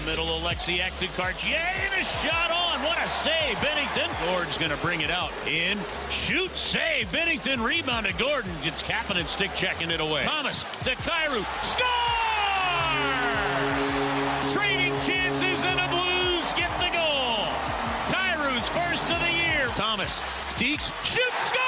middle. Alexiak to Cartier, and a shot on. What a save, Binnington. Gordon's going to bring it out. In, shoot, save. Binnington rebounded. Gordon gets capping and stick checking it away. Thomas to Kyrou. Score! Trading chances, and the Blues get the goal. Kyrou's first of the year. Thomas, Deeks, shoots, score!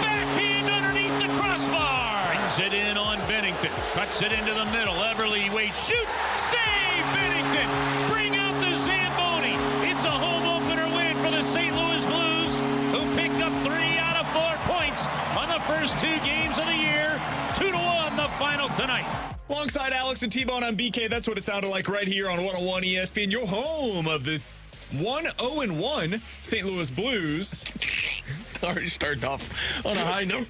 Backhand underneath the crossbar. Brings it in on Binnington. Cuts it into the middle. Everly waits, shoots, save Binnington. Bring out the Zamboni. It's a home opener win for the St. Louis Blues, who picked up 3 out of 4 points on the first 2 games of the year. 2-1 the final tonight. Alongside Alex and T-Bone on BK, that's what it sounded like right here on 101 ESPN, your home of the 1-0-1 St. Louis Blues. Already started off on a high note.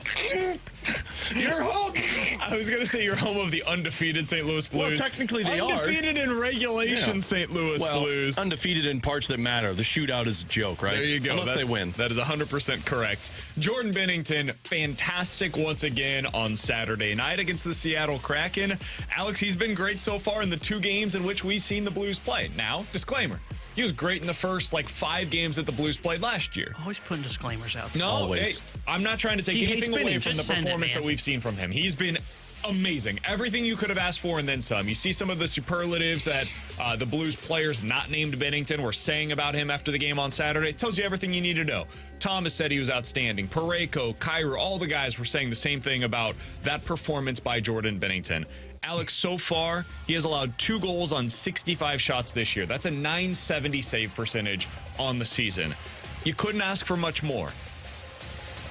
You're home. I was going to say you're home of the undefeated St. Louis Blues. Well, technically they are. Undefeated in regulation St. Louis Blues. Undefeated in parts that matter. The shootout is a joke, right? There you go. Unless they win. That is 100% correct. Jordan Binnington, fantastic once again on Saturday night against the Seattle Kraken. Alex, he's been great so far in the 2 games in which we've seen the Blues play. Now, disclaimer. He was great in the first, 5 games that the Blues played last year. Always putting disclaimers out there. No, always. Hey, I'm not trying to take anything away from the performance that we've seen from him. He's been amazing. Everything you could have asked for and then some. You see some of the superlatives that the Blues players not named Binnington were saying about him after the game on Saturday. It tells you everything you need to know. Thomas said he was outstanding. Parayko, Kyrou, all the guys were saying the same thing about that performance by Jordan Binnington. Alex, so far, he has allowed 2 goals on 65 shots this year. That's a .970 save percentage on the season. You couldn't ask for much more.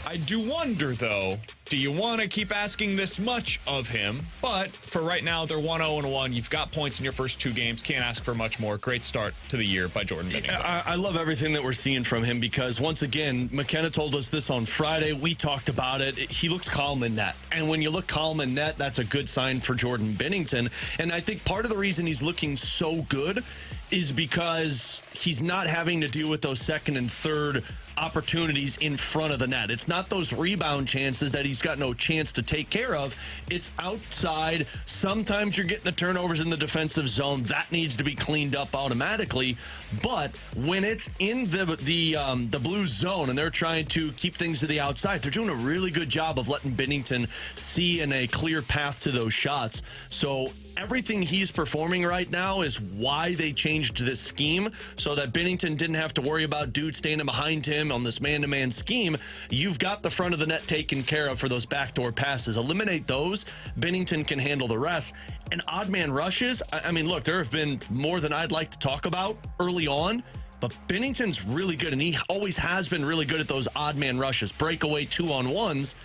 I do wonder, though, do you want to keep asking this much of him? But for right now, they're 1-0-1. You've got points in your first 2 games. Can't ask for much more. Great start to the year by Jordan Binnington. I love everything that we're seeing from him because, once again, McKenna told us this on Friday. We talked about it. He looks calm in net. And when you look calm in net, that's a good sign for Jordan Binnington. And I think part of the reason he's looking so good is because he's not having to deal with those second and third opportunities in front of the net. It's not those rebound chances that he's got no chance to take care of. It's outside. Sometimes you're getting the turnovers in the defensive zone. That needs to be cleaned up automatically. But when it's in the Blues zone and they're trying to keep things to the outside, they're doing a really good job of letting Binnington see in a clear path to those shots. So everything he's performing right now is why they changed this scheme, so that Binnington didn't have to worry about dude standing behind him on this man-to-man scheme. You've got the front of the net taken care of for those backdoor passes. Eliminate those. Binnington can handle the rest. And odd man rushes, I mean, look, there have been more than I'd like to talk about early on, but Binnington's really good, and he always has been really good at those odd man rushes, breakaway 2-on-1s.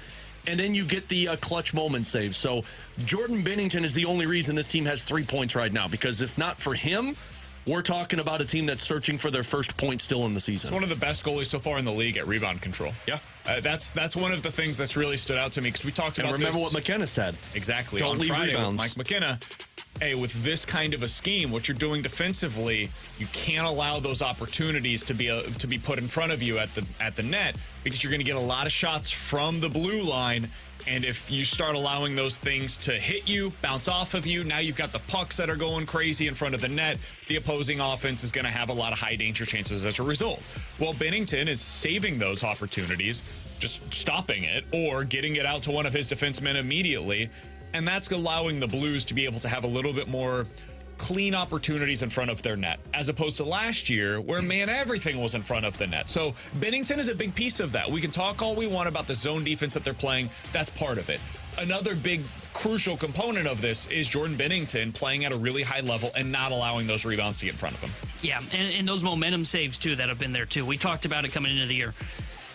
And then you get the clutch moment save. So Jordan Binnington is the only reason this team has 3 points right now, because if not for him, we're talking about a team that's searching for their first point still in the season. It's one of the best goalies so far in the league at rebound control. Yeah. That's one of the things that's really stood out to me, because we talked about remember what McKenna said. Exactly. Don't on leave Friday rebounds. With Mike McKenna. Hey, with this kind of a scheme, what you're doing defensively, you can't allow those opportunities to be put in front of you at the net, because you're going to get a lot of shots from the blue line. And if you start allowing those things to hit you, bounce off of you, now you've got the pucks that are going crazy in front of the net. The opposing offense is going to have a lot of high danger chances as a result. Well, Binnington is saving those opportunities, just stopping it or getting it out to one of his defensemen immediately. And that's allowing the Blues to be able to have a little bit more clean opportunities in front of their net, as opposed to last year where, man, everything was in front of the net. So Binnington is a big piece of that. We can talk all we want about the zone defense that they're playing. That's part of it. Another big crucial component of this is Jordan Binnington playing at a really high level and not allowing those rebounds to get in front of him. Yeah, and those momentum saves, too, that have been there, too. We talked about it coming into the year.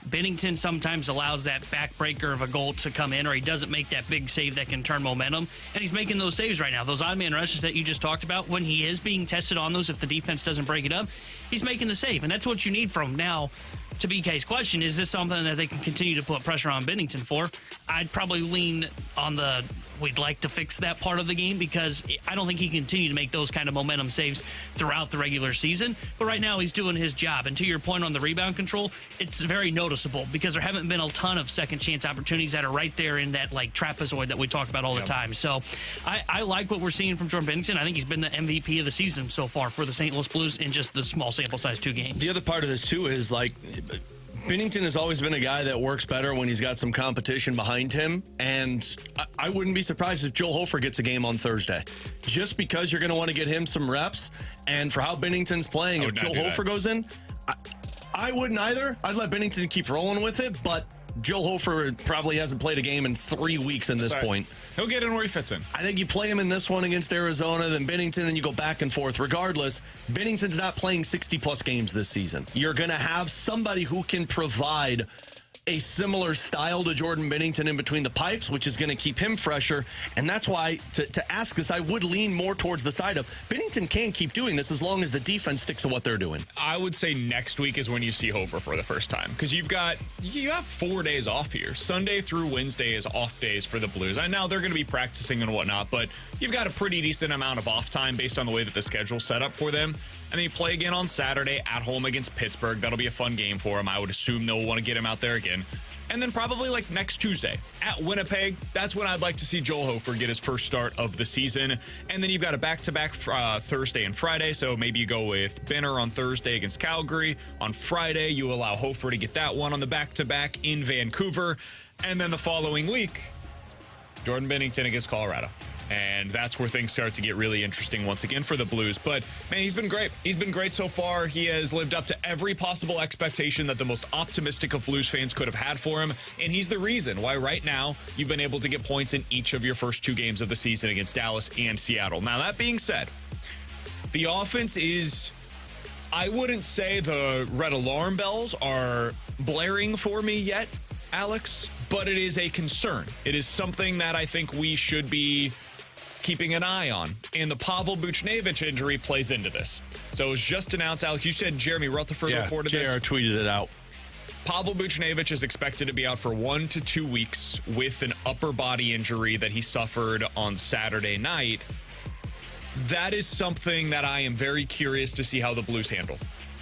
Binnington sometimes allows that backbreaker of a goal to come in, or he doesn't make that big save that can turn momentum. And he's making those saves right now. Those odd man rushes that you just talked about, when he is being tested on those, if the defense doesn't break it up, he's making the save. And that's what you need from him. Now, to BK's question, is this something that they can continue to put pressure on Binnington for? I'd probably lean on the We'd like to fix that part of the game because I don't think he can continue to make those kind of momentum saves throughout the regular season. But right now he's doing his job. And to your point on the rebound control, it's very noticeable because there haven't been a ton of second chance opportunities that are right there in that like trapezoid that we talk about all the time. So I like what we're seeing from Jordan Binnington. I think he's been the MVP of the season so far for the St. Louis Blues in just the small sample size 2 games. The other part of this too is like Binnington has always been a guy that works better when he's got some competition behind him, and I wouldn't be surprised if Joel Hofer gets a game on Thursday, just because you're going to want to get him some reps. And for how Binnington's playing, if Joel Hofer goes in, I wouldn't either. I'd let Binnington keep rolling with it, but Joel Hofer probably hasn't played a game in 3 weeks in this point. He'll get in where he fits in. I think you play him in this one against Arizona, then Binnington, then you go back and forth. Regardless, Binnington's not playing 60-plus games this season. You're going to have somebody who can provide a similar style to Jordan Binnington in between the pipes, which is going to keep him fresher. And that's why, to ask this, I would lean more towards the side of Binnington can keep doing this as long as the defense sticks to what they're doing. I would say next week is when you see Hofer for the first time, because you have 4 days off here. Sunday through Wednesday is off days for the Blues. I know they're going to be practicing and whatnot, but you've got a pretty decent amount of off time based on the way that the schedule's set up for them. And then you play again on Saturday at home against Pittsburgh. That'll be a fun game for him. I would assume they'll want to get him out there again. And then probably like next Tuesday at Winnipeg, that's when I'd like to see Joel Hofer get his first start of the season. And then you've got a back-to-back Thursday and Friday, so maybe you go with Benner on Thursday against Calgary. On Friday, you allow Hofer to get that one on the back-to-back in Vancouver. And then the following week, Jordan Binnington against Colorado. And that's where things start to get really interesting once again for the Blues. But, man, he's been great. He's been great so far. He has lived up to every possible expectation that the most optimistic of Blues fans could have had for him. And he's the reason why right now you've been able to get points in each of your first 2 games of the season against Dallas and Seattle. Now, that being said, the offense is, I wouldn't say the red alarm bells are blaring for me yet, Alex, but it is a concern. It is something that I think we should be keeping an eye on. And the Pavel Buchnevich injury plays into this. So it was just announced, Alex, you said Jeremy Rutherford reported this. JR tweeted it out. Pavel Buchnevich is expected to be out for 1 to 2 weeks with an upper body injury that he suffered on Saturday night. That is something that I am very curious to see how the Blues handle.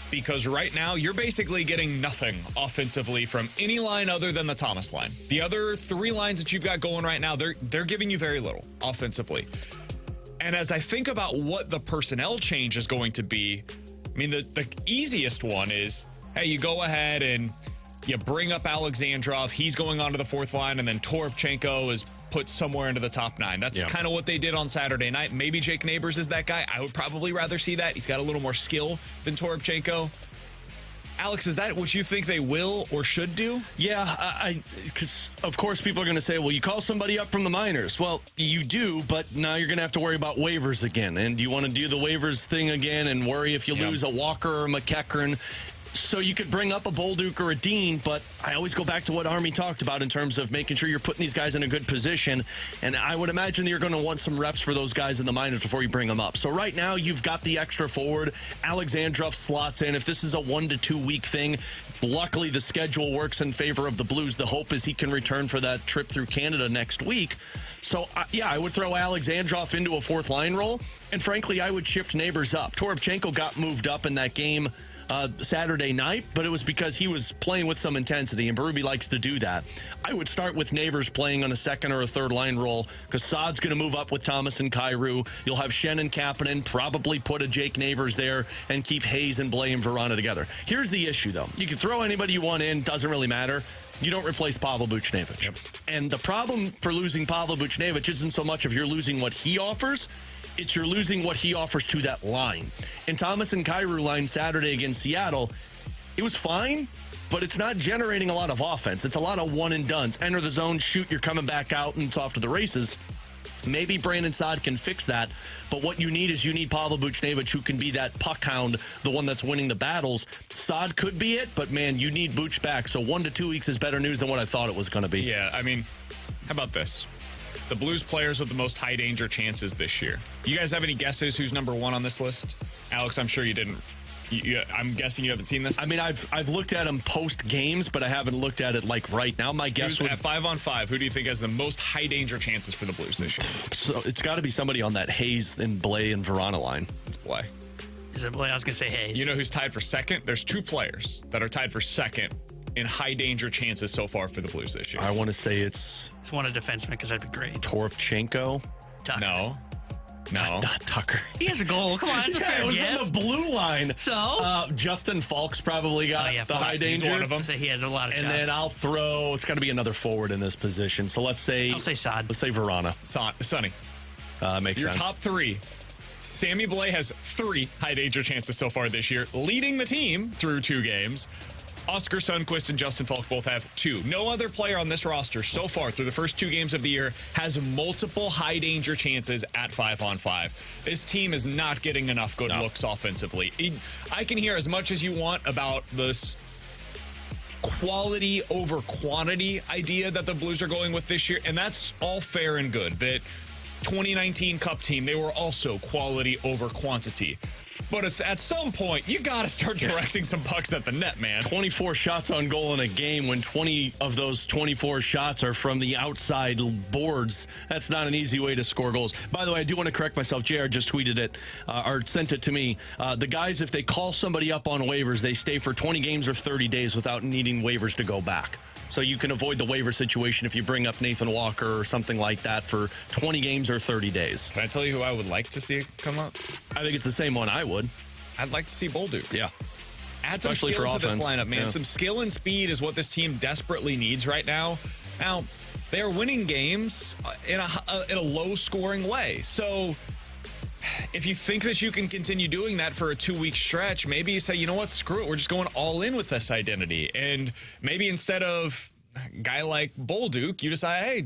Because right now, you're basically getting nothing offensively from any line other than the Thomas line. The other 3 lines that you've got going right now, they're giving you very little offensively. And as I think about what the personnel change is going to be, I mean, the easiest one is, hey, you go ahead and you bring up Alexandrov. He's going onto the 4th line, and then Toropchenko is put somewhere into the top 9. That's kind of what they did on Saturday night. Maybe Jake Neighbors is that guy. I would probably rather see that. He's got a little more skill than Toropchenko. Alex, is that what you think they will or should do? Yeah, because of course people are going to say, well, you call somebody up from the minors. Well, you do, but now you're going to have to worry about waivers again. And you want to do the waivers thing again and worry if you lose a Walker or McEachern. So you could bring up a Bolduc or a Dean, but I always go back to what Army talked about in terms of making sure you're putting these guys in a good position. And I would imagine that you're going to want some reps for those guys in the minors before you bring them up. So right now you've got the extra forward. Alexandrov slots in. If this is a 1 to 2 week thing, luckily the schedule works in favor of the Blues. The hope is he can return for that trip through Canada next week. So, I would throw Alexandrov into a 4th line role. And frankly, I would shift Neighbors up. Toropchenko got moved up in that game Saturday night, but it was because he was playing with some intensity, and Berube likes to do that. I would start with Neighbors playing on a 2nd or a 3rd line role, because Saad's going to move up with Thomas and Kyrou. You'll have Shen and Kapanen, probably put a Jake Neighbors there, and keep Hayes and Blay and Verona together. Here's the issue, though. You can throw anybody you want in, doesn't really matter. You don't replace Pavel Buchnevich. Yep. And the problem for losing Pavel Buchnevich isn't so much if you're losing what he offers, it's you're losing what he offers to that line. And Thomas and Kyrou line Saturday against Seattle, it was fine, but it's not generating a lot of offense. It's a lot of one-and-dones. Enter the zone, shoot, you're coming back out, and it's off to the races. Maybe Brandon Saad can fix that, but what you need is Pavel Buchnevich, who can be that puck hound, the one that's winning the battles. Saad could be it, but, man, you need Buch back. So 1 to 2 weeks is better news than what I thought it was going to be. Yeah, I mean, how about this? The Blues players with the most high-danger chances this year. You guys have any guesses who's number 1 on this list? Alex, I'm sure you didn't I'm guessing you haven't seen this? I mean, I've looked at him post games, but I haven't looked at it like right now. My guess would at 5-on-5, who do you think has the most high danger chances for the Blues this year? So it's got to be somebody on that Hayes and Blay and Verona line. It's Blay. Is it Blay? I was going to say Hayes. You know who's tied for second? There's two players that are tied for second in high danger chances so far for the Blues this year. I want to say it's one a defenseman because that'd be great. Toropchenko. Tucker. No. Not Tucker. He has a goal. Come on, that's a fair it was guess. on the blue line. So? Justin Falk's probably got the high He's danger. one of them. So he had a lot of And shots. then I'll throw, it's got to be another forward in this position. So let's say. I'll say Saad. Let's say Verona. Sonny. Makes Your sense. top three. Sammy Blais has 3 high danger chances so far this year, leading the team through 2 games. Oscar Sundqvist and Justin Falk both have 2. No other player on this roster so far through the first 2 games of the year has multiple high danger chances at 5-on-5. This team is not getting enough good looks offensively. I can hear as much as you want about this quality over quantity idea that the Blues are going with this year, and that's all fair and good. That 2019 Cup team, they were also quality over quantity. But it's, at some point, you got to start directing some pucks at the net, man. 24 shots on goal in a game when 20 of those 24 shots are from the outside boards. That's not an easy way to score goals. By the way, I do want to correct myself. JR just tweeted it or sent it to me. The guys, if they call somebody up on waivers, they stay for 20 games or 30 days without needing waivers to go back. So you can avoid the waiver situation if you bring up Nathan Walker or something like that for 20 games or 30 days. Can I tell you who I would like to see come up? I think it's the same one I would. I'd like to see Bolduc. Yeah. Add Especially some skill for to this offense. lineup, man. Yeah. Some skill and speed is what this team desperately needs right now. Now, they are winning games in a low-scoring way. So if you think that you can continue doing that for a 2-week stretch, maybe you say, you know what, screw it. We're just going all in with this identity. And maybe instead of a guy like Bolduc, you decide, hey,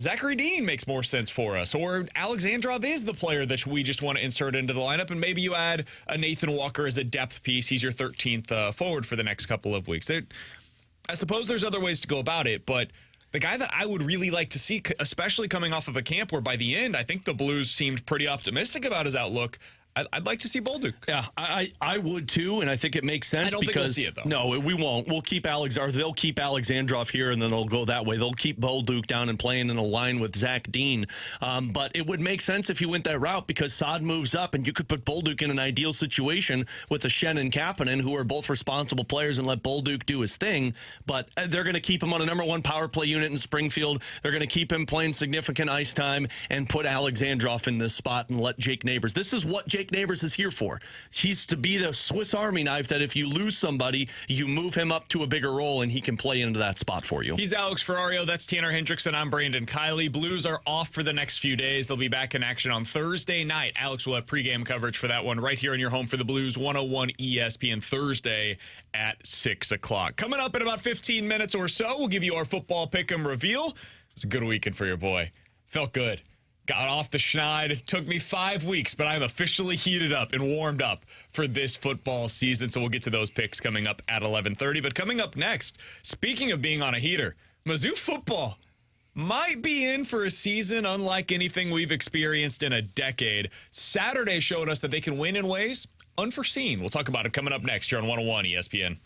Zachary Dean makes more sense for us, or Alexandrov is the player that we just want to insert into the lineup, and maybe you add a Nathan Walker as a depth piece. He's your 13th forward for the next couple of weeks. I suppose there's other ways to go about it, but the guy that I would really like to see, especially coming off of a camp where by the end, I think the Blues seemed pretty optimistic about his outlook, I'd like to see Bolduc. Yeah, I would too, and I think it makes sense. I don't because, think we'll see it, though. No, we won't. We'll keep they'll keep Alexandrov here, and then they'll go that way. They'll keep Bolduc down and playing in a line with Zach Dean. But it would make sense if you went that route because Saad moves up, and you could put Bolduc in an ideal situation with the Shen and Kapanen, who are both responsible players, and let Bolduc do his thing. But they're going to keep him on a number 1 power play unit in Springfield. They're going to keep him playing significant ice time and put Alexandrov in this spot and let Jake Neighbors. This is what Jake Neighbors is here for. He's to be the Swiss Army knife that if you lose somebody, you move him up to a bigger role and he can play into that spot for you. He's Alex Ferrario. That's Tanner Hendrickson. I'm Brandon Kiley. Blues are off for the next few days. They'll be back in action on Thursday night. Alex will have pregame coverage for that one right here in your home for the Blues, 101 ESPN Thursday at 6 o'clock. Coming up in about 15 minutes or so, we'll give you our football pick'em reveal. It's a good weekend for your boy. Felt good. Got off the schneid. It took me 5 weeks, but I'm officially heated up and warmed up for this football season. So we'll get to those picks coming up at 11:30. But coming up next, speaking of being on a heater, Mizzou football might be in for a season unlike anything we've experienced in a decade. Saturday showed us that they can win in ways unforeseen. We'll talk about it coming up next here on 101 ESPN.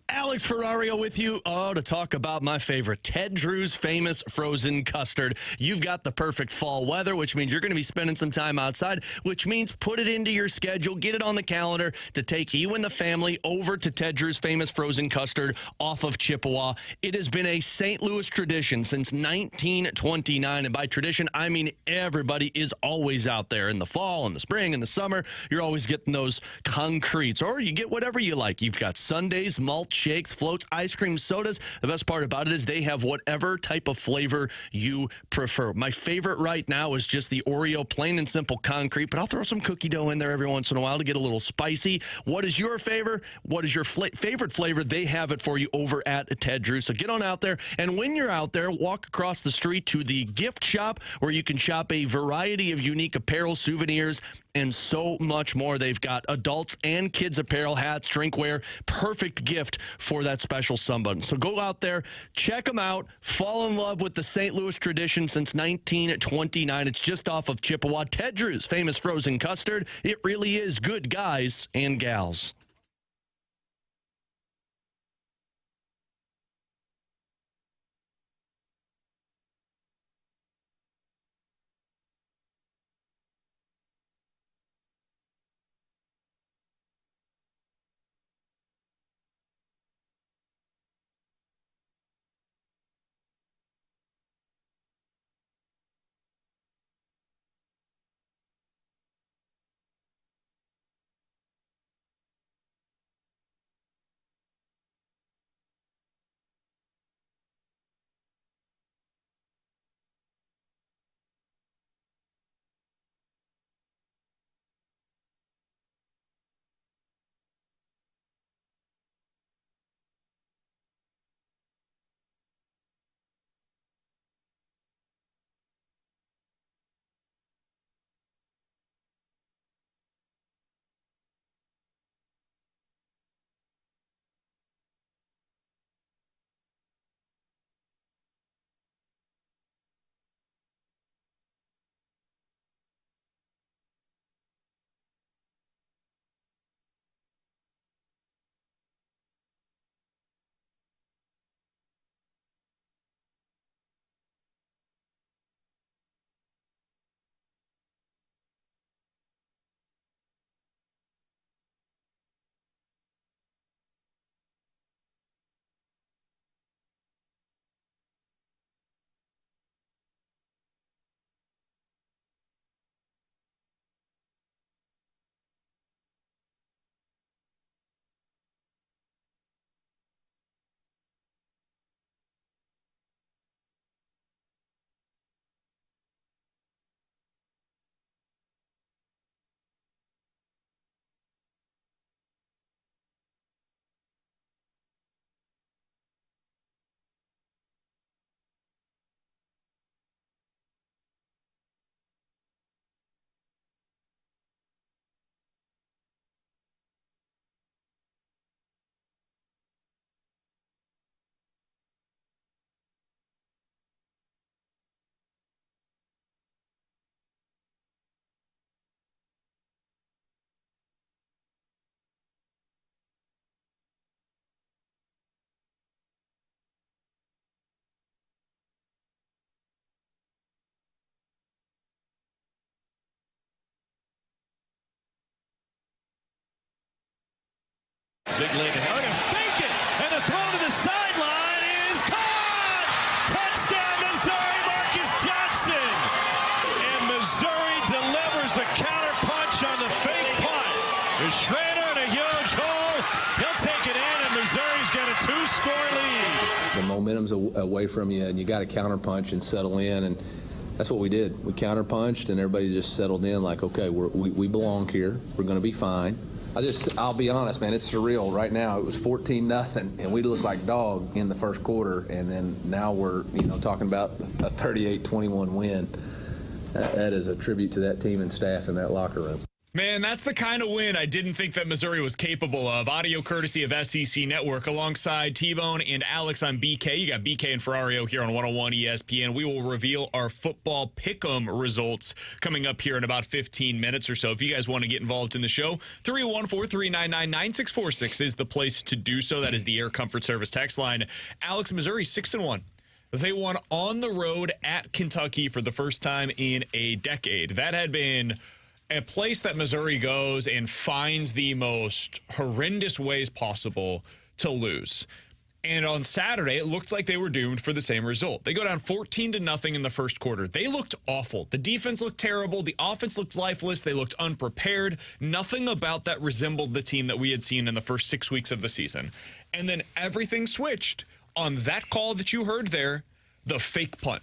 Alex Ferrario with you to talk about my favorite, Ted Drew's famous frozen custard. You've got the perfect fall weather, which means you're going to be spending some time outside, which means put it into your schedule, get it on the calendar to take you and the family over to Ted Drew's famous frozen custard off of Chippewa. It has been a St. Louis tradition since 1929, and by tradition, I mean everybody is always out there in the fall, in the spring, in the summer. You're always getting those concretes, or you get whatever you like. You've got sundaes, mulch, shakes, floats, ice cream, sodas. The best part about it is they have whatever type of flavor you prefer. My favorite right now is just the Oreo plain and simple concrete, but I'll throw some cookie dough in there every once in a while to get a little spicy. What is your favorite? What is your favorite flavor? They have it for you over at Ted Drew. So get on out there, and when you're out there, walk across the street to the gift shop where you can shop a variety of unique apparel, souvenirs, and so much more. They've got adults and kids apparel, hats, drinkware, perfect gift for that special someone. So go out there, check them out, fall in love with the St. Louis tradition since 1929. It's just off of Chippewa. Ted Drew's famous frozen custard. It really is good, guys and gals. Big lead ahead. Look at fake it, and the throw to the sideline is caught. Touchdown, Missouri, Marcus Johnson. And Missouri delivers a counter punch on the fake punt. There's Schrader in a huge hole. He'll take it in, and Missouri's got a 2-score lead. The momentum's away from you, and you got to counter punch and settle in, and that's what we did. We counter punched, and everybody just settled in like, okay, we belong here. We're going to be fine. I'll be honest, man, it's surreal. Right now, it was 14-0, and we looked like dog in the first quarter, and then now we're, talking about a 38-21 win. That is a tribute to that team and staff in that locker room. Man, that's the kind of win I didn't think that Missouri was capable of. Audio courtesy of SEC Network. Alongside T-Bone and Alex on BK. You got BK and Ferrario here on 101 ESPN. We will reveal our football pick'em results coming up here in about 15 minutes or so. If you guys want to get involved in the show, 314-399-9646 is the place to do so. That is the Air Comfort Service text line. Alex, Missouri 6-1. They won on the road at Kentucky for the first time in a decade. That had been a place that Missouri goes and finds the most horrendous ways possible to lose. And on Saturday, it looked like they were doomed for the same result. They go down 14-0 in the first quarter. They looked awful. The defense looked terrible. The offense looked lifeless. They looked unprepared. Nothing about that resembled the team that we had seen in the first 6 weeks of the season. And then everything switched on that call that you heard there, the fake punt.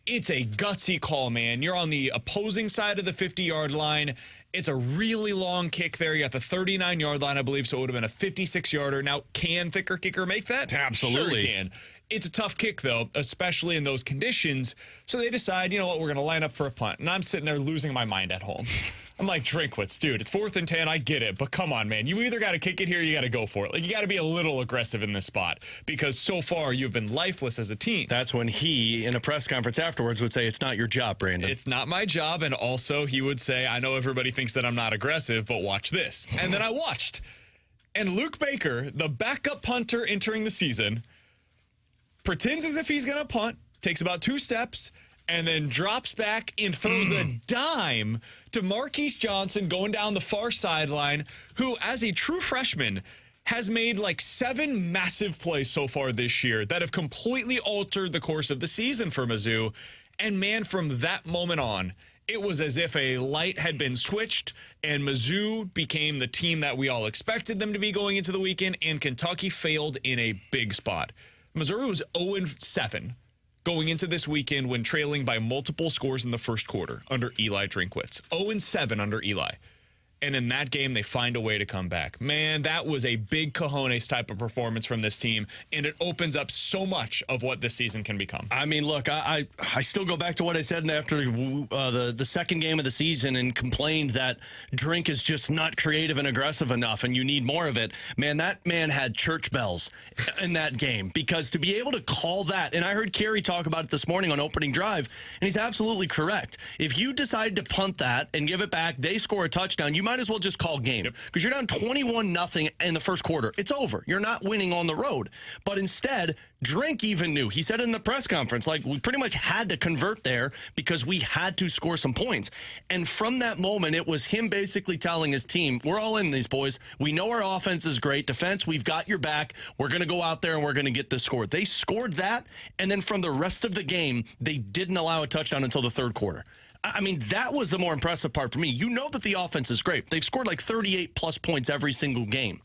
It's a gutsy call, man. You're on the opposing side of the 50-yard line. It's a really long kick there. You got the 39-yard line, I believe, so it would have been a 56-yarder. Now, can thicker kicker make that? Absolutely. Sure can. It's a tough kick, though, especially in those conditions. So they decide, you know what, we're going to line up for a punt. And I'm sitting there losing my mind at home. I'm like, Drinkwitz, dude, it's 4th and 10. I get it. But come on, man. You either got to kick it here or you got to go for it. Like, you got to be a little aggressive in this spot because so far you've been lifeless as a team. That's when he, in a press conference afterwards, would say, it's not your job, Brandon. It's not my job. And also he would say, I know everybody thinks that I'm not aggressive, but watch this. And then I watched. And Luke Baker, the backup punter entering the season, pretends as if he's going to punt, takes about 2 steps, and then drops back and throws a dime to Marquise Johnson going down the far sideline, who, as a true freshman, has made like 7 massive plays so far this year that have completely altered the course of the season for Mizzou. And man, from that moment on, it was as if a light had been switched and Mizzou became the team that we all expected them to be going into the weekend, and Kentucky failed in a big spot. Missouri was 0-7 going into this weekend when trailing by multiple scores in the first quarter under Eli Drinkwitz. 0-7 under Eli. And in that game, they find a way to come back. Man, that was a big cojones type of performance from this team, and it opens up so much of what this season can become. I mean, look, I still go back to what I said after the second game of the season and complained that Drink is just not creative and aggressive enough, and you need more of it. Man, that man had church bells in that game, because to be able to call that, and I heard Kerry talk about it this morning on opening drive, and he's absolutely correct. If you decide to punt that and give it back, they score a touchdown, you might as well just call game, because you're down 21-0 in the first quarter. It's over. You're not winning on the road. But instead, Drink even knew. He said in the press conference, like, we pretty much had to convert there because we had to score some points. And from that moment, it was him basically telling his team, we're all in these, boys. We know our offense is great. Defense, we've got your back. We're going to go out there and we're going to get this score. They scored that, and then from the rest of the game, they didn't allow a touchdown until the third quarter. I mean, that was the more impressive part for me. You know that the offense is great. They've scored like 38-plus points every single game.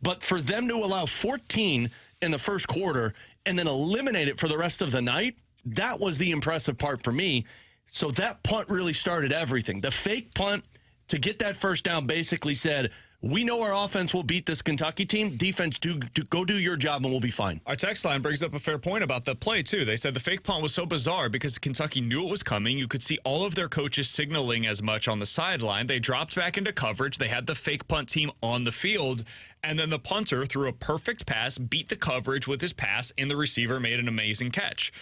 But for them to allow 14 in the first quarter and then eliminate it for the rest of the night, that was the impressive part for me. So that punt really started everything. The fake punt to get that first down basically said, we know our offense will beat this Kentucky team. Defense, go do your job and we'll be fine. Our text line brings up a fair point about the play, too. They said the fake punt was so bizarre because Kentucky knew it was coming. You could see all of their coaches signaling as much on the sideline. They dropped back into coverage. They had the fake punt team on the field. And then the punter threw a perfect pass, beat the coverage with his pass, and the receiver made an amazing catch.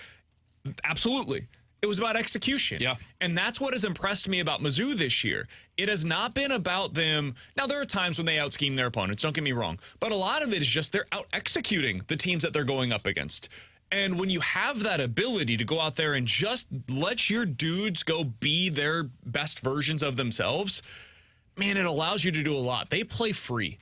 Absolutely. It was about execution. Yeah. And that's what has impressed me about Mizzou this year. It has not been about them. Now, there are times when they out-scheme their opponents, don't get me wrong. But a lot of it is just they're out-executing the teams that they're going up against. And when you have that ability to go out there and just let your dudes go be their best versions of themselves, man, it allows you to do a lot. They play free.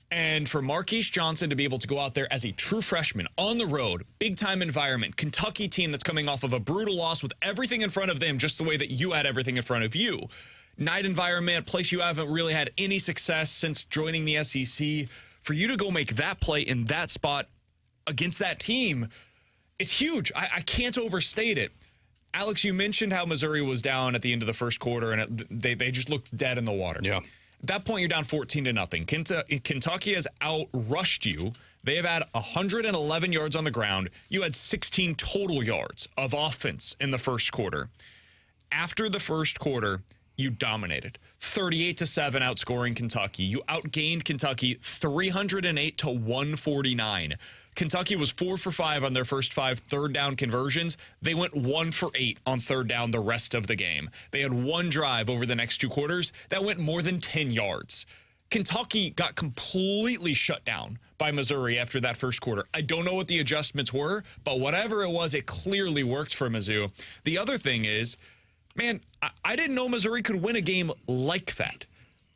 And for Marquise Johnson to be able to go out there as a true freshman on the road, big-time environment, Kentucky team that's coming off of a brutal loss with everything in front of them just the way that you had everything in front of you. Night environment, place you haven't really had any success since joining the SEC. For you to go make that play in that spot against that team, it's huge. I can't overstate it. Alex, you mentioned how Missouri was down at the end of the first quarter, and they just looked dead in the water. Yeah. At that point, you're down 14-0. Kentucky has outrushed you. They have had 111 yards on the ground. You had 16 total yards of offense in the first quarter. After the first quarter, you dominated. 38-7 outscoring Kentucky. You outgained Kentucky 308-149. Kentucky was 4 for 5 on their first 5 third down conversions. They went 1 for 8 on third down the rest of the game. They had one drive over the next 2 quarters that went more than 10 yards. Kentucky got completely shut down by Missouri after that first quarter. I don't know what the adjustments were, but whatever it was, it clearly worked for Mizzou. The other thing is, man, I didn't know Missouri could win a game like that.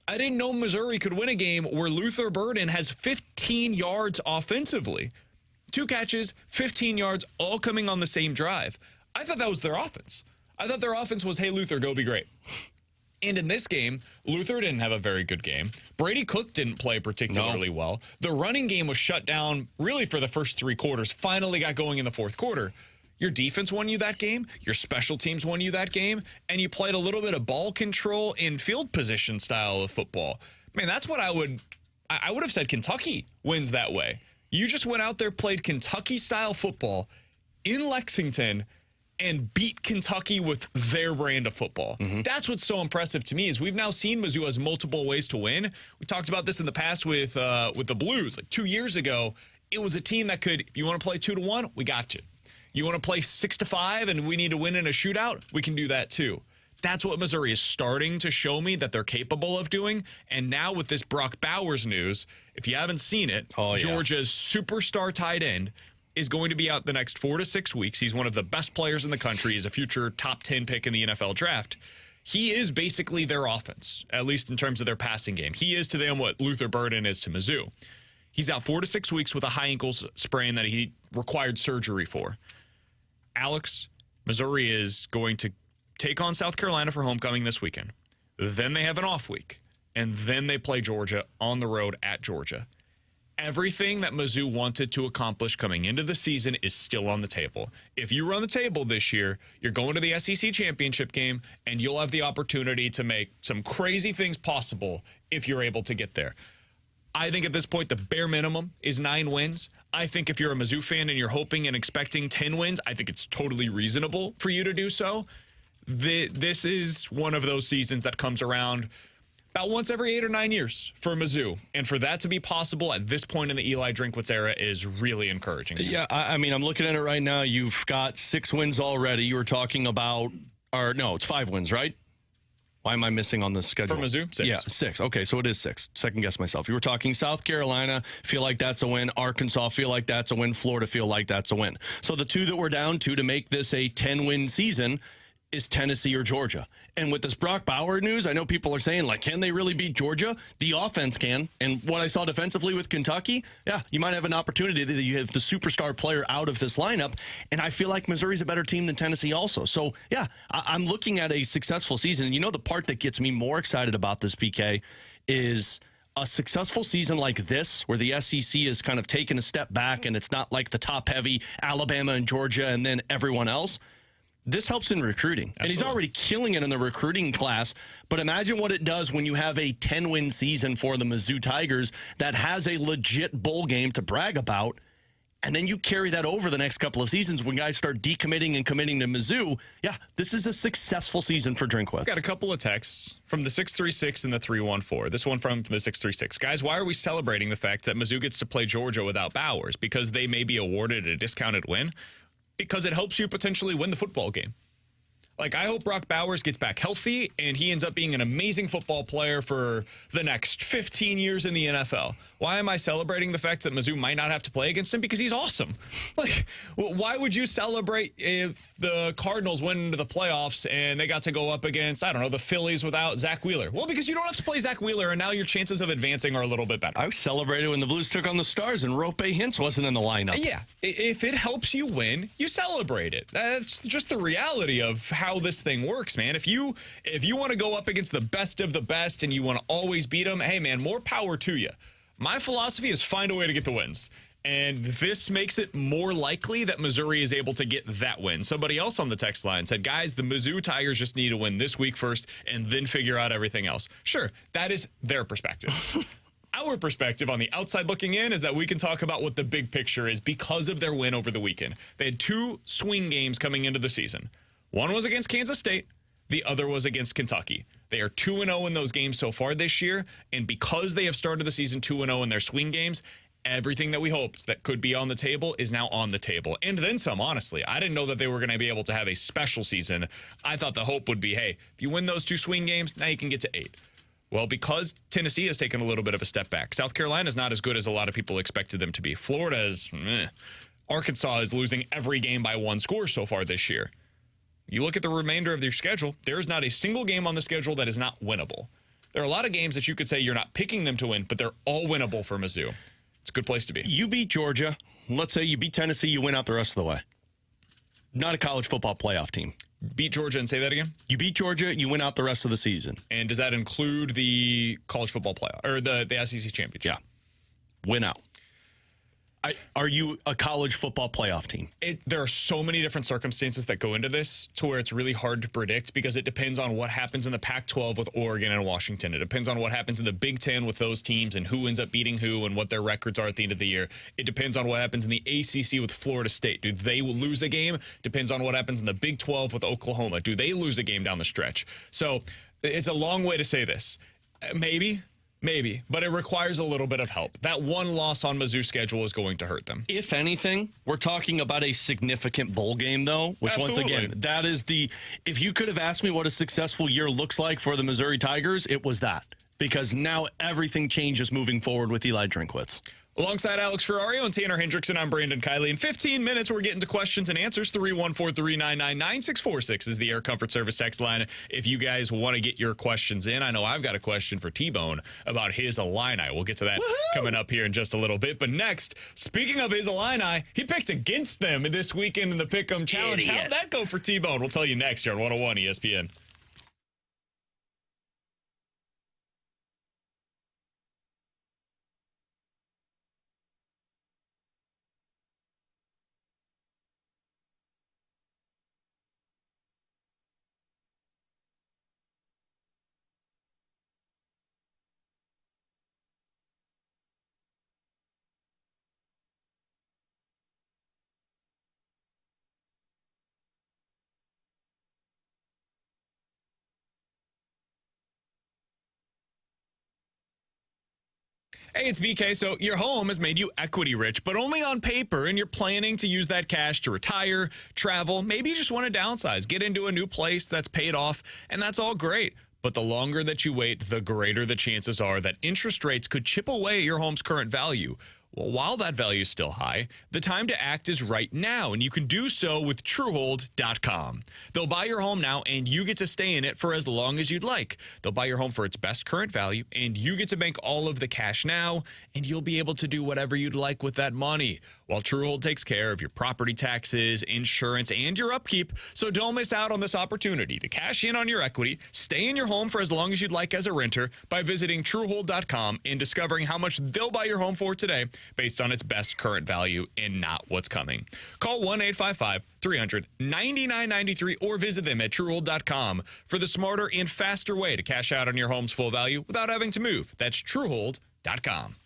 I didn't know Missouri could win a game where Luther Burden has 15 yards offensively. 2 catches, 15 yards, all coming on the same drive. I thought that was their offense. I thought their offense was, hey, Luther, go be great. And in this game, Luther didn't have a very good game. Brady Cook didn't play particularly well. The running game was shut down really for the first 3 quarters, finally got going in the fourth quarter. Your defense won you that game. Your special teams won you that game. And you played a little bit of ball control and field position style of football. Man, that's what I would have said Kentucky wins that way. You just went out there, played Kentucky-style football in Lexington, and beat Kentucky with their brand of football. That's what's so impressive to me is we've now seen Mizzou has multiple ways to win. We talked about this in the past with the Blues. Like 2 years ago, it was a team that could, if you want to play 2-1, we got you. You want to play 6-5 and we need to win in a shootout, we can do that too. That's what Missouri is starting to show me that they're capable of doing. And now with this Brock Bowers news, if you haven't seen it, Georgia's superstar tight end is going to be out the next 4 to 6 weeks. He's one of the best players in the country. He's a future top 10 pick in the NFL draft. He is basically their offense, at least in terms of their passing game. He is to them what Luther Burden is to Mizzou. He's out 4 to 6 weeks with a high ankle sprain that he required surgery for. Alex, Missouri is going to take on South Carolina for homecoming this weekend. Then they have an off week. And then they play Georgia on the road at Georgia. Everything that Mizzou wanted to accomplish coming into the season is still on the table. If you run the table this year, you're going to the SEC championship game, and you'll have the opportunity to make some crazy things possible if you're able to get there. I think at this point, the bare minimum is 9 wins. I think if you're a Mizzou fan and you're hoping and expecting 10 wins, I think it's totally reasonable for you to do so. This is one of those seasons that comes around about once every 8 or 9 years for Mizzou. And for that to be possible at this point in the Eli Drinkwitz era is really encouraging. Yeah, I mean, I'm looking at it right now. You've got 6 wins already. You were talking about, or no, it's 5 wins, right? Why am I missing on the schedule? For Mizzou? 6. Yeah, 6. Okay, so it is 6. Second guess myself. You were talking South Carolina, feel like that's a win. Arkansas, feel like that's a win. Florida, feel like that's a win. So the 2 that we're down to make this a 10-win season is Tennessee or Georgia. And with this Brock Bauer news, I know people are saying, like, can they really beat Georgia? The offense can. And what I saw defensively with Kentucky, yeah, you might have an opportunity that you have the superstar player out of this lineup. And I feel like Missouri's a better team than Tennessee also. So, yeah, I'm looking at a successful season. And you know the part that gets me more excited about this, PK, is a successful season like this, where the SEC is kind of taking a step back and it's not like the top-heavy Alabama and Georgia and then everyone else. This helps in recruiting. Absolutely. And he's already killing it in the recruiting class. But imagine what it does when you have a 10-win season for the Mizzou Tigers that has a legit bowl game to brag about. And then you carry that over the next couple of seasons when guys start decommitting and committing to Mizzou. Yeah, this is a successful season for Drinkwitz. Got a couple of texts from the 636 and the 314. This one from the 636. Guys, why are we celebrating the fact that Mizzou gets to play Georgia without Bowers? Because they may be awarded a discounted win? Because it helps you potentially win the football game. Like, I hope Brock Bowers gets back healthy and he ends up being an amazing football player for the next 15 years in the NFL. Why am I celebrating the fact that Mizzou might not have to play against him? Because he's awesome. Like, why would you celebrate if the Cardinals went into the playoffs and they got to go up against, I don't know, the Phillies without Zach Wheeler? Well, because you don't have to play Zach Wheeler, and now your chances of advancing are a little bit better. I celebrated when the Blues took on the Stars and Rope Hintz wasn't in the lineup. Yeah, if it helps you win, you celebrate it. That's just the reality of how this thing works, man. If you want to go up against the best of the best and you want to always beat them, hey, man, more power to you. My philosophy is find a way to get the wins. And this makes it more likely that Missouri is able to get that win. Somebody else on the text line said, guys, the Mizzou Tigers just need to win this week first and then figure out everything else. Sure, that is their perspective. Our perspective on the outside looking in is that we can talk about what the big picture is because of their win over the weekend. They had 2 swing games coming into the season. One was against Kansas State. The other was against Kentucky. They are 2-0 in those games so far this year, and because they have started the season 2-0 in their swing games, everything that we hoped that could be on the table is now on the table. And then some, honestly. I didn't know that they were going to be able to have a special season. I thought the hope would be, hey, if you win those 2 swing games, now you can get to 8. Well, because Tennessee has taken a little bit of a step back. South Carolina is not as good as a lot of people expected them to be. Florida is meh. Arkansas is losing every game by 1 score so far this year. You look at the remainder of their schedule, there is not a single game on the schedule that is not winnable. There are a lot of games that you could say you're not picking them to win, but they're all winnable for Mizzou. It's a good place to be. You beat Georgia. let's say you beat Tennessee, you win out the rest of the way. Not a college football playoff team. Beat Georgia and say that again? You beat Georgia, you win out the rest of the season. And does that include the college football playoff or the SEC championship? Yeah. Win out. Are you a college football playoff team? There are so many different circumstances that go into this to where it's really hard to predict because it depends on what happens in the Pac-12 with Oregon and Washington. It depends on what happens in the Big Ten with those teams and who ends up beating who and what their records are at the end of the year. It depends on what happens in the ACC with Florida State. Do they lose a game? Depends on what happens in the Big 12 with Oklahoma. Do they lose a game down the stretch? So it's a long way to say this. Maybe, but it requires a little bit of help. That one loss on Mizzou's schedule is going to hurt them. If anything, we're talking about a significant bowl game, though, which Absolutely. Once again, that is if you could have asked me what a successful year looks like for the Missouri Tigers, it was that. Because now everything changes moving forward with Eli Drinkwitz. Alongside Alex Ferrario and Tanner Hendrickson, I'm Brandon Kiley. In 15 minutes, we're getting to questions and answers. 314-399-9646 is the Air Comfort Service text line. If you guys want to get your questions in, I know I've got a question for T-Bone about his Illini. We'll get to that coming up here in just a little bit. But next, speaking of his Illini, he picked against them this weekend in the Pick'em Challenge. Idiot. How'd that go for T-Bone? We'll tell you next here on 101 ESPN. Hey, it's BK. So your home has made you equity rich, but only on paper, and you're planning to use that cash to retire, travel. Maybe you just want to downsize, get into a new place that's paid off, and that's all great. But the longer that you wait, the greater the chances are that interest rates could chip away at your home's current value. Well, while that value is still high, the time to act is right now, and you can do so with Truehold.com. They'll buy your home now, and you get to stay in it for as long as you'd like. They'll buy your home for its best current value, and you get to bank all of the cash now, and you'll be able to do whatever you'd like with that money, while Truehold takes care of your property taxes, insurance, and your upkeep. So don't miss out on this opportunity to cash in on your equity, stay in your home for as long as you'd like as a renter by visiting Truehold.com and discovering how much they'll buy your home for today, based on its best current value and not what's coming. Call 1-855-300-9993 or visit them at Truehold.com for the smarter and faster way to cash out on your home's full value without having to move. That's Truehold.com.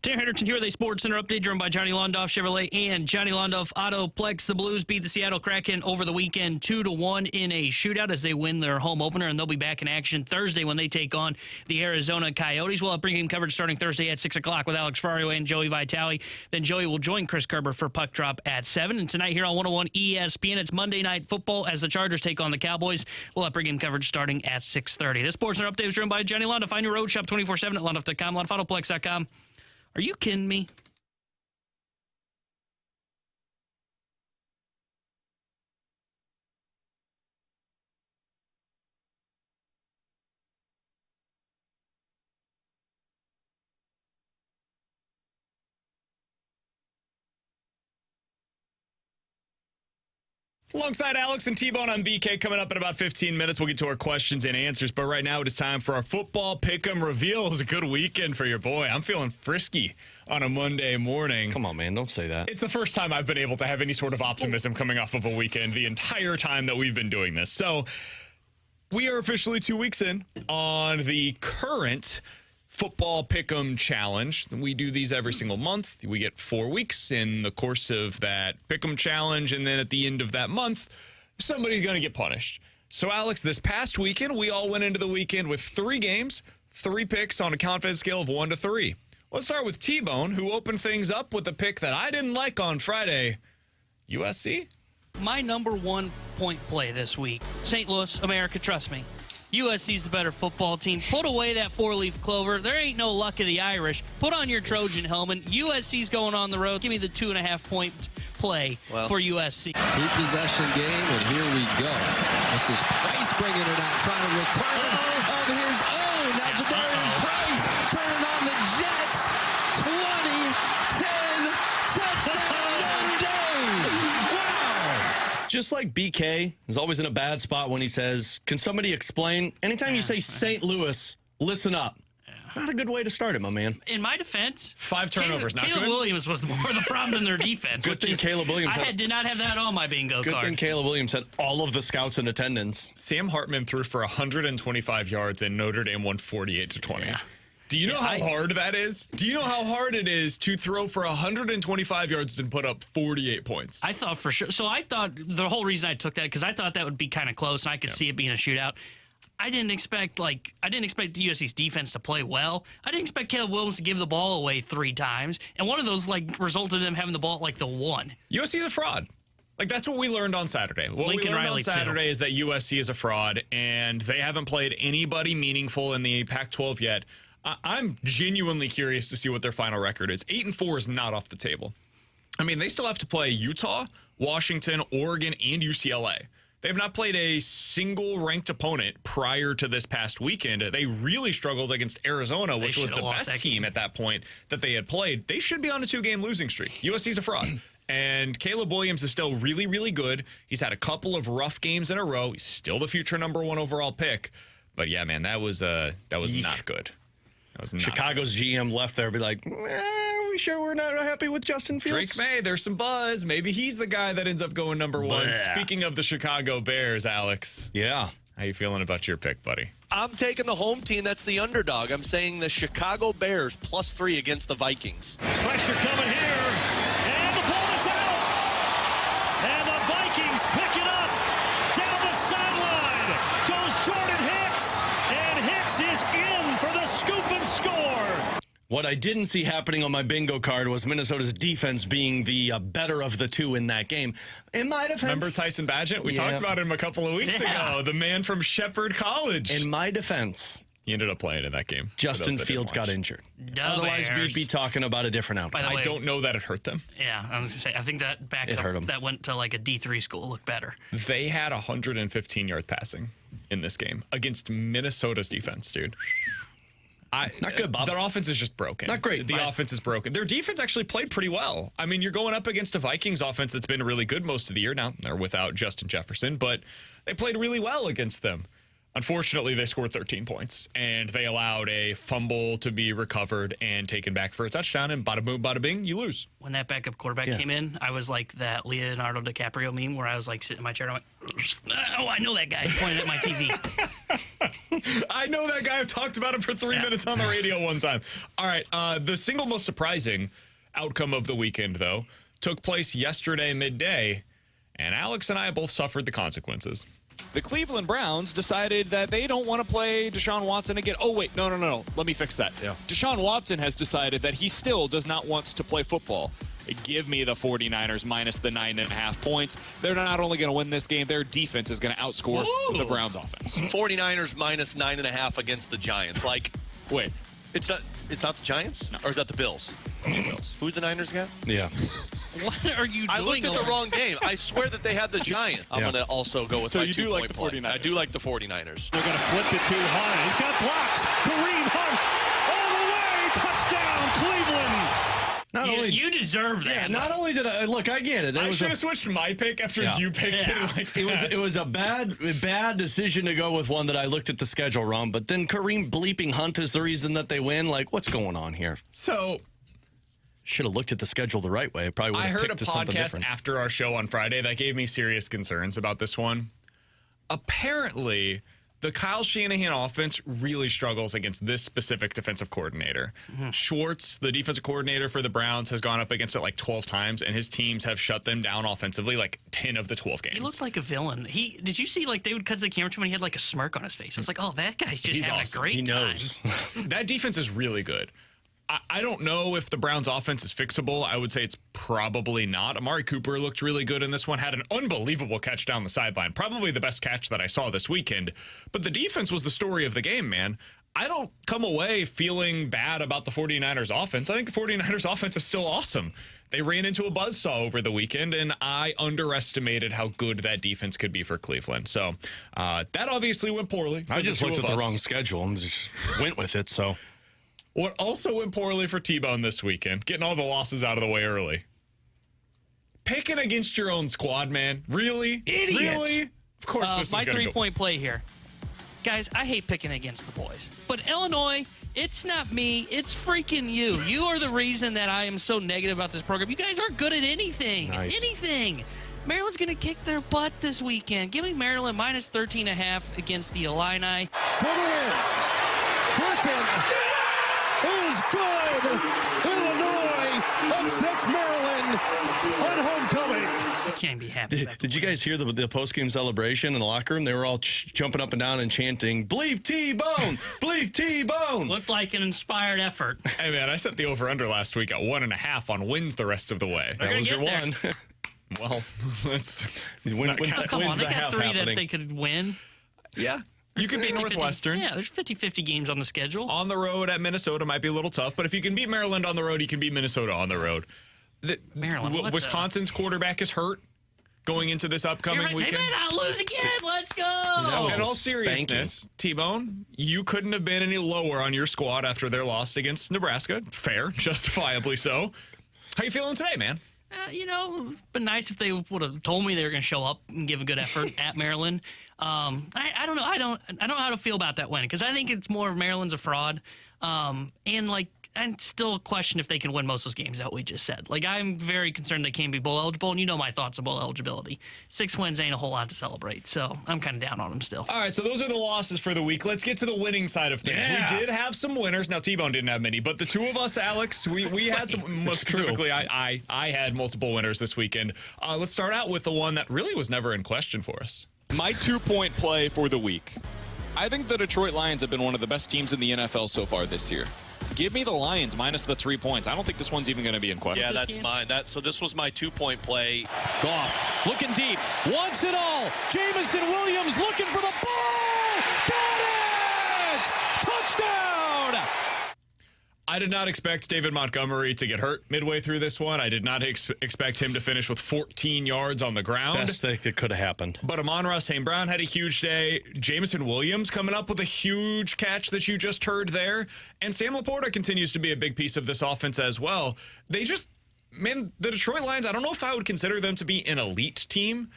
Tanner Henderson here with a Sports Center update driven by Johnny Londoff Chevrolet and Johnny Londoff Autoplex. The Blues beat the Seattle Kraken over the weekend 2-1 in a shootout as they win their home opener, and they'll be back in action Thursday when they take on the Arizona Coyotes. We'll have pregame coverage starting Thursday at 6 o'clock with Alex Ferrario and Joey Vitale. Then Joey will join Chris Kerber for Puck Drop at 7. And tonight here on 101 ESPN, it's Monday Night Football as the Chargers take on the Cowboys. We'll have pregame coverage starting at 6:30. This Sports Center update was driven by Johnny Londoff. Find your road shop 24/7 at londoff.com, londoffautoPlex.com. Are you kidding me? Alongside Alex and T-Bone on BK coming up in about 15 minutes. We'll get to our questions and answers. But right now it is time for our football pick'em reveal. It was a good weekend for your boy. I'm feeling frisky on a Monday morning. Come on, man. Don't say that. It's the first time I've been able to have any sort of optimism coming off of a weekend the entire time that we've been doing this. So we are officially 2 weeks in on the current Football Pick'em Challenge. We do these every single month. We get 4 weeks in the course of that Pick'em Challenge, and then at the end of that month, somebody's going to get punished. So, Alex, this past weekend, we all went into the weekend with 3 games, 3 picks on a confidence scale of 1 to 3. Let's start with T-Bone, who opened things up with a pick that I didn't like on Friday. USC? My number 1 point play this week. St. Louis, America, trust me. USC's the better football team. Put away that 4-leaf clover. There ain't no luck of the Irish. Put on your Trojan helmet. USC's going on the road. Give me the 2.5-point play for USC. 2-possession game, and here we go. This is Price bringing it out, trying to return of his own. Now Jadarian Price turning on the Jets. 20-10 touchdown Notre Dame. Wow. Just like BK is always in a bad spot when he says, can somebody explain? Anytime you say St. Louis, listen up. Not a good way to start it, my man. In my defense, 5 turnovers, not Caleb good? Williams was more the problem than their defense. Good thing Caleb Williams did not have that on my bingo Good card. thing Caleb Williams had all of the scouts in attendance. Sam Hartman threw for 125 yards, and Notre Dame won 48-20. Yeah. Do you know how hard that is? Do you know how hard it is to throw for 125 yards and put up 48 points? I thought for sure. So I thought the whole reason I took that, because I thought that would be kind of close, and I could see it being a shootout. I didn't expect the USC's defense to play well. I didn't expect Caleb Williams to give the ball away 3 times, and one of those resulted in them having the ball at the 1. USC's a fraud. That's what we learned on Saturday. What Lincoln we learned Riley on Saturday is that USC is a fraud, and they haven't played anybody meaningful in the Pac-12 yet. I'm genuinely curious to see what their final record is. 8-4 is not off the table. I mean, they still have to play Utah, Washington, Oregon, and UCLA. They have not played a single ranked opponent prior to this past weekend. They really struggled against Arizona, which was the best team at that point that they had played. They should be on a 2-game losing streak. USC's a fraud. And Caleb Williams is still really, really good. He's had a couple of rough games in a row. He's still the future number 1 overall pick. But yeah, man, that was not good. Chicago's GM left there, be like, are we sure we're not happy with Justin Fields? Drake May, there's some buzz. Maybe he's the guy that ends up going number 1. Bleh. Speaking of the Chicago Bears, Alex. Yeah. How you feeling about your pick, buddy? I'm taking the home team. That's the underdog. I'm saying the Chicago Bears +3 against the Vikings. Pressure coming here, and the ball is out. And the Vikings pick it up down the sideline. Goes Jordan Hicks, and Hicks is in for the scoop and score. What I didn't see happening on my bingo card was Minnesota's defense being the better of the 2 in that game. In my defense... Remember Tyson Bagent? We talked about him a couple of weeks ago. The man from Shepherd College. In my defense... He ended up playing in that game. Justin Fields got injured. Otherwise, we'd be talking about a different outcome. I don't know that it hurt them. Yeah, I was going to say, I think that that went to a D3 school looked better. They had 115 yards passing in this game against Minnesota's defense, dude. Not good, Bob. Their offense is just broken. Not great. The offense is broken. Their defense actually played pretty well. I mean, you're going up against a Vikings offense that's been really good most of the year. Now, they're without Justin Jefferson, but they played really well against them. Unfortunately, they scored 13 points, and they allowed a fumble to be recovered and taken back for a touchdown, and bada boom, bada bing, you lose. When that backup quarterback came in, I was like that Leonardo DiCaprio meme where I was like sitting in my chair and I went, oh, I know that guy, pointed at my TV. I know that guy. I've talked about him for 3 minutes on the radio one time. All right, the single most surprising outcome of the weekend, though, took place yesterday midday, and Alex and I both suffered the consequences. The Cleveland Browns decided that they don't want to play Deshaun Watson again. Oh, wait, no. Let me fix that. Yeah. Deshaun Watson has decided that he still does not want to play football. Give me the 49ers minus the 9.5 points. They're not only going to win this game, their defense is going to outscore the Browns offense. 49ers minus 9.5 against the Giants. Like, Wait. it's not the Giants? No. Or is that the Bills? Bills. Who'd the Niners get? Yeah. What are you doing? I looked at the wrong game. I swear that they had the Giants. I'm going to also go with So my you do 2-point like the play. 49ers? I do like the 49ers. They're going to flip it to Hunt. He's got blocks. Kareem Hunt all the way. Touchdown, Cleveland. Not only You deserve that. Yeah, not only did I look, I get it. I should have switched my pick after you picked it. Like It was a bad decision to go with one that I looked at the schedule wrong. But then Kareem bleeping Hunt is the reason that they win. Like, what's going on here? So Should have looked at the schedule the right way. I probably would I have heard a picked something podcast different. after our show on Friday that gave me serious concerns about this one. Apparently, the Kyle Shanahan offense really struggles against this specific defensive coordinator. Schwartz, the defensive coordinator for the Browns, has gone up against it like 12 times, and his teams have shut them down offensively like 10 of the 12 games. He looked like a villain. Did you see like they would cut to the camera to him and he had like a smirk on his face? I was like, oh, that guy's just He's having awesome. a great He knows. time. That defense is really good. I don't know if the Browns offense is fixable. I would say it's probably not. Amari Cooper looked really good in this one, had an unbelievable catch down the sideline. Probably the best catch that I saw this weekend. But the defense was the story of the game, man. I don't come away feeling bad about the 49ers offense. I think the 49ers offense is still awesome. They ran into a buzzsaw over the weekend, and I underestimated how good that defense could be for Cleveland. So that obviously went poorly. I just looked at the wrong schedule and just went with it, so... What also went poorly for T-Bone this weekend, getting all the losses out of the way early. Picking against your own squad, man. Really? Idiot. Really? Of course this is My going to go. 3-point play here. Guys, I hate picking against the boys. But Illinois, it's not me. It's freaking you. You are the reason that I am so negative about this program. You guys aren't good at anything. Nice. Anything. Maryland's going to kick their butt this weekend. Give me Maryland minus 13.5 against the Illini. For the win. Griffin is good. Illinois upsets Maryland on homecoming. You can't be happy with that. Did you guys hear the post-game celebration in the locker room? They were all jumping up and down and chanting, "Bleep T-Bone! Bleep T-Bone!" Looked like an inspired effort. Hey, man, I set the over-under last week at 1.5 on wins the rest of the way. That was your get one. Well, let's When- not when- count. Come When's on, they the got half 3 happening? that they could win. Yeah. You could beat 50-50. Northwestern. Yeah, there's 50-50 games on the schedule. On the road at Minnesota might be a little tough, but if you can beat Maryland on the road, you can beat Minnesota on the road. Maryland, what the- Wisconsin's quarterback is hurt going into this upcoming They weekend. may not lose again. Let's go. was In a all seriousness, T-Bone, you couldn't have been any lower on your squad after their loss against Nebraska. Fair, justifiably so. How you feeling today, man? It'd been nice if they would have told me they were going to show up and give a good effort at Maryland. I don't know. I don't know how to feel about that win because I think it's more of Maryland's a fraud. And still question if they can win most of those games that we just said. Like, I'm very concerned they can't be bowl eligible, and you know my thoughts on bowl eligibility. 6 wins ain't a whole lot to celebrate, so I'm kind of down on them still. All right, so those are the losses for the week. Let's get to the winning side of things. Yeah. We did have some winners. Now, T-Bone didn't have many, but the two of us, Alex, we had some. Most specifically, I had multiple winners this weekend. Let's start out with the one that really was never in question for us. My 2-point play for the week. I think the Detroit Lions have been one of the best teams in the NFL so far this year. Give me the Lions minus the 3 points. I don't think this one's even going to be in question. Yeah, that's mine. So this was my 2-point play. Goff looking deep. Wants it all. Jamison Williams looking for the ball. Got it! Touchdown! I did not expect David Montgomery to get hurt midway through this one. I did not expect him to finish with 14 yards on the ground. Best thing that could have happened. But Amon-Ra St. Brown had a huge day. Jamison Williams coming up with a huge catch that you just heard there. And Sam Laporta continues to be a big piece of this offense as well. The Detroit Lions, I don't know if I would consider them to be an elite team.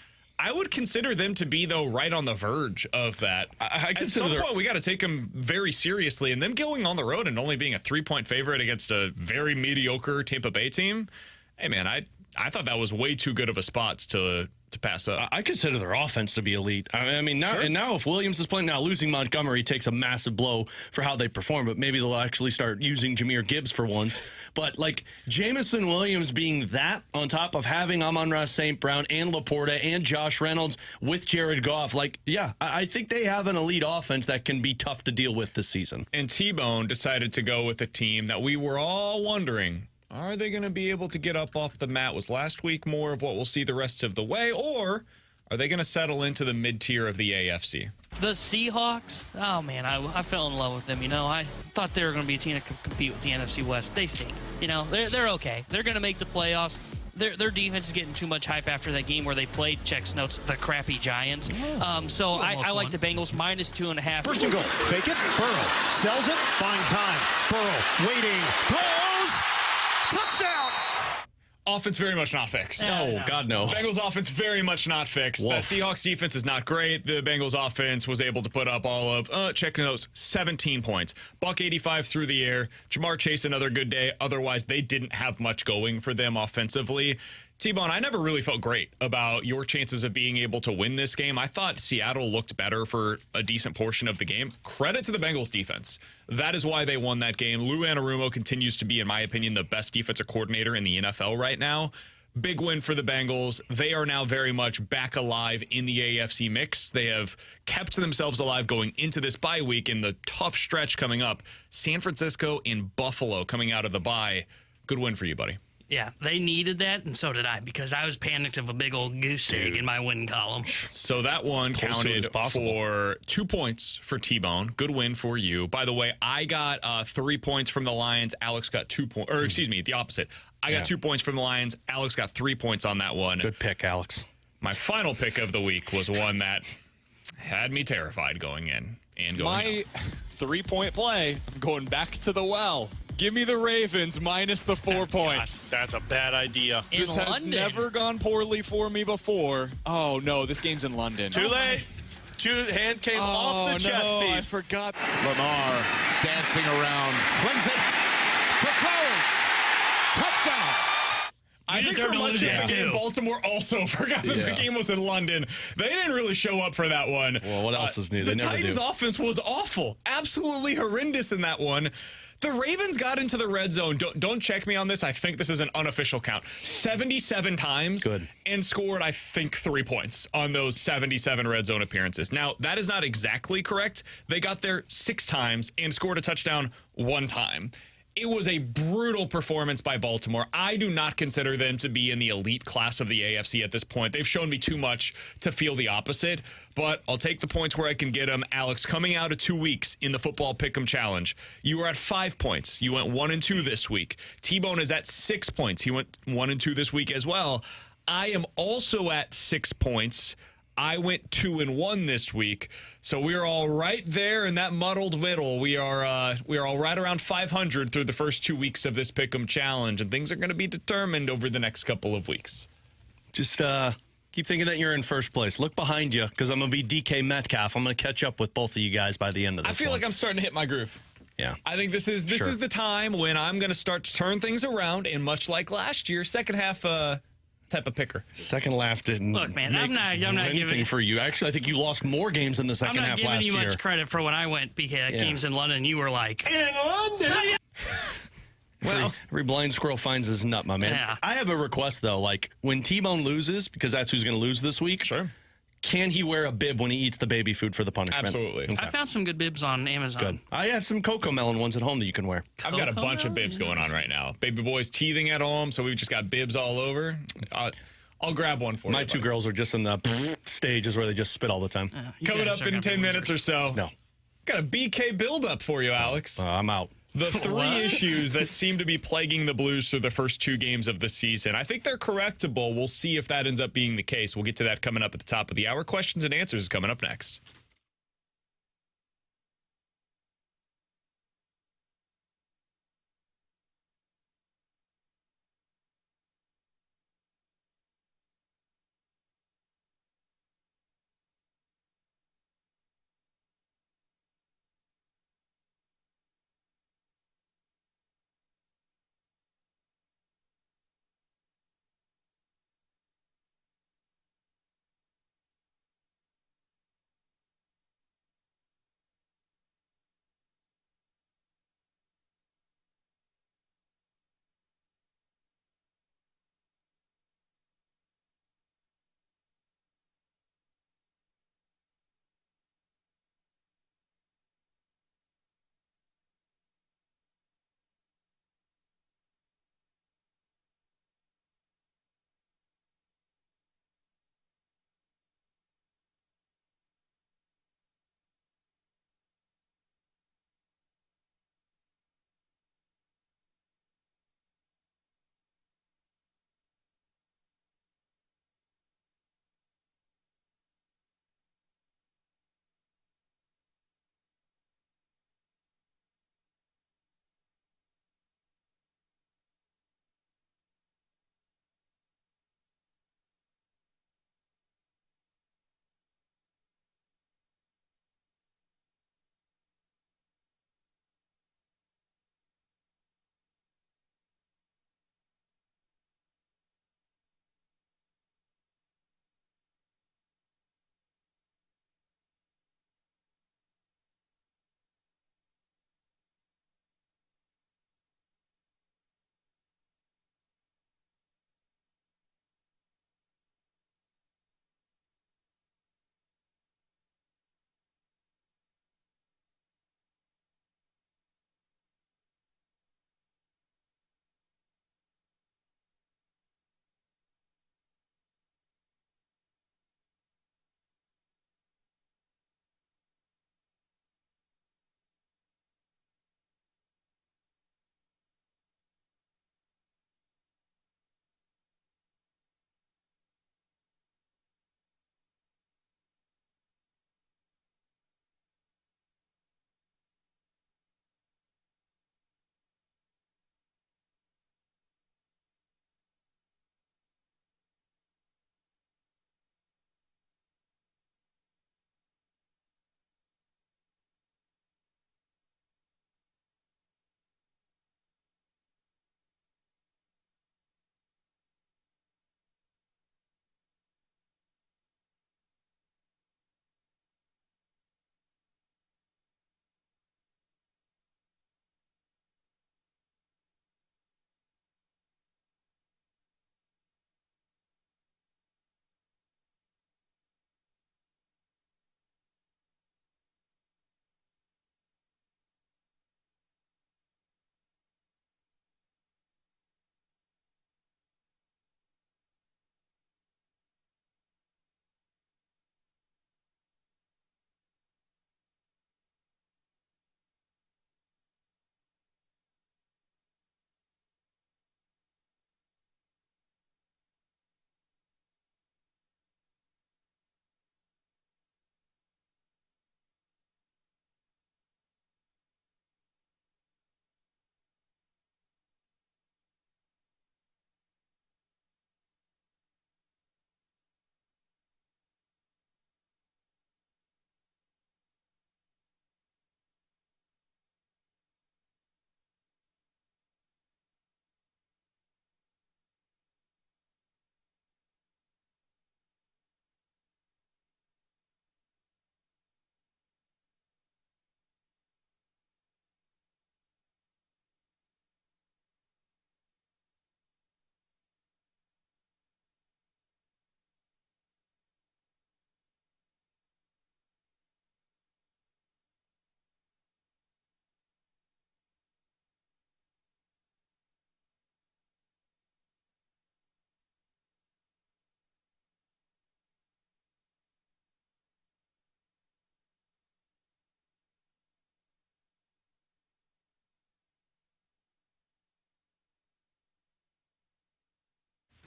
I would consider them to be, though, right on the verge of that. I consider at some point, we got to take them very seriously. And them going on the road and only being a 3-point favorite against a very mediocre Tampa Bay team, hey, man, I thought that was way too good of a spot to pass up. I consider their offense to be elite. I mean, now and now if Williams is playing, now losing Montgomery takes a massive blow for how they perform, but maybe they'll actually start using Jahmyr Gibbs for once. But like Jamison Williams being that on top of having Amon-Ra St. Brown and Laporta and Josh Reynolds with Jared Goff, like, yeah, I think they have an elite offense that can be tough to deal with this season. And T-Bone decided to go with a team that we were all wondering, are they going to be able to get up off the mat? Was last week more of what we'll see the rest of the way, or are they going to settle into the mid-tier of the AFC? The Seahawks, oh man, I fell in love with them. You know, I thought they were going to be a team that could compete with the NFC West. They stink. You know, they're okay. They're going to make the playoffs. Their defense is getting too much hype after that game where they played, checks notes, the crappy Giants. So I like the Bengals minus 2.5. First and goal. Fake it. Burrow sells it. Buying time. Burrow waiting. Throws. Touchdown. Offense very much not fixed. No, God, no. Bengals offense very much not fixed. Wolf. The Seahawks defense is not great. The Bengals offense was able to put up all of, check notes, 17 points. $185 through the air. Jamar Chase, another good day. Otherwise, they didn't have much going for them offensively. T-Bone, I never really felt great about your chances of being able to win this game. I thought Seattle looked better for a decent portion of the game. Credit to the Bengals defense. That is why they won that game. Lou Anarumo continues to be, in my opinion, the best defensive coordinator in the NFL right now. Big win for the Bengals. They are now very much back alive in the AFC mix. They have kept themselves alive going into this bye week in the tough stretch coming up. San Francisco and Buffalo coming out of the bye. Good win for you, buddy. Yeah, they needed that, and so did I, because I was panicked of a big old goose egg in my win column. So that one counted for 2 points for T-Bone. Good win for you. By the way, I got 3 points from the Lions. Alex got 2 points. Or excuse me, the opposite. I got 2 points from the Lions. Alex got 3 points on that one. Good pick, Alex. My final pick of the week was one that had me terrified going in and going out. My 3-point play, I'm going back to the well. Give me the Ravens minus the 4 points. That's a bad idea. This has never gone poorly for me before. Oh, no, this game's in London. Too late. Hand came off the chest piece. I forgot. Lamar dancing around, flings it to Flowers. Touchdown. I think for much of the game, Baltimore also forgot that the game was in London. They didn't really show up for that one. Well, what else is new? The Titans' offense was awful. Absolutely horrendous in that one. The Ravens got into the red zone. Don't check me on this. I think this is an unofficial count. 77 times. Good. And scored, I think, 3 points on those 77 red zone appearances. Now, that is not exactly correct. They got there 6 times and scored a touchdown 1 time. It was a brutal performance by Baltimore. I do not consider them to be in the elite class of the AFC at this point. They've shown me too much to feel the opposite, but I'll take the points where I can get them. Alex, coming out of 2 weeks in the Football Pick'em Challenge, you were at 5 points. You went 1-2 this week. T-Bone is at 6 points. He went 1-2 this week as well. I am also at 6 points. I went 2-1 this week, so we're all right there in that muddled middle. We are all right around 500 through the first 2 weeks of this Pick'em Challenge, and things are going to be determined over the next couple of weeks. Just keep thinking that you're in first place. Look behind you, because I'm going to be DK Metcalf. I'm going to catch up with both of you guys by the end of this. I feel like I'm starting to hit my groove. Yeah. I think this is the time when I'm going to start to turn things around, and much like last year, second half type of picker. Second half didn't Look, man, I'm not anything giving for you. Actually, I think you lost more games in the second half last year. I'm not giving you much credit for when I went games in London. You were like, In London. Well, every blind squirrel finds his nut, my man. Yeah. I have a request though. Like when T-Bone loses, because that's who's going to lose this week. Sure. Can he wear a bib when he eats the baby food for the punishment? Absolutely. Okay. I found some good bibs on Amazon. Good. I have some cocoa melon ones at home that you can wear. I've got a bunch of bibs going on right now. Baby boy's teething at home, so we've just got bibs all over. I'll grab one for you. My 2 girls are just in the stages where they just spit all the time. Coming up in 10 minutes or so. No. Got a BK build-up for you, Alex. I'm out. The 3 issues that seem to be plaguing the Blues through the first 2 games of the season. I think they're correctable. We'll see if that ends up being the case. We'll get to that coming up at the top of the hour. Questions and answers is coming up next.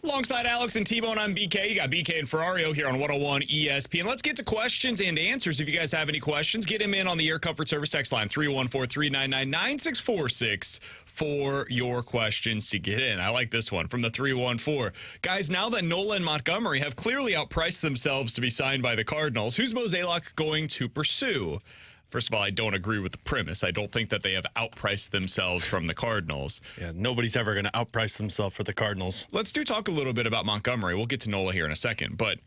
Alongside Alex and T-Bone, I'm BK. You got BK and Ferrario here on 101 ESPN. Let's get to questions and answers. If you guys have any questions, get them in on the Air Comfort Service text line, 314-399-9646 for your questions to get in. I like this one from the 314. Guys, now that Nolan and Montgomery have clearly outpriced themselves to be signed by the Cardinals, who's Mozeliak going to pursue? First of all, I don't agree with the premise. I don't think that they have outpriced themselves from the Cardinals. Yeah, nobody's ever going to outprice themselves for the Cardinals. Let's talk a little bit about Montgomery. We'll get to Nola here in a second. But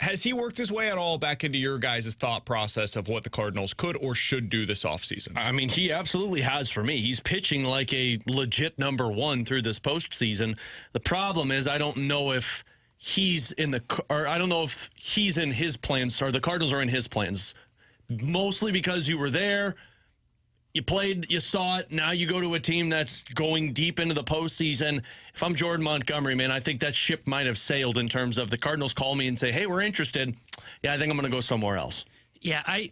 has he worked his way at all back into your guys' thought process of what the Cardinals could or should do this offseason? I mean, he absolutely has for me. He's pitching like a legit number one through this postseason. The problem is I don't know if he's in the – or I don't know if he's in his plans or the Cardinals are in his plans. Mostly because you were there, you played, you saw it. Now you go to a team that's going deep into the postseason. If I'm Jordan Montgomery, man, I think that ship might have sailed in terms of the Cardinals call me and say, hey, we're interested. Yeah, I think I'm going to go somewhere else. Yeah, I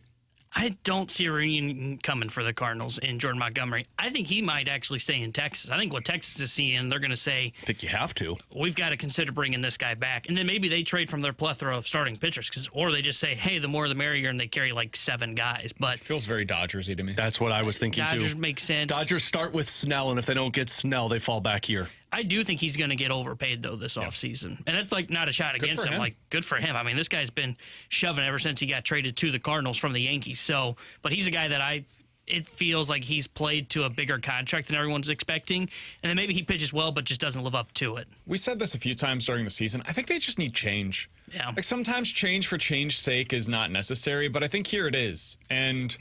don't see a reunion coming for the Cardinals in Jordan Montgomery. I think he might actually stay in Texas. I think what Texas is seeing, they're going to say, I think you have to. We've got to consider bringing this guy back. And then maybe they trade from their plethora of starting pitchers, or they just say, hey, the more the merrier, and they carry like 7 guys. But feels very Dodgers-y to me. That's what I was thinking, Dodgers too. make sense. Dodgers start with Snell, and if they don't get Snell, they fall back here. I do think he's going to get overpaid, though, this offseason. And that's like not a shot against him. Like, good for him. I mean, this guy's been shoving ever since he got traded to the Cardinals from the Yankees. So, but he's a guy that it feels like he's played to a bigger contract than everyone's expecting. And then maybe he pitches well, but just doesn't live up to it. We said this a few times during the season. I think they just need change. Yeah. Like sometimes change for change's sake is not necessary, but I think here it is. And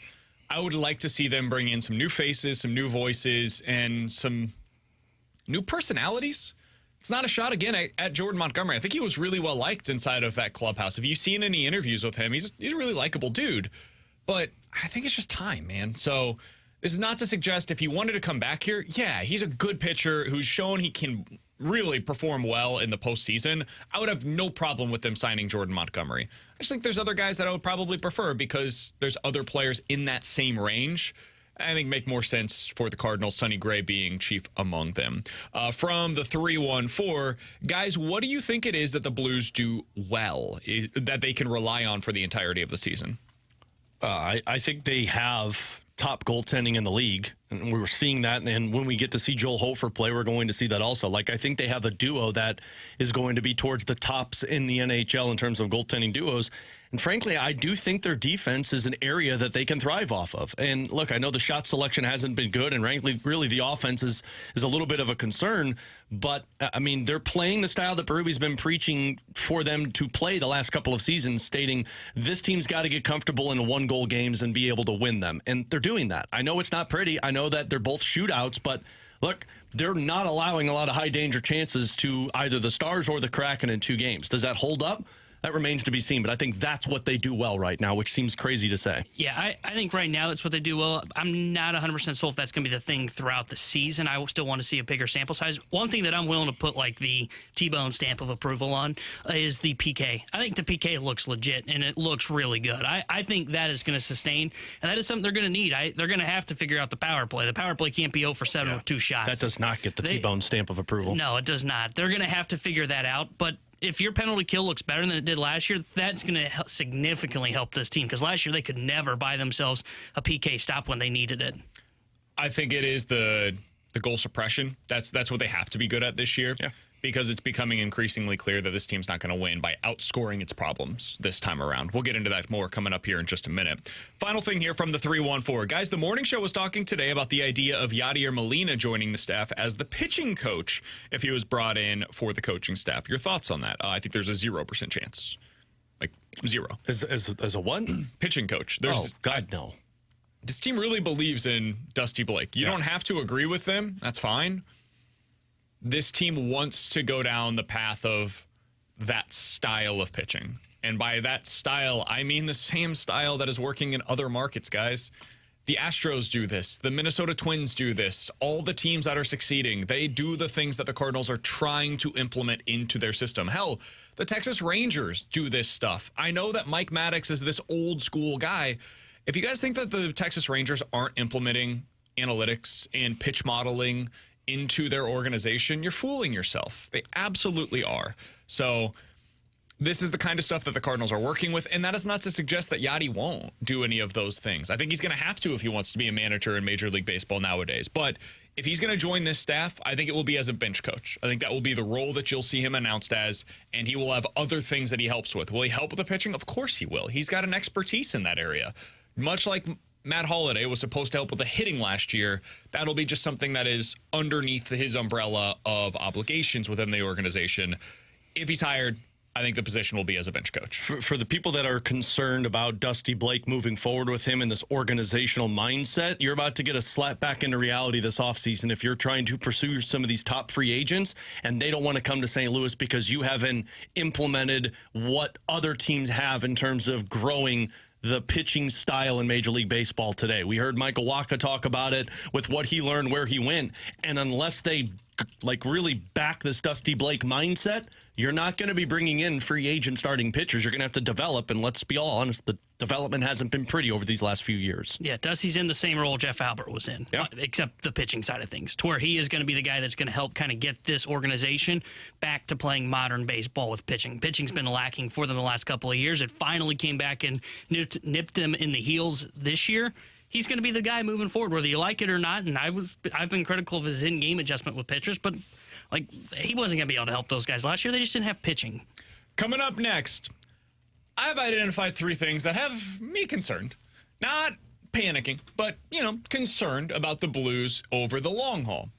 I would like to see them bring in some new faces, some new voices, and some new personalities. It's not a shot again at Jordan Montgomery. I think he was really well liked inside of that clubhouse. If you've seen any interviews with him, he's a really likable dude. But I think it's just time, man. So this is not to suggest if he wanted to come back here, yeah, he's a good pitcher who's shown he can really perform well in the postseason. I would have no problem with them signing Jordan Montgomery. I just think there's other guys that I would probably prefer because there's other players in that same range I think make more sense for the Cardinals, Sonny Gray being chief among them. From the 314, guys, what do you think it is that the Blues do well, that they can rely on for the entirety of the season? I think they have top goaltending in the league, and we were seeing that, and when we get to see Joel Hofer play, we're going to see that also. Like, I think they have a duo that is going to be towards the tops in the NHL in terms of goaltending duos. And frankly, I do think their defense is an area that they can thrive off of. And look, I know the shot selection hasn't been good, and really the offense is a little bit of a concern. But, I mean, they're playing the style that Berube's been preaching for them to play the last couple of seasons, stating this team's got to get comfortable in one-goal games and be able to win them. And they're doing that. I know it's not pretty. I know that they're both shootouts, but look, they're not allowing a lot of high-danger chances to either the Stars or the Kraken in 2 games. Does that hold up? That remains to be seen, but I think that's what they do well right now, which seems crazy to say. Yeah, I think right now that's what they do well. I'm not 100% sold if that's going to be the thing throughout the season. I still want to see a bigger sample size. One thing that I'm willing to put like the T-Bone stamp of approval on is the PK. I think the PK looks legit, and it looks really good. I think that is going to sustain, and that is something they're going to need. They're going to have to figure out the power play. The power play can't be 0 for 7 with 2 shots. That does not get the T-Bone stamp of approval. No, it does not. They're going to have to figure that out, but if your penalty kill looks better than it did last year, that's going to significantly help this team because last year they could never buy themselves a PK stop when they needed it. I think it is the goal suppression. That's what they have to be good at this year. Yeah. Because it's becoming increasingly clear that this team's not going to win by outscoring its problems this time around. We'll get into that more coming up here in just a minute. Final thing here from the 314. Guys, the morning show was talking today about the idea of Yadier Molina joining the staff as the pitching coach if he was brought in for the coaching staff. Your thoughts on that? I think there's a 0% chance. Like, 0. As a what? Pitching coach. God, no. This team really believes in Dusty Blake. You don't have to agree with them. That's fine. This team wants to go down the path of that style of pitching. And by that style, I mean the same style that is working in other markets, guys. The Astros do this. The Minnesota Twins do this. All the teams that are succeeding, they do the things that the Cardinals are trying to implement into their system. Hell, the Texas Rangers do this stuff. I know that Mike Maddox is this old school guy. If you guys think that the Texas Rangers aren't implementing analytics and pitch modeling into their organization, you're fooling yourself. They absolutely are. So this is the kind of stuff that the Cardinals are working with, and that is not to suggest that Yadi won't do any of those things. I think he's going to have to if he wants to be a manager in Major League Baseball nowadays. But if he's going to join this staff, I think it will be as a bench coach. I think that will be the role that you'll see him announced as, and he will have other things that he helps with. Will he help with the pitching? Of course he will. He's got an expertise in that area. Much like Matt Holliday was supposed to help with the hitting last year, that'll be just something that is underneath his umbrella of obligations within the organization. If he's hired, I think the position will be as a bench coach. For the people that are concerned about Dusty Blake moving forward with him in this organizational mindset, you're about to get a slap back into reality this offseason if you're trying to pursue some of these top free agents and they don't want to come to St. Louis because you haven't implemented what other teams have in terms of growing the pitching style in Major League Baseball today. We heard Michael Wacha talk about it with what he learned, where he went, and unless they really back this Dusty Blake mindset, you're not going to be bringing in free agent starting pitchers. You're going to have to develop, and let's be all honest, the development hasn't been pretty over these last few years. Yeah, Dusty's in the same role Jeff Albert was in, except the pitching side of things, to where he is going to be the guy that's going to help kind of get this organization back to playing modern baseball with pitching. Pitching's been lacking for them the last couple of years. It finally came back and nipped them in the heels this year. He's going to be the guy moving forward, whether you like it or not. And I've been critical of his in-game adjustment with pitchers, but he wasn't going to be able to help those guys last year. They just didn't have pitching. Coming up next, I've identified 3 things that have me concerned. Not panicking, but, concerned about the Blues over the long haul.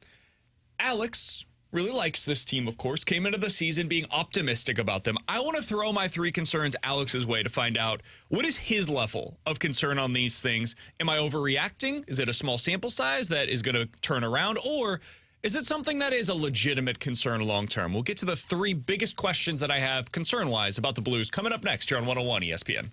Alex really likes this team, of course, came into the season being optimistic about them. I want to throw my 3 concerns Alex's way to find out what is his level of concern on these things. Am I overreacting? Is it a small sample size that is going to turn around? Or is it something that is a legitimate concern long term? We'll get to the 3 biggest questions that I have concern-wise about the Blues coming up next here on 101 ESPN.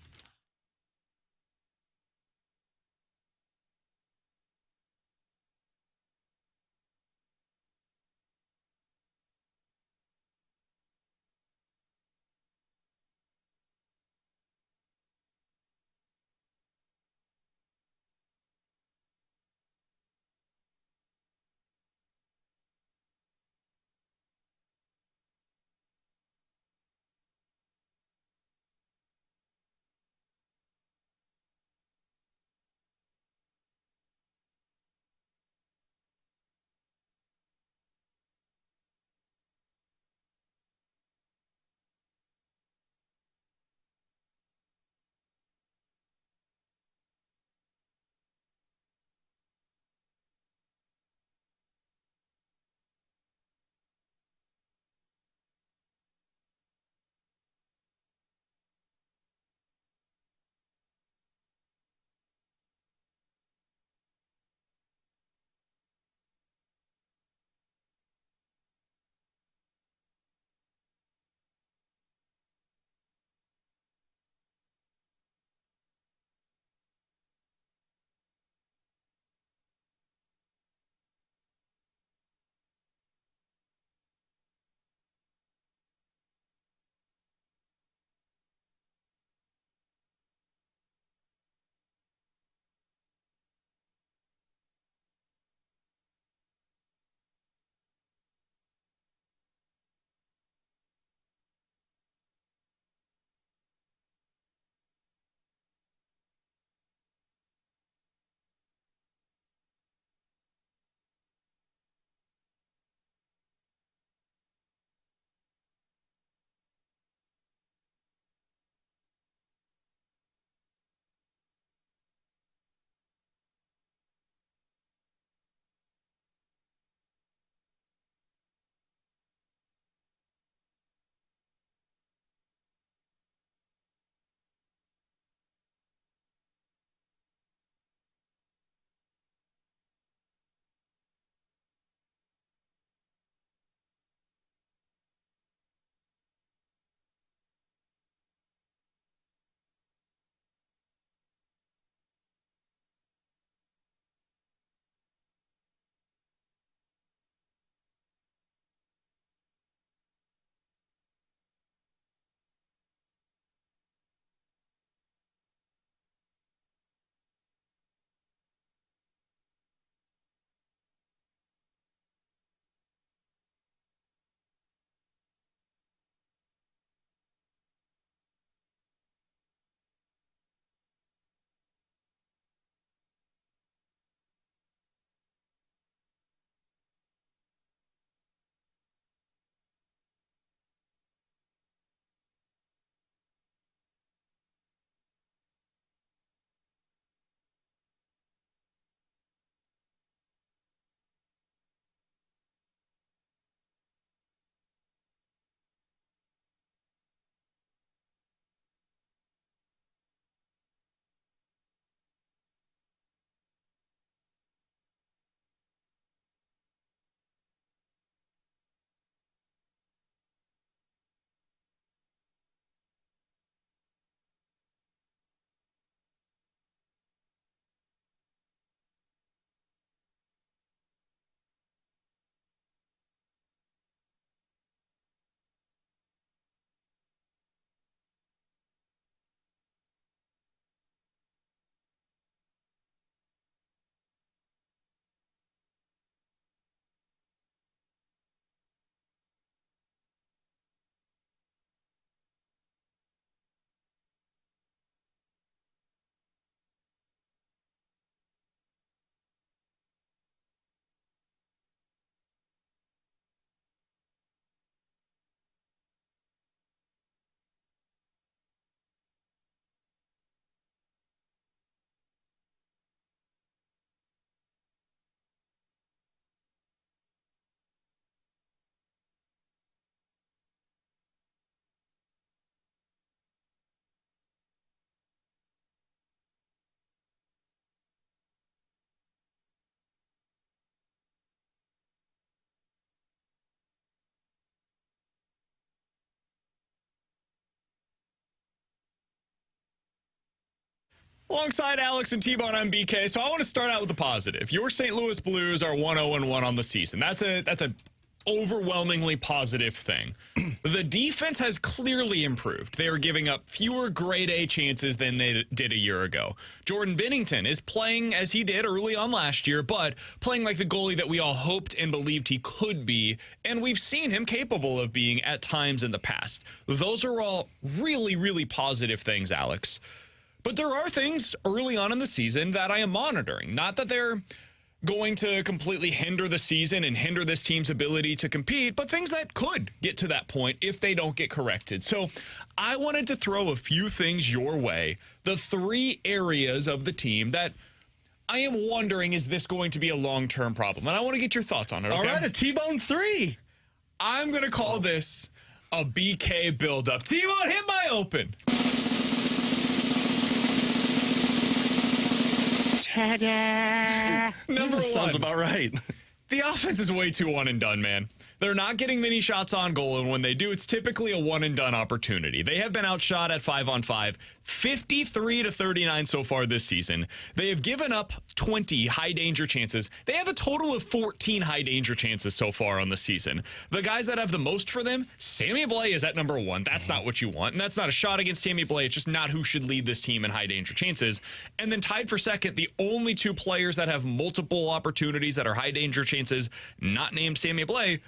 Alongside Alex and T-Bone, I'm BK. So I want to start out with the positive. Your St. Louis Blues are 1-0-1 on the season. That's a overwhelmingly positive thing. The defense has clearly improved. They are giving up fewer grade A chances than they did a year ago. Jordan Binnington is playing as he did early on last year, but playing like the goalie that we all hoped and believed he could be, and we've seen him capable of being at times in the past. Those are all really, really positive things, Alex. But there are things early on in the season that I am monitoring. Not that they're going to completely hinder the season and hinder this team's ability to compete, but things that could get to that point if they don't get corrected. So I wanted to throw a few things your way, the 3 areas of the team that I am wondering, is this going to be a long-term problem? And I want to get your thoughts on it, okay? All right, a T-Bone 3. I'm going to call this a BK buildup. T-Bone, hit my open. Number 1. Sounds about right. The offense is way too one and done, man. They're not getting many shots on goal, and when they do, it's typically a one and done opportunity. They have been outshot at 5-on-5, 53-39 so far this season. They have given up 20 high danger chances. They have a total of 14 high danger chances so far on the season. The guys that have the most for them, Sammy Blais is at number 1. That's not what you want, and that's not a shot against Sammy Blais. It's just not who should lead this team in high danger chances. And then tied for second, the only 2 players that have multiple opportunities that are high danger chances, not named Sammy Blais,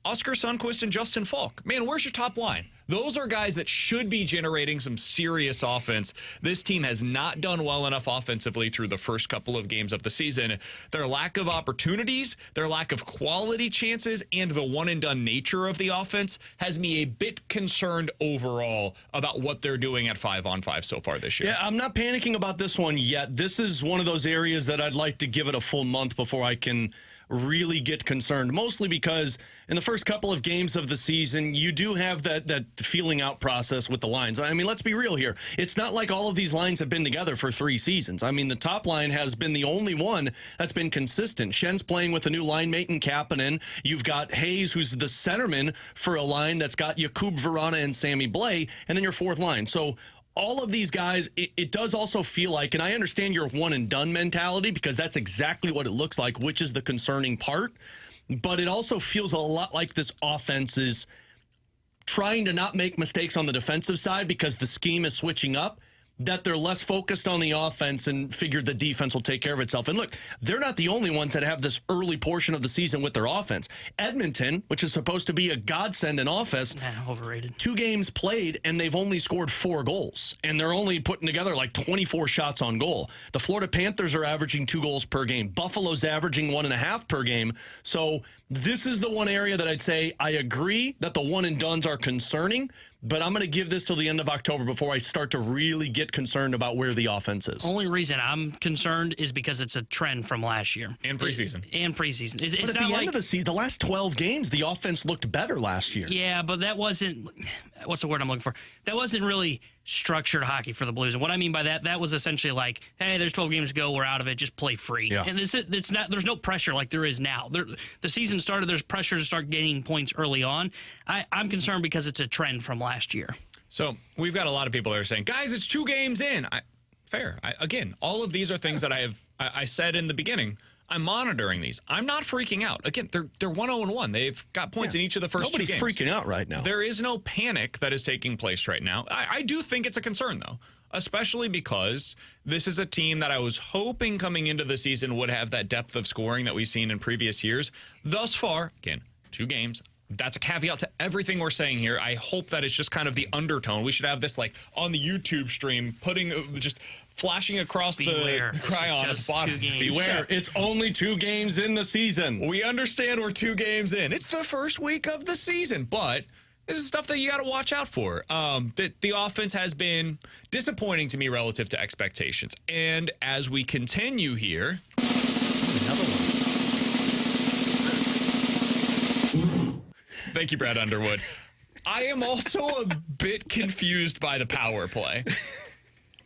Oscar Sundqvist and Justin Falk. Man, where's your top line? Those are guys that should be generating some serious offense. This team has not done well enough offensively through the first couple of games of the season. Their lack of opportunities, their lack of quality chances, and the one-and-done nature of the offense has me a bit concerned overall about what they're doing at 5-on-5 so far this year. Yeah, I'm not panicking about this one yet. This is one of those areas that I'd like to give it a full month before I can really get concerned, mostly because in the first couple of games of the season, you do have that feeling out process with the lines. I mean, let's be real here. It's not like all of these lines have been together for 3 seasons. I mean, the top line has been the only one that's been consistent. Schen's playing with a new line mate in Kapanen. You've got Hayes, who's the centerman for a line that's got Jakub Verana and Sammy Blais, and then your 4th line. So all of these guys, it does also feel like, and I understand your one-and-done mentality because that's exactly what it looks like, which is the concerning part, but it also feels a lot like this offense is trying to not make mistakes on the defensive side because the scheme is switching up, that they're less focused on the offense and figured the defense will take care of itself. And look, they're not the only ones that have this early portion of the season with their offense. Edmonton, which is supposed to be a godsend in offense, overrated. 2 games played, and they've only scored 4 goals. And they're only putting together like 24 shots on goal. The Florida Panthers are averaging 2 goals per game. Buffalo's averaging 1.5 per game. So this is the one area that I'd say I agree that the one-and-dones are concerning, but I'm going to give this till the end of October before I start to really get concerned about where the offense is. Only reason I'm concerned is because it's a trend from last year. And preseason. It's but at not the like, end of the season, the last 12 games, the offense looked better last year. Yeah, but that wasn't, what's the word I'm looking for? That wasn't really structured hockey for the Blues. And what I mean by that was essentially like, hey, there's 12 games to go, we're out of it, just play free. Yeah. And it's not, there's no pressure like there is now. The season started, there's pressure to start gaining points early on. I'm concerned because it's a trend from last year. So we've got a lot of people that are saying, guys, it's 2 games in. Fair. Again, all of these are things that I said in the beginning. I'm monitoring these. I'm not freaking out. Again, they're 1-0-1. They've got points in each of the first 2 games. Nobody's freaking out right now. There is no panic that is taking place right now. I do think it's a concern, though, especially because this is a team that I was hoping coming into the season would have that depth of scoring that we've seen in previous years. Thus far, again, 2 games. That's a caveat to everything we're saying here. I hope that it's just kind of the undertone. We should have this like on the YouTube stream, just flashing across Beware. the cryon at the bottom. Beware. It's only 2 games in the season. We understand we're 2 games in. It's the first week of the season, but this is stuff that you got to watch out for. The offense has been disappointing to me relative to expectations. And as we continue here, another one. Thank you, Brad Underwood. I am also a bit confused by the power play.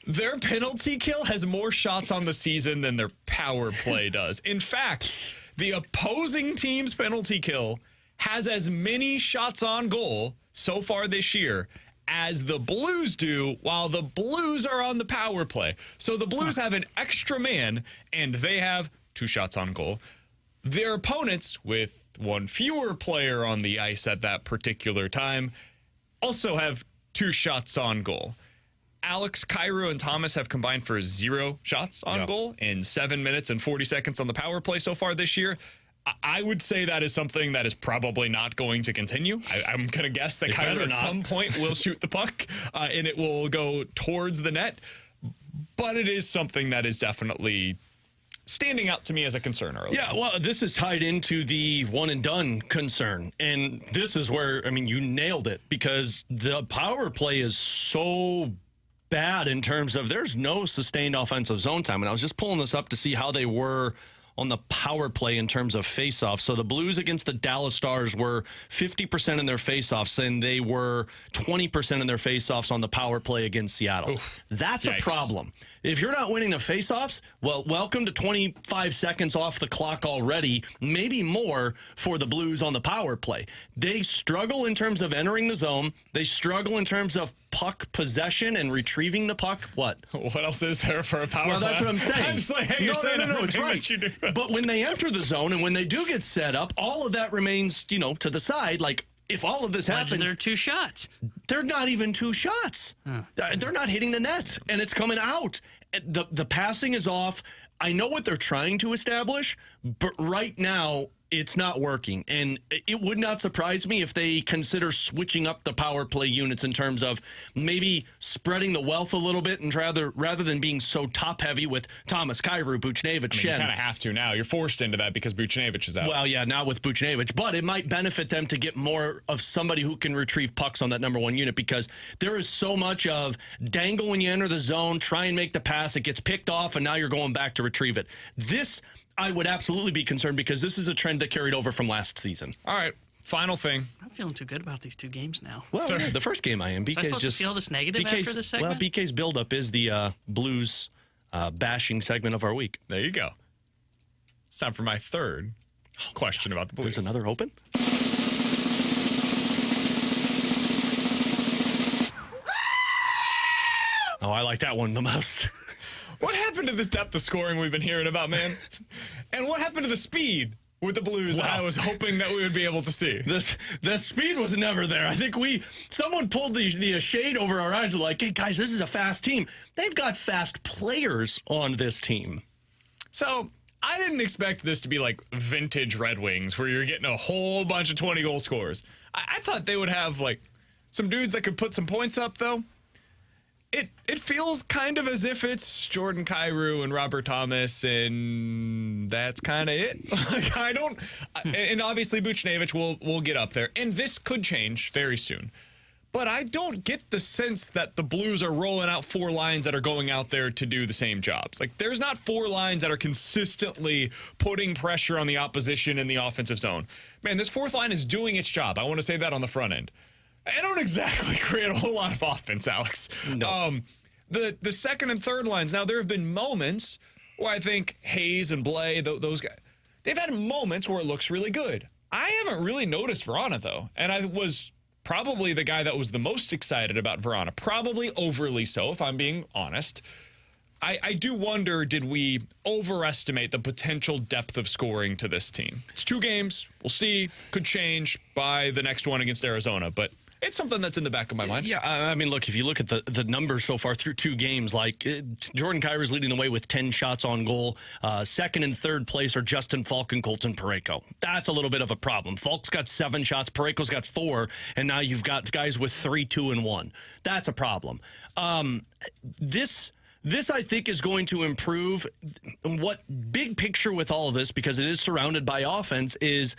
Their penalty kill has more shots on the season than their power play does. In fact, the opposing team's penalty kill has as many shots on goal so far this year as the Blues do, while the Blues are on the power play. So the Blues have an extra man, and they have 2 shots on goal. Their opponents, with 1 fewer player on the ice at that particular time, also have 2 shots on goal. Alex, Kyrou, and Thomas have combined for 0 shots on goal in 7 minutes and 40 seconds on the power play so far this year. I would say that is something that is probably not going to continue. I'm going to guess that Kyrou at some point will shoot the puck and it will go towards the net. But it is something that is definitely standing out to me as a concern earlier. Yeah, well, this is tied into the one and done concern. And this is where, I mean, you nailed it, because the power play is so bad in terms of there's no sustained offensive zone time. And I was just pulling this up to see how they were on the power play in terms of faceoffs. So the Blues against the Dallas Stars were 50% in their faceoffs, and they were 20% in their faceoffs on the power play against Seattle. Oof. That's a problem. If you're not winning the faceoffs, well, welcome to 25 seconds off the clock already, maybe more for the Blues on the power play. They struggle in terms of entering the zone. They struggle in terms of puck possession and retrieving the puck. What else is there for a power play? Well, that's what I'm saying. I'm just like, hey, you're saying no, it's right. What you do. But when they enter the zone and when they do get set up, all of that remains, to the side. Like, if all of this happens, there are 2 shots. They're not even 2 shots. They're not hitting the net, and it's coming out. The passing is off. I know what they're trying to establish, but right now it's not working. And it would not surprise me if they consider switching up the power play units in terms of maybe spreading the wealth a little bit, and rather than being so top heavy with Thomas, Kyrou, Buchnevich, You kind of have to now. You're forced into that because Buchnevich is out. Well, yeah, now with Buchnevich, but it might benefit them to get more of somebody who can retrieve pucks on that number 1 unit, because there is so much of dangle when you enter the zone, try and make the pass, it gets picked off, and now you're going back to retrieve it. This, I would absolutely be concerned, because this is a trend that carried over from last season. All right, final thing. I'm feeling too good about these 2 games now. Well, yeah, the first game I am. BK's am I supposed just to feel this negative after this segment? Well, BK's buildup is the Blues bashing segment of our week. There you go. It's time for my third question about the Blues. There's another open? Oh, I like that one the most. What happened to this depth of scoring we've been hearing about, man? And what happened to the speed with the Blues that I was hoping that we would be able to see? The speed was never there. I think someone pulled the shade over our eyes, like, hey, guys, this is a fast team. They've got fast players on this team. So I didn't expect this to be like vintage Red Wings, where you're getting a whole bunch of 20-goal scorers. I thought they would have, like, some dudes that could put some points up, though. It feels kind of as if it's Jordan Kyrou and Robert Thomas, and that's kind of it. Like, and obviously Buchnevich will get up there, and this could change very soon. But I don't get the sense that the Blues are rolling out 4 lines that are going out there to do the same jobs. Like, there's not 4 lines that are consistently putting pressure on the opposition in the offensive zone. Man, this 4th line is doing its job. I want to say that on the front end. I don't exactly create a whole lot of offense, Alex. No. The second and third lines, now there have been moments where I think Hayes and Blais, those guys, they've had moments where it looks really good. I haven't really noticed Vrana, though, and I was probably the guy that was the most excited about Vrana, probably overly so, if I'm being honest. I do wonder, did we overestimate the potential depth of scoring to this team? It's 2 games. We'll see. Could change by the next one against Arizona, but it's something that's in the back of my mind. Yeah, I mean, look, if you look at the numbers so far through 2 games, like Jordan Kyrou's leading the way with 10 shots on goal. Second and third place are Justin Falk and Colton Parayko. That's a little bit of a problem. Falk's got 7 shots, Parayko's got 4, and now you've got guys with 3, 2, and 1. That's a problem. This, I think, is going to improve. What big picture with all of this, because it is surrounded by offense, is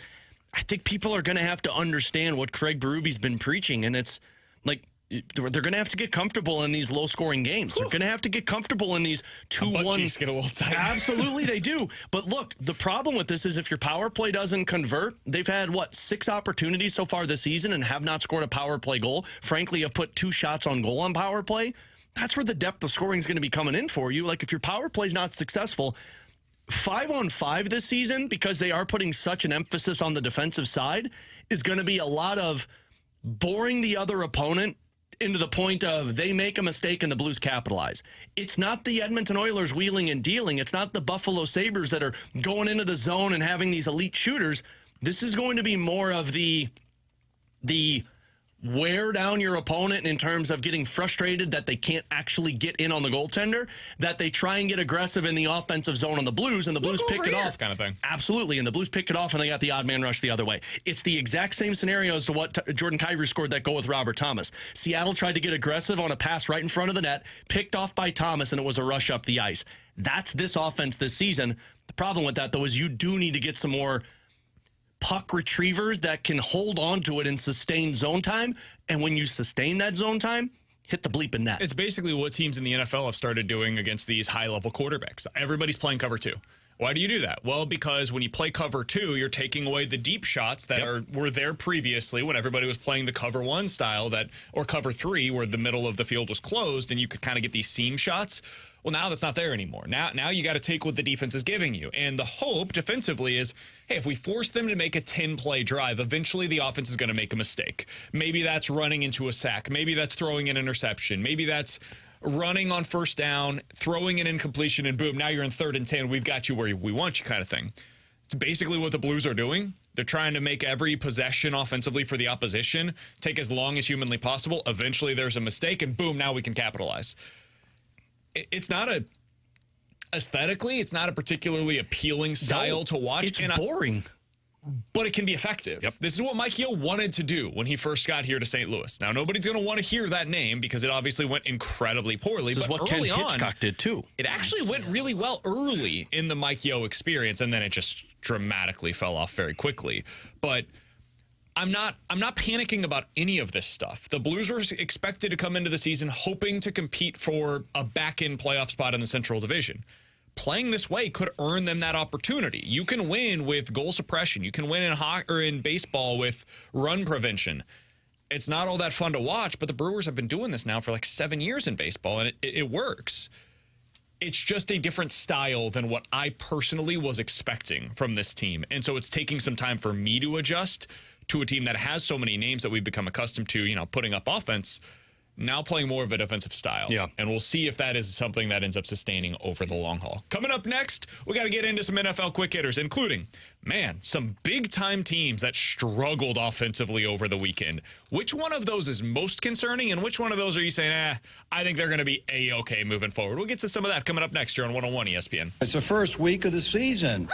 I think people are going to have to understand what Craig Berube's been preaching, and it's like they're going to have to get comfortable in these low-scoring games. They're going to have to get comfortable in these 2-1. Get a little tight. Absolutely, they do. But look, the problem with this is if your power play doesn't convert, they've had, 6 opportunities so far this season and have not scored a power play goal. Frankly, have put 2 shots on goal on power play. That's where the depth of scoring is going to be coming in for you. Like, if your power play is not successful, 5-on-5 this season, because they are putting such an emphasis on the defensive side, is going to be a lot of boring the other opponent into the point of they make a mistake and the Blues capitalize. It's not the Edmonton Oilers wheeling and dealing. It's not the Buffalo Sabres that are going into the zone and having these elite shooters. This is going to be more of the wear down your opponent in terms of getting frustrated that they can't actually get in on the goaltender, that they try and get aggressive in the offensive zone on the Blues, and the Blues pick it off. Kind of thing. Absolutely, and the Blues pick it off, and they got the odd man rush the other way. It's the exact same scenario as to what Jordan Kyrou scored that goal with Robert Thomas. Seattle tried to get aggressive on a pass right in front of the net, picked off by Thomas, and it was a rush up the ice. That's this offense this season. The problem with that, though, is you do need to get some more puck retrievers that can hold on to it and sustain zone time. And when you sustain that zone time, hit the bleeping net. It's basically what teams in the NFL have started doing against these high-level quarterbacks. Everybody's playing cover 2. Why do you do that? Well, because when you play cover 2, you're taking away the deep shots that were there previously when everybody was playing the cover 1 style or cover 3 where the middle of the field was closed and you could kind of get these seam shots. Well, now that's not there anymore. Now you got to take what the defense is giving you. And the hope defensively is, hey, if we force them to make a 10-play drive, eventually the offense is going to make a mistake. Maybe that's running into a sack. Maybe that's throwing an interception. Maybe that's running on first down, throwing an incompletion, and boom, now you're in 3rd and 10. We've got you where we want you kind of thing. It's basically what the Blues are doing. They're trying to make every possession offensively for the opposition take as long as humanly possible. Eventually there's a mistake, and boom, now we can capitalize. It's not aesthetically, it's not a particularly appealing style to watch. It's boring. But it can be effective. Yep. This is what Mike Yeo wanted to do when he first got here to St. Louis. Now, nobody's going to want to hear that name because it obviously went incredibly poorly. This is what Ken Hitchcock did, too. It actually went really well early in the Mike Yeo experience, and then it just dramatically fell off very quickly. But I'm not panicking about any of this stuff. The Blues are expected to come into the season hoping to compete for a back-end playoff spot in the Central Division. Playing this way could earn them that opportunity. You can win with goal suppression. You can win in hockey or in baseball with run prevention. It's not all that fun to watch, but the Brewers have been doing this now for like 7 years in baseball, and it works. It's just a different style than what I personally was expecting from this team. And so it's taking some time for me to adjust to a team that has so many names that we've become accustomed to, putting up offense. Now playing more of a defensive style. Yeah. And we'll see if that is something that ends up sustaining over the long haul. Coming up next, we got to get into some NFL quick hitters, including, some big-time teams that struggled offensively over the weekend. Which one of those is most concerning, and which one of those are you saying, I think they're going to be A-okay moving forward? We'll get to some of that coming up next here on 101 ESPN. It's the first week of the season.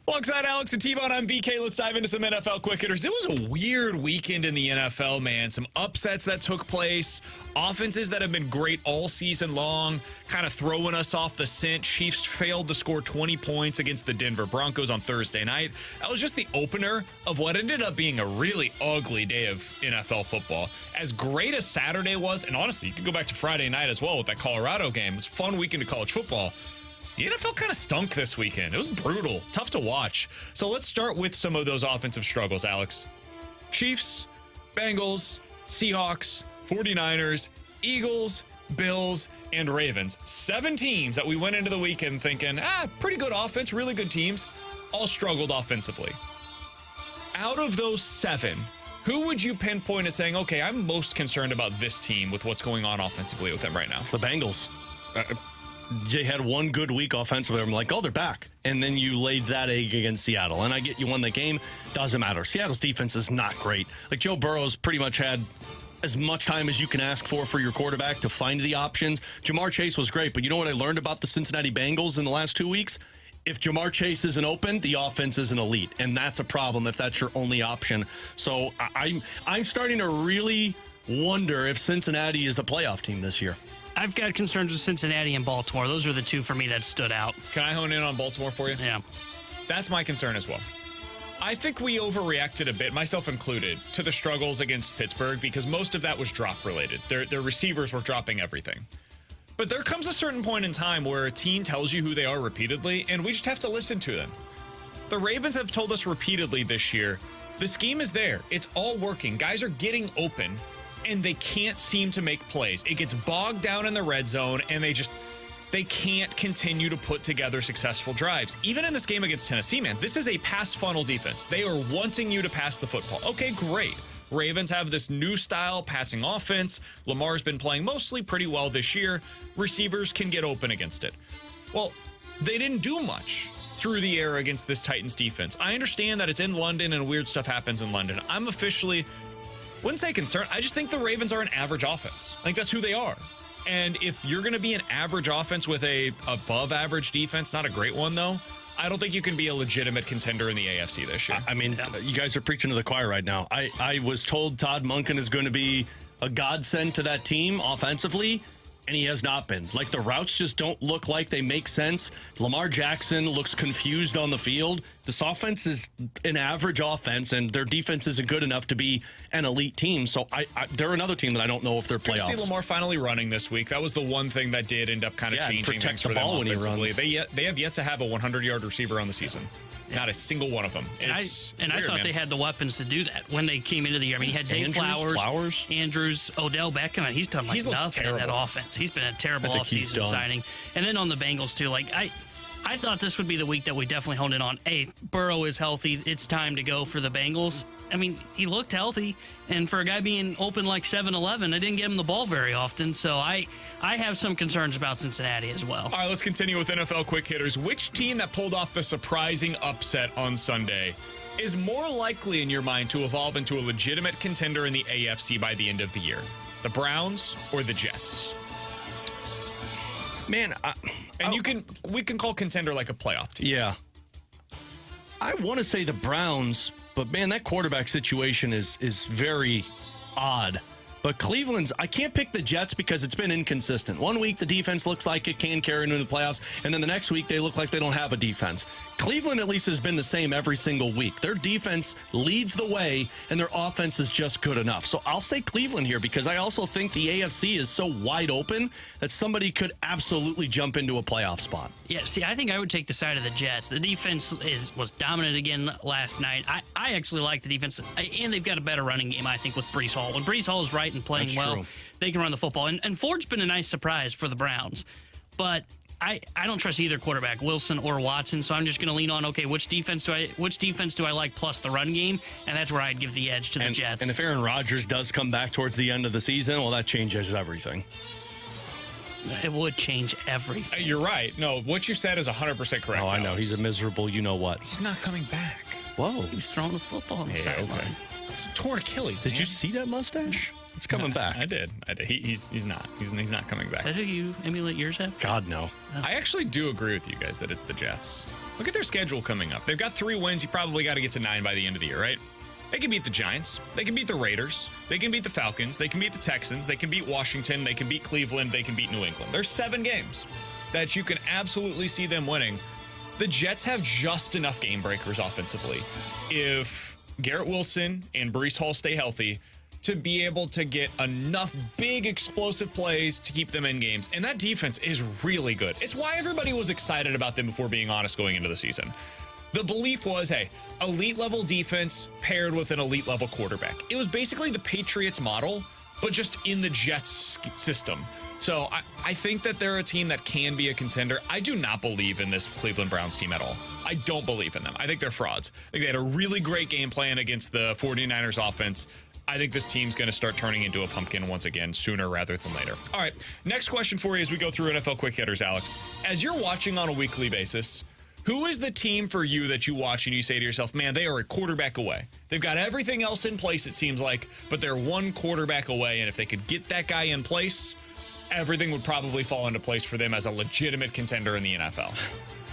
Alongside Alex and T-Bone, I'm BK. Let's dive into some NFL quick hitters. It was a weird weekend in the NFL, man. Some upsets that took place. Offenses that have been great all season long, kind of throwing us off the scent. Chiefs failed to score 20 points against the Denver Broncos on Thursday night. That was just the opener of what ended up being a really ugly day of NFL football. As great as Saturday was, and honestly, you could go back to Friday night as well with that Colorado game. It was a fun weekend of college football. The NFL kind of stunk this weekend. It was brutal, tough to watch. So let's start with some of those offensive struggles, Alex. Chiefs, Bengals, Seahawks, 49ers, Eagles, Bills, and Ravens. 7 teams that we went into the weekend thinking, pretty good offense, really good teams, all struggled offensively. Out of those 7, who would you pinpoint as saying, okay, I'm most concerned about this team with what's going on offensively with them right now? It's the Bengals. They had one good week offensively. I'm like, oh, they're back. And then you laid that egg against Seattle. And I get you won the game. Doesn't matter. Seattle's defense is not great. Like, Joe Burrow's pretty much had as much time as you can ask for your quarterback to find the options. Jamar Chase was great. But you know what I learned about the Cincinnati Bengals in the last 2 weeks? If Jamar Chase isn't open, the offense isn't elite. And that's a problem if that's your only option. So I'm starting to really wonder if Cincinnati is a playoff team this year. I've got concerns with Cincinnati and Baltimore. Those are the 2 for me that stood out. Can I hone in on Baltimore for you? Yeah. That's my concern as well. I think we overreacted a bit, myself included, to the struggles against Pittsburgh because most of that was drop related. Their receivers were dropping everything. But there comes a certain point in time where a team tells you who they are repeatedly, and we just have to listen to them. The Ravens have told us repeatedly this year, the scheme is there. It's all working. Guys are getting open. And they can't seem to make plays. It gets bogged down in the red zone, and they can't continue to put together successful drives. Even in this game against Tennessee, man, this is a pass funnel defense. They are wanting you to pass the football. Okay, great. Ravens have this new style passing offense. Lamar's been playing mostly pretty well this year. Receivers can get open against it. Well, they didn't do much through the air against this Titans defense. I understand that it's in London and weird stuff happens in London. I'm officially... wouldn't say concerned. I just think the Ravens are an average offense. I think that's who they are. And if you're going to be an average offense with a above average defense, not a great one though, I don't think you can be a legitimate contender in the AFC this year. I mean, you guys are preaching to the choir right now. I was told Todd Monken is going to be a godsend to that team offensively, and he has not been. Like, the routes just don't look like they make sense. Lamar Jackson looks confused on the field. This offense is an average offense, and their defense isn't good enough to be an elite team. So they're another team that I don't know if they're playoffs. Good to see Lamar finally running this week. That was the one thing that did end up kind of changing things for them offensively. They have yet to have a 100-yard receiver on the season. Not a single one of them. I thought they had the weapons to do that when they came into the year. I mean, he had Zay Flowers, Andrews, Odell Beckham, and he's done nothing in that offense. He's been a terrible offseason signing. And then on the Bengals, too, like, I thought this would be the week that we definitely honed in on, hey, Burrow is healthy. It's time to go for the Bengals. I mean, he looked healthy, and for a guy being open like 7-11, I didn't get him the ball very often, so I have some concerns about Cincinnati as well. All right, let's continue with NFL quick hitters. Which team that pulled off the surprising upset on Sunday is more likely in your mind to evolve into a legitimate contender in the AFC by the end of the year? The Browns or the Jets? Man, we can call contender like a playoff team. Yeah. I want to say the Browns, but man, that quarterback situation is very odd. But Cleveland's, I can't pick the Jets because it's been inconsistent. 1 week, the defense looks like it can carry into the playoffs, and then the next week, they look like they don't have a defense. Cleveland, at least, has been the same every single week. Their defense leads the way, and their offense is just good enough. So I'll say Cleveland here because I also think the AFC is so wide open that somebody could absolutely jump into a playoff spot. Yeah, see, I think I would take the side of the Jets. The defense was dominant again last night. I actually like the defense, and they've got a better running game, I think, with Breece Hall. When Breece Hall is right and playing well, they can run the football. And Ford's been a nice surprise for the Browns. But I don't trust either quarterback, Wilson or Watson, so I'm just going to lean on, okay, which defense do I like plus the run game, and that's where I'd give the edge to the Jets. And if Aaron Rodgers does come back towards the end of the season, well, that changes everything. It would change everything. You're right. No, what you said is 100% correct. Oh, I know. He's a miserable you-know-what. He's not coming back. Whoa. He was throwing the football on the sideline. Okay. It's a torn Achilles. Did you see that mustache? It's coming back. I did. He's not. He's not coming back. Is that who you emulate yours at? God, no. I actually do agree with you guys that it's the Jets. Look at their schedule coming up. They've got 3 wins. You probably got to get to 9 by the end of the year, right? They can beat the Giants. They can beat the Raiders. They can beat the Falcons. They can beat the Texans. They can beat Washington. They can beat Cleveland. They can beat New England. There's 7 games that you can absolutely see them winning. The Jets have just enough game breakers offensively. If Garrett Wilson and Breece Hall stay healthy, to be able to get enough big explosive plays to keep them in games. And that defense is really good. It's why everybody was excited about them, before being honest, going into the season. The belief was, hey, elite level defense paired with an elite level quarterback. It was basically the Patriots model, but just in the Jets system. So I think that they're a team that can be a contender. I do not believe in this Cleveland Browns team at all. I don't believe in them. I think they're frauds. I think they had a really great game plan against the 49ers offense. I think this team's going to start turning into a pumpkin once again, sooner rather than later. All right, next question for you as we go through NFL Quick Hitters, Alex. As you're watching on a weekly basis, who is the team for you that you watch and you say to yourself, man, they are a quarterback away? They've got everything else in place, it seems like, but they're one quarterback away, and if they could get that guy in place, everything would probably fall into place for them as a legitimate contender in the NFL.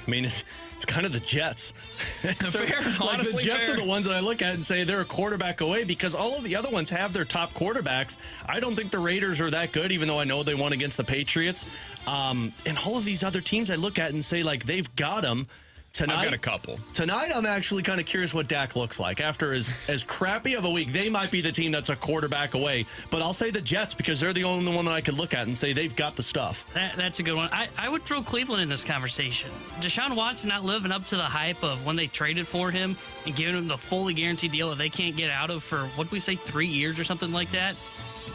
I mean, it's kind of the Jets. Fair, honestly, the Jets fair. are the ones that I look at and say they're a quarterback away, because all of the other ones have their top quarterbacks. I don't think the Raiders are that good, even though I know they won against the Patriots. And all of these other teams I look at and say, like, they've got them. Tonight, I've got a couple. Tonight, I'm actually kind of curious what Dak looks like. After as crappy of a week, they might be the team that's a quarterback away. But I'll say the Jets, because they're the only one that I could look at and say they've got the stuff. That's a good one. I would throw Cleveland in this conversation. Deshaun Watson not living up to the hype of when they traded for him and giving him the fully guaranteed deal that they can't get out of for, what we say, 3 years or something like that.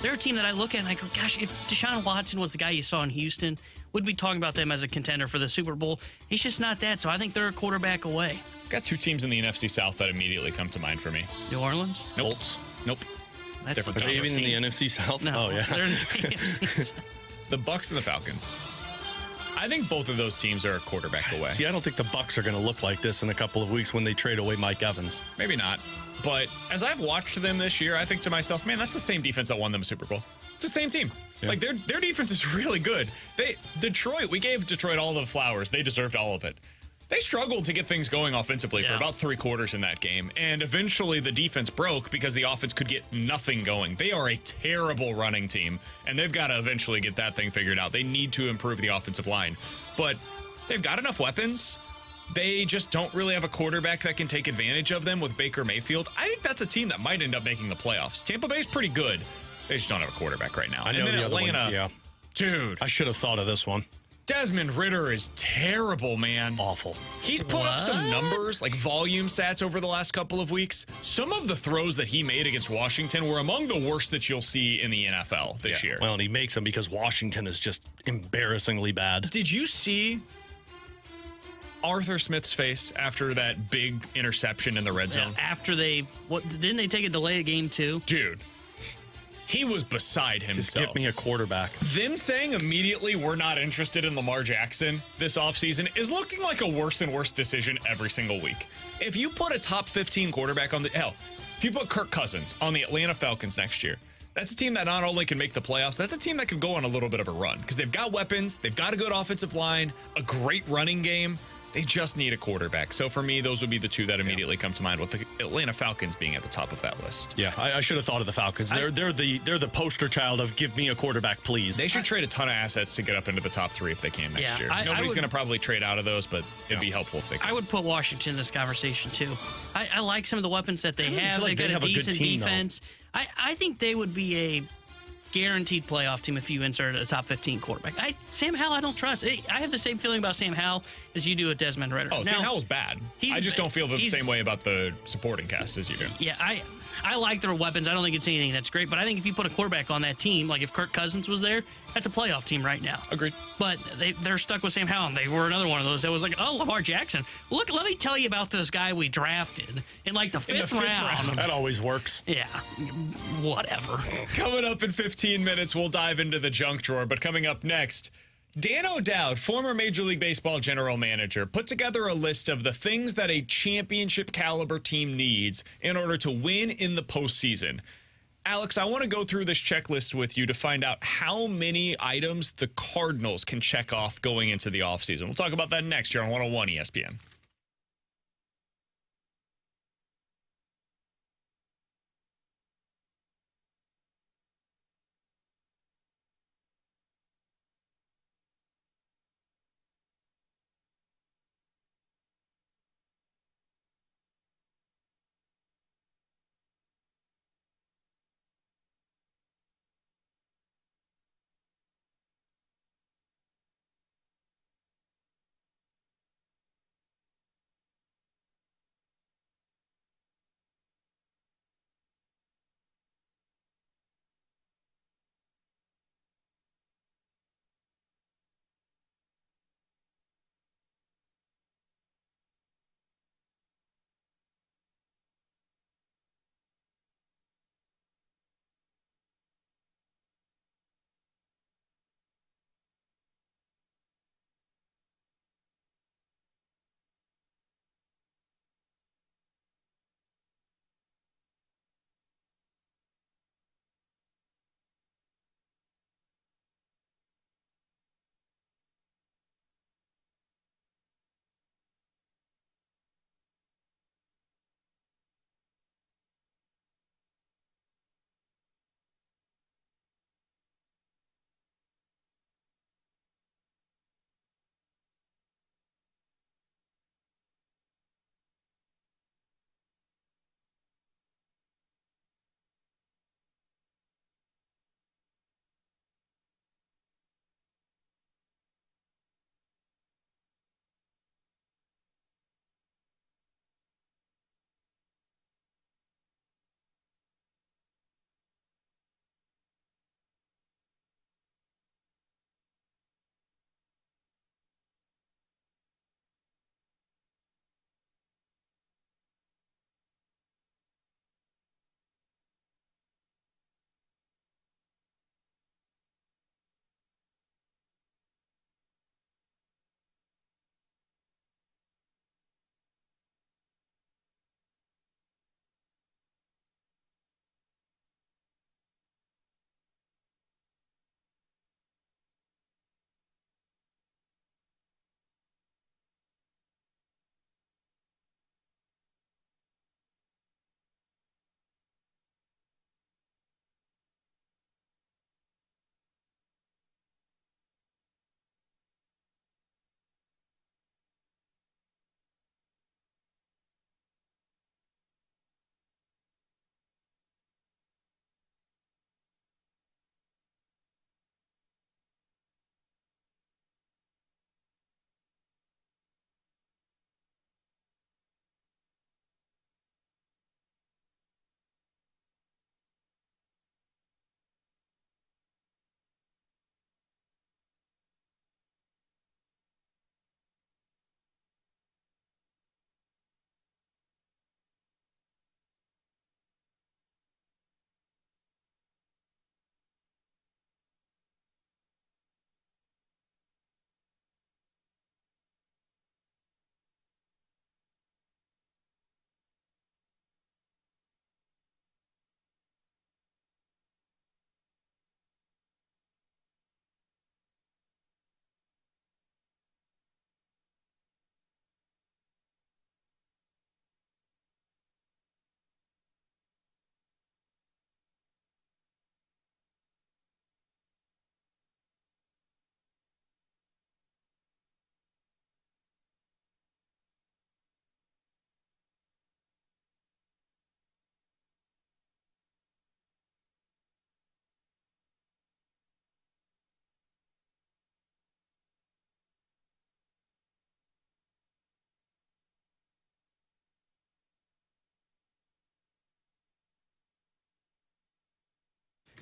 They're a team that I look at and I go, gosh, if Deshaun Watson was the guy you saw in Houston, we'd be talking about them as a contender for the Super Bowl. He's just not that, so I think they're a quarterback away. Got 2 teams in the NFC South that immediately come to mind for me. New Orleans? Nope. Colts. Nope. That's Different Are they even in the NFC South? No, oh, yeah. they're in the NFC. The Bucs and the Falcons. I think both of those teams are a quarterback away. See, I don't think the Bucs are going to look like this in a couple of weeks when they trade away Mike Evans. Maybe not. But as I've watched them this year, I think to myself, man, that's the same defense that won them a Super Bowl. It's the same team. Yeah. Like, their defense is really good. Detroit, we gave Detroit all the flowers. They deserved all of it. They struggled to get things going offensively for about 3 quarters in that game. And eventually the defense broke because the offense could get nothing going. They are a terrible running team, and they've got to eventually get that thing figured out. They need to improve the offensive line. But they've got enough weapons. They just don't really have a quarterback that can take advantage of them with Baker Mayfield. I think that's a team that might end up making the playoffs. Tampa Bay's pretty good. They just don't have a quarterback right now. I know, and then the Atlanta, other one, yeah. Dude. I should have thought of this one. Desmond Ridder is terrible, man. It's awful. He's put up some numbers, like volume stats over the last couple of weeks. Some of the throws that he made against Washington were among the worst that you'll see in the NFL this year. Well, and he makes them because Washington is just embarrassingly bad. Did you see Arthur Smith's face after that big interception in the red zone? After didn't they take a delay of game 2? Dude. He was beside himself. Just get me a quarterback. Them saying immediately we're not interested in Lamar Jackson this offseason is looking like a worse and worse decision every single week. If you put a top 15 quarterback on if you put Kirk Cousins on the Atlanta Falcons next year, that's a team that not only can make the playoffs, that's a team that could go on a little bit of a run because they've got weapons, they've got a good offensive line, a great running game. They just need a quarterback. So for me, those would be the 2 that immediately come to mind, with the Atlanta Falcons being at the top of that list. Yeah, I should have thought of the Falcons. They're the poster child of give me a quarterback, please. They should trade a ton of assets to get up into the top 3 if they can next year. Nobody's going to probably trade out of those, but it'd be helpful if they can. I would put Washington in this conversation, too. I like some of the weapons that they have. Like They've got a decent team, defense. I think they would be a guaranteed playoff team if you insert a top 15 quarterback. Sam Howell, I don't trust. I have the same feeling about Sam Howell as you do with Desmond Ridder. Oh, Sam Howell's bad. I just don't feel the same way about the supporting cast as you do. Yeah, I like their weapons. I don't think it's anything that's great, but I think if you put a quarterback on that team, like if Kirk Cousins was there, that's a playoff team right now. Agreed. But they're stuck with Sam Howell, and they were another one of those that was like, oh, Lamar Jackson. Look, let me tell you about this guy we drafted in like the fifth round. That always works. Yeah, whatever. Coming up in 15 minutes, we'll dive into the junk drawer, but coming up next, Dan O'Dowd, former Major League Baseball general manager, put together a list of the things that a championship caliber team needs in order to win in the postseason. Alex, I want to go through this checklist with you to find out how many items the Cardinals can check off going into the offseason. We'll talk about that next year on 101 ESPN.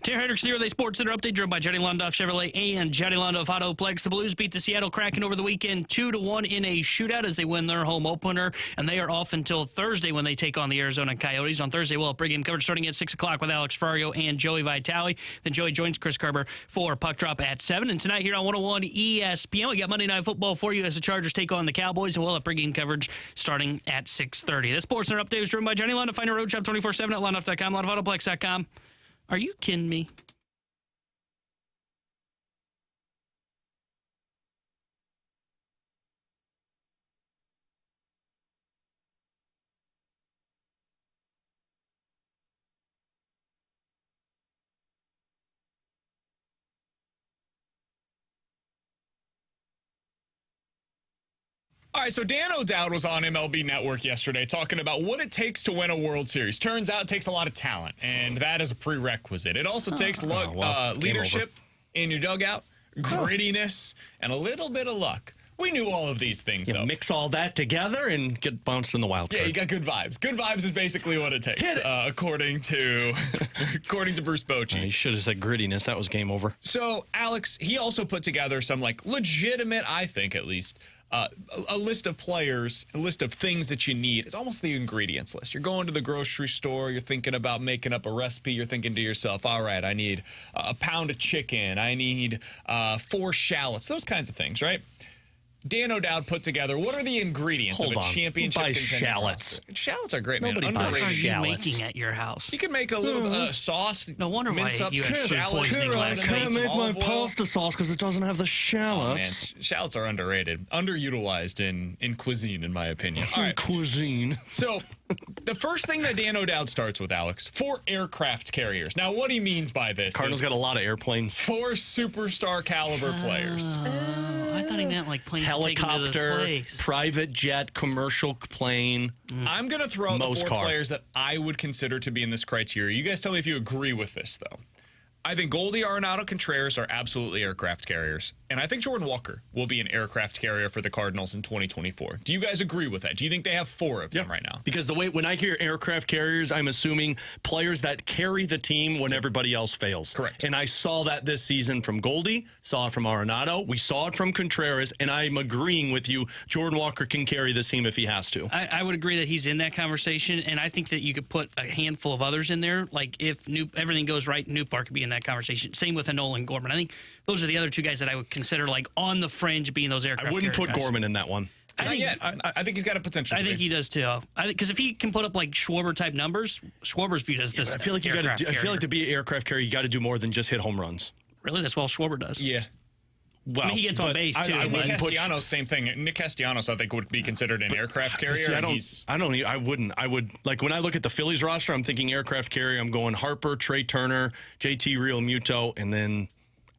Terry Hendricks, the Early Sports Center update driven by Johnny Londoff Chevrolet and Johnny Londoff Autoplex. The Blues beat the Seattle Kraken over the weekend 2-1 in a shootout as they win their home opener, and they are off until Thursday when they take on the Arizona Coyotes. On Thursday, we'll have pregame coverage starting at 6 o'clock with Alex Ferrario and Joey Vitale. Then Joey joins Chris Kerber for Puck Drop at 7. And tonight here on 101 ESPN, we got Monday Night Football for you as the Chargers take on the Cowboys, and we'll have pregame coverage starting at 6:30. The Sports Center update is driven by Johnny Londoff. Find a road shop 24/7 at londoff.com, londoffAutoplex.com. Are you kidding me? All right, so Dan O'Dowd was on MLB Network yesterday talking about what it takes to win a World Series. Turns out it takes a lot of talent, and that is a prerequisite. It also takes leadership in your dugout, grittiness, and a little bit of luck. We knew all of these things, though. Mix all that together and get bounced in the wild card. Yeah, you got good vibes. Good vibes is basically what it takes, according to Bruce Bochy. He should have said grittiness. That was game over. So, Alex, he also put together some, legitimate, I think at least, a list of players, a list of things that you need. It's almost the ingredients list. You're going to the grocery store, you're thinking about making up a recipe, you're thinking to yourself, all right, I need a pound of chicken, I need 4 shallots, those kinds of things, right? Dan O'Dowd put together, what are the ingredients of a championship contender shallots? roster? Shallots are great, Nobody man. buys Underrated. What are you shallots. making at your house? You can make a little sauce. No wonder why mince up you had some food shallots. poisoning last Some week. olive oil. sauce because it doesn't have the shallots. Man, shallots are underrated, underutilized in cuisine, in my opinion. All right. Cuisine. So, the first thing that Dan O'Dowd starts with, Alex, 4 aircraft carriers. Now, what he means by this Cardinals is got a lot of airplanes. 4 superstar caliber players. I thought he meant planes taken to the Helicopter, place. private jet, commercial plane. I'm going to throw out the 4 car. players that I would consider to be in this criteria. You guys tell me if you agree with this, though. I think Goldie, Arenado, Contreras are absolutely aircraft carriers. And I think Jordan Walker will be an aircraft carrier for the Cardinals in 2024. Do you guys agree with that? Do you think they have 4 of them right now? Because when I hear aircraft carriers, I'm assuming players that carry the team when everybody else fails. Correct. And I saw that this season from Goldie, saw it from Arenado, we saw it from Contreras, and I'm agreeing with you. Jordan Walker can carry this team if he has to. I would agree that he's in that conversation, and I think that you could put a handful of others in there. Like if everything goes right, Newpark could be in that conversation. Same with a Nolan Gorman. I think those are the other 2 guys that I would consider on the fringe being those aircraft. I wouldn't put guys. Gorman in that one. I think he's got a potential. I think he does too. Because if he can put up Schwarber type numbers, Schwarber's viewed as this. I feel like to be an aircraft carrier, you got to do more than just hit home runs. Really, that's all Schwarber does. Yeah. Well, he gets on base too. Nick Castellanos, same thing. Nick Castellanos, I think, would be considered an aircraft carrier. See, I would when I look at the Phillies roster, I'm thinking aircraft carrier. I'm going Harper, Trey Turner, JT Real Muto, and then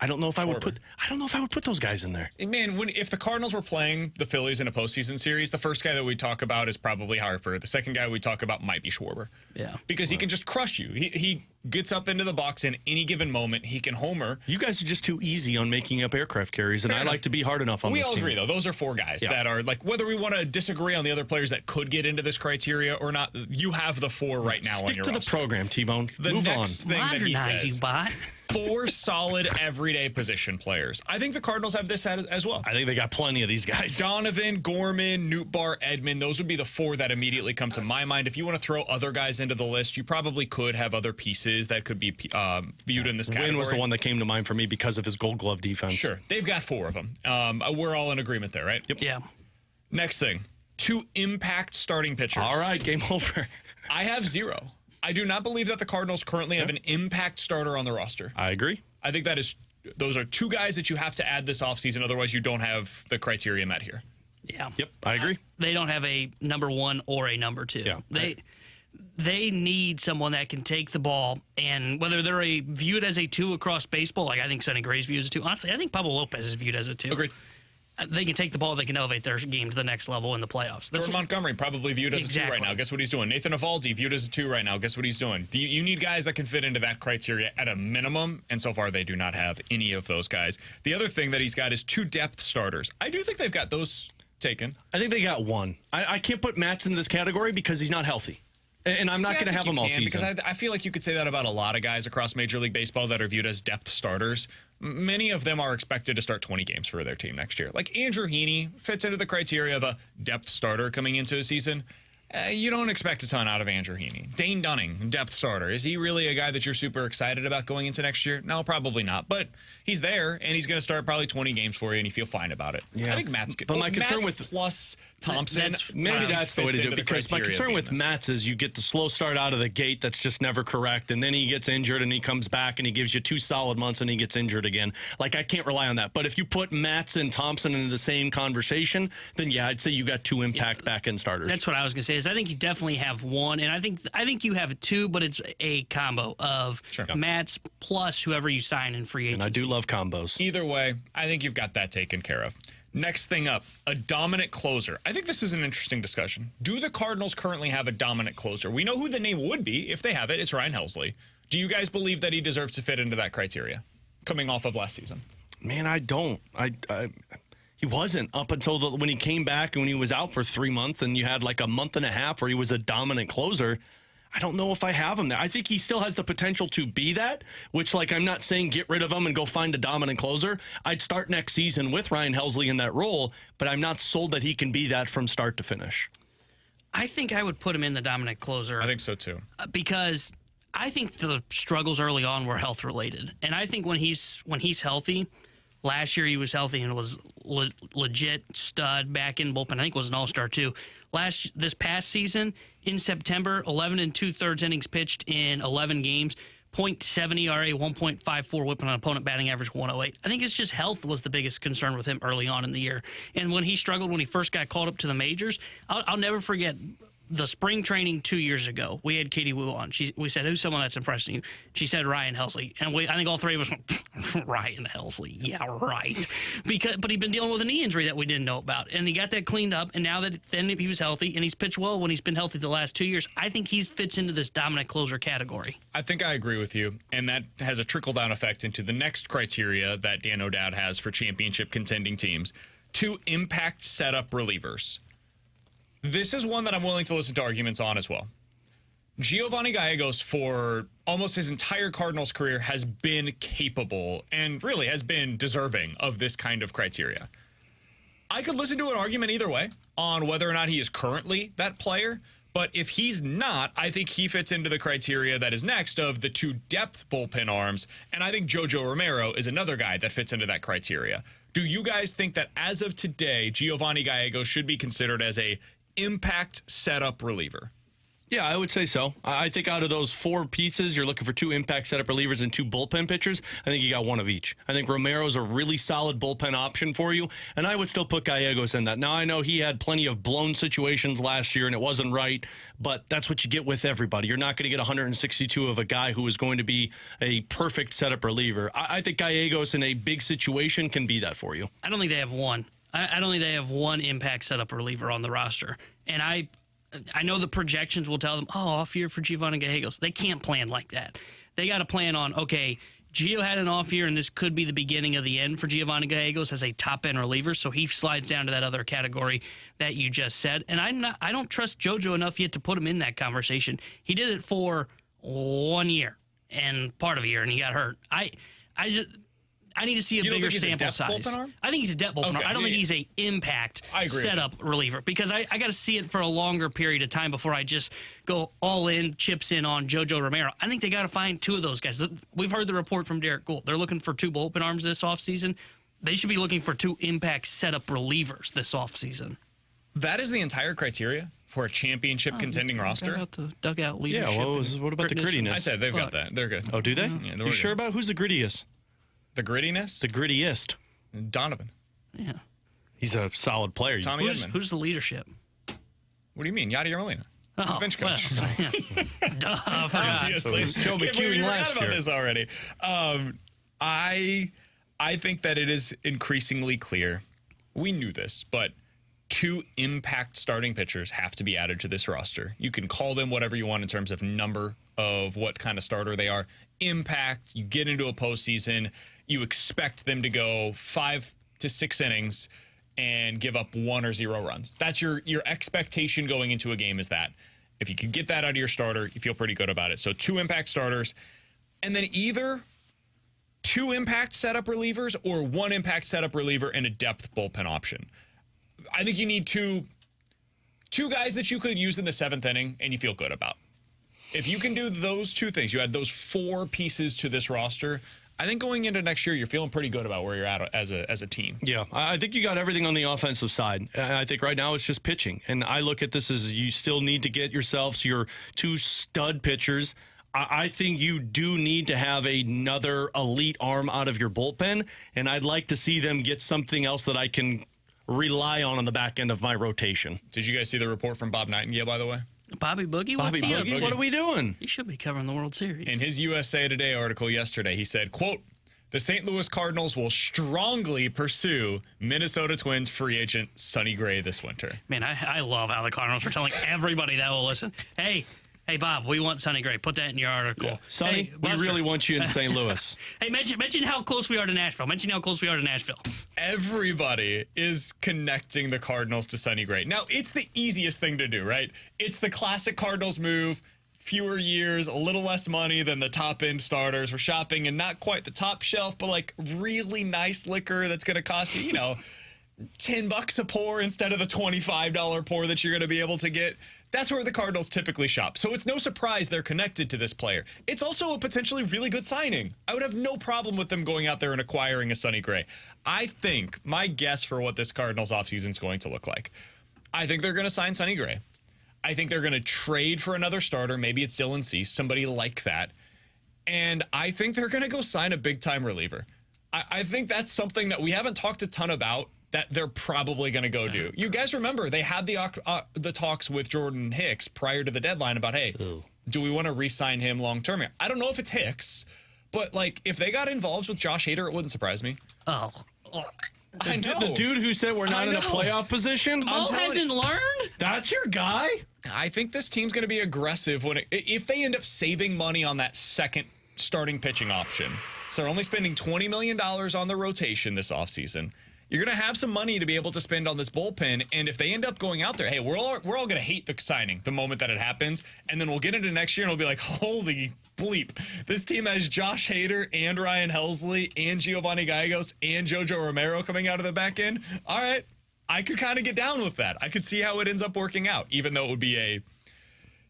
I don't know if I would put those guys in there. Man, if the Cardinals were playing the Phillies in a postseason series, the first guy that we talk about is probably Harper. The second guy we talk about might be Schwarber. Yeah. Because he can just crush you. He gets up into the box in any given moment. He can homer. You guys are just too easy on making up aircraft carriers, and I like to be hard enough on this team. We all agree, though. Those are 4 guys that are, whether we want to disagree on the other players that could get into this criteria or not, you have the 4 right now on your roster. Stick to the program, T-Bone. Move on. Thing that he says, you bot. 4 solid everyday position players. I think the Cardinals have this as well. I think they got plenty of these guys. Donovan, Gorman, Nootbaar, Edman. Those would be the 4 that immediately come to my mind. If you want to throw other guys into the list, you probably could have other pieces that could be viewed in this category. Wynn was the one that came to mind for me because of his Gold Glove defense. Sure. They've got 4 of them. We're all in agreement there, right? Yep. Yeah. Next thing, 2 impact starting pitchers. All right, game over. I have 0. I do not believe that the Cardinals currently have an impact starter on the roster. I agree. I think those are 2 guys that you have to add this offseason, otherwise you don't have the criteria met here. Yeah. Yep, I agree. They don't have a number 1 or a number 2. Yeah. They need someone that can take the ball, and whether they're viewed as a 2 across baseball, I think Sonny Gray's viewed as a 2. Honestly, I think Pablo Lopez is viewed as a 2. Agreed. They can take the ball, they can elevate their game to the next level in the playoffs. Jordan Montgomery probably viewed as a 2 right now. Guess what he's doing? Nathan Eovaldi viewed as a 2 right now. Guess what he's doing? You need guys that can fit into that criteria at a minimum, and so far they do not have any of those guys. The other thing that he's got is 2 depth starters. I do think they've got those taken. I think they got 1. I can't put Matz in this category because he's not healthy. And I'm not going to have them all season. Because I feel like you could say that about a lot of guys across Major League Baseball that are viewed as depth starters. Many of them are expected to start 20 games for their team next year. Like Andrew Heaney fits into the criteria of a depth starter coming into a season. You don't expect a ton out of Andrew Heaney. Dane Dunning, depth starter. Is he really a guy that you're super excited about going into next year? No, probably not. But he's there, and he's going to start probably 20 games for you, and you feel fine about it. Yeah. I think Matt's good. But my concern Matt's with plus Thompson, maybe that's the way to do it. Because my concern with Matt's Matz is you get the slow start out of the gate that's just never correct, and then he gets injured, and he comes back, and he gives you 2 solid months, and he gets injured again. Like, I can't rely on that. But if you put Matz and Thompson into the same conversation, then yeah, I'd say you got 2 impact back-end starters. That's what I was going to say. Is I think you definitely have one, and I think you have 2, but it's a combo of Matz plus whoever you sign in free agency. And I do love combos. Either way, I think you've got that taken care of. Next thing up, a dominant closer. I think this is an interesting discussion. Do the Cardinals currently have a dominant closer? We know who the name would be if they have it. It's Ryan Helsley. Do you guys believe that he deserves to fit into that criteria coming off of last season? Man, I don't. He wasn't up until when he came back and when he was out for 3 months and you had like a month and a half where he was a dominant closer. I don't know if I have him there. I think he still has the potential to be that, which, like, I'm not saying get rid of him and go find a dominant closer. I'd start next season with Ryan Helsley in that role, but I'm not sold that he can be that from start to finish. I think I would put him in the dominant closer. I think so, too. Because I think the struggles early on were health-related. And I think when he's healthy, last year he was healthy and was legit stud back in bullpen. I think was an all-star, too. This past season, in September, 11 2/3 innings pitched in 11 games, .70 ERA, 1.54 whip on an opponent, batting average 108. I think it's just health was the biggest concern with him early on in the year. And when he struggled when he first got called up to the majors, I'll never forget the spring training 2 years ago. We had Katie Wu on. We said, who's someone that's impressing you? She said Ryan Helsley. And I think all three of us went, Ryan Helsley. Yeah, right. But he'd been dealing with a knee injury that we didn't know about. And he got that cleaned up. And now that then he was healthy and he's pitched well when he's been healthy the last 2 years, I think he fits into this dominant closer category. I think I agree with you. And that has a trickle-down effect into the next criteria that Dan O'Dowd has for championship contending teams. 2 impact setup relievers. This is one that I'm willing to listen to arguments on as well. Giovanni Gallegos, for almost his entire Cardinals career, has been capable and really has been deserving of this kind of criteria. I could listen to an argument either way on whether or not he is currently that player, but if he's not, I think he fits into the criteria that is next of the 2 depth bullpen arms, and I think Jojo Romero is another guy that fits into that criteria. Do you guys think that as of today, Giovanni Gallegos should be considered as a impact setup reliever? Yeah, I would say so. I think out of those 4 pieces, you're looking for 2 impact setup relievers and 2 bullpen pitchers. I think you got one of each. I think Romero's a really solid bullpen option for you, and I would still put Gallegos in that. Now, I know he had plenty of blown situations last year, and it wasn't right, but that's what you get with everybody. You're not going to get 162 of a guy who is going to be a perfect setup reliever. I think Gallegos in a big situation can be that for you. I don't think they have one. I don't think they have one impact setup reliever on the roster. And I know the projections will tell them, off year for Giovanni Gallegos. They can't plan like that. They got to plan on, okay, Gio had an off year, and this could be the beginning of the end for Giovanni Gallegos as a top-end reliever, so he slides down to that other category that you just said. And I don't trust JoJo enough yet to put him in that conversation. He did it for 1 year and part of a year, and he got hurt. I need to see a bigger sample size. I think he's a depth bullpen arm. I don't think he's a impact setup reliever because I got to see it for a longer period of time before I just go all in, chips in on Jojo Romero. I think they got to find 2 of those guys. We've heard the report from Derek Gould. They're looking for 2 bullpen arms this offseason. They should be looking for 2 impact setup relievers this offseason. That is the entire criteria for a championship contending roster? Got the dugout leadership. Yeah, what about the grittiness? I said they've got that. They're good. Oh, do they? Yeah, you sure about who's the grittiest? The grittiness? The grittiest. Donovan. Yeah. He's a solid player. Tommy Edman. Who's the leadership? What do you mean? Yadier Molina. He's a bench coach. Well, yeah. Obviously. Joe McEwing last year. About this already. I think that it is increasingly clear. We knew this, but 2 impact starting pitchers have to be added to this roster. You can call them whatever you want in terms of number of what kind of starter they are. Impact, you get into a postseason, you expect them to go 5 to 6 innings and give up 1 or 0 runs. That's your expectation going into a game is that. If you can get that out of your starter, you feel pretty good about it. So 2 impact starters, and then either 2 impact setup relievers or 1 impact setup reliever and a depth bullpen option. I think you need two guys that you could use in the 7th inning and you feel good about. If you can do those 2 things, you add those 4 pieces to this roster, I think going into next year, you're feeling pretty good about where you're at as a team. Yeah, I think you got everything on the offensive side. I think right now it's just pitching. And I look at this as you still need to get yourselves your 2 stud pitchers. I think you do need to have another elite arm out of your bullpen, and I'd like to see them get something else that I can rely on the back end of my rotation. Did you guys see the report from Bob Nightingale, by the way? Bobby Boogie? What's he up to? What are we doing? He should be covering the World Series. In his USA Today article yesterday, he said, quote, "The St. Louis Cardinals will strongly pursue Minnesota Twins free agent Sonny Gray this winter." Man, I love how the Cardinals are telling everybody that will listen, Hey, Bob, we want Sonny Gray. Put that in your article. Yeah. Sonny, hey, we really want you in St. Louis. Hey, mention how close we are to Nashville. Everybody is connecting the Cardinals to Sonny Gray. Now, it's the easiest thing to do, right? It's the classic Cardinals move. Fewer years, a little less money than the top-end starters. We're shopping in not quite the top shelf, but like really nice liquor that's going to cost you, $10 a pour instead of the $25 pour that you're going to be able to get. That's where the Cardinals typically shop. So it's no surprise they're connected to this player. It's also a potentially really good signing. I would have no problem with them going out there and acquiring a Sonny Gray. I think my guess for what this Cardinals offseason is going to look like, I think they're going to sign Sonny Gray. I think they're going to trade for another starter. Maybe it's Dylan Cease, somebody like that. And I think they're going to go sign a big-time reliever. I think that's something that we haven't talked a ton about that they're probably going to go do. You guys remember they had the talks with Jordan Hicks prior to the deadline about, hey, do we want to re-sign him long-term here? I don't know if it's Hicks, but like if they got involved with Josh Hader, it wouldn't surprise me. Oh. I know. The dude who said we're not in a playoff position? Mo hasn't learned? That's your guy? I think this team's going to be aggressive if they end up saving money on that second starting pitching option. So they're only spending $20 million on the rotation this offseason. You're going to have some money to be able to spend on this bullpen, and if they end up going out there, hey, we're all going to hate the signing the moment that it happens, and then we'll get into next year and we'll be like, holy bleep, this team has Josh Hader and Ryan Helsley and Giovanni Gallegos and JoJo Romero coming out of the back end. All right, I could kind of get down with that. I could see how it ends up working out, even though it would be a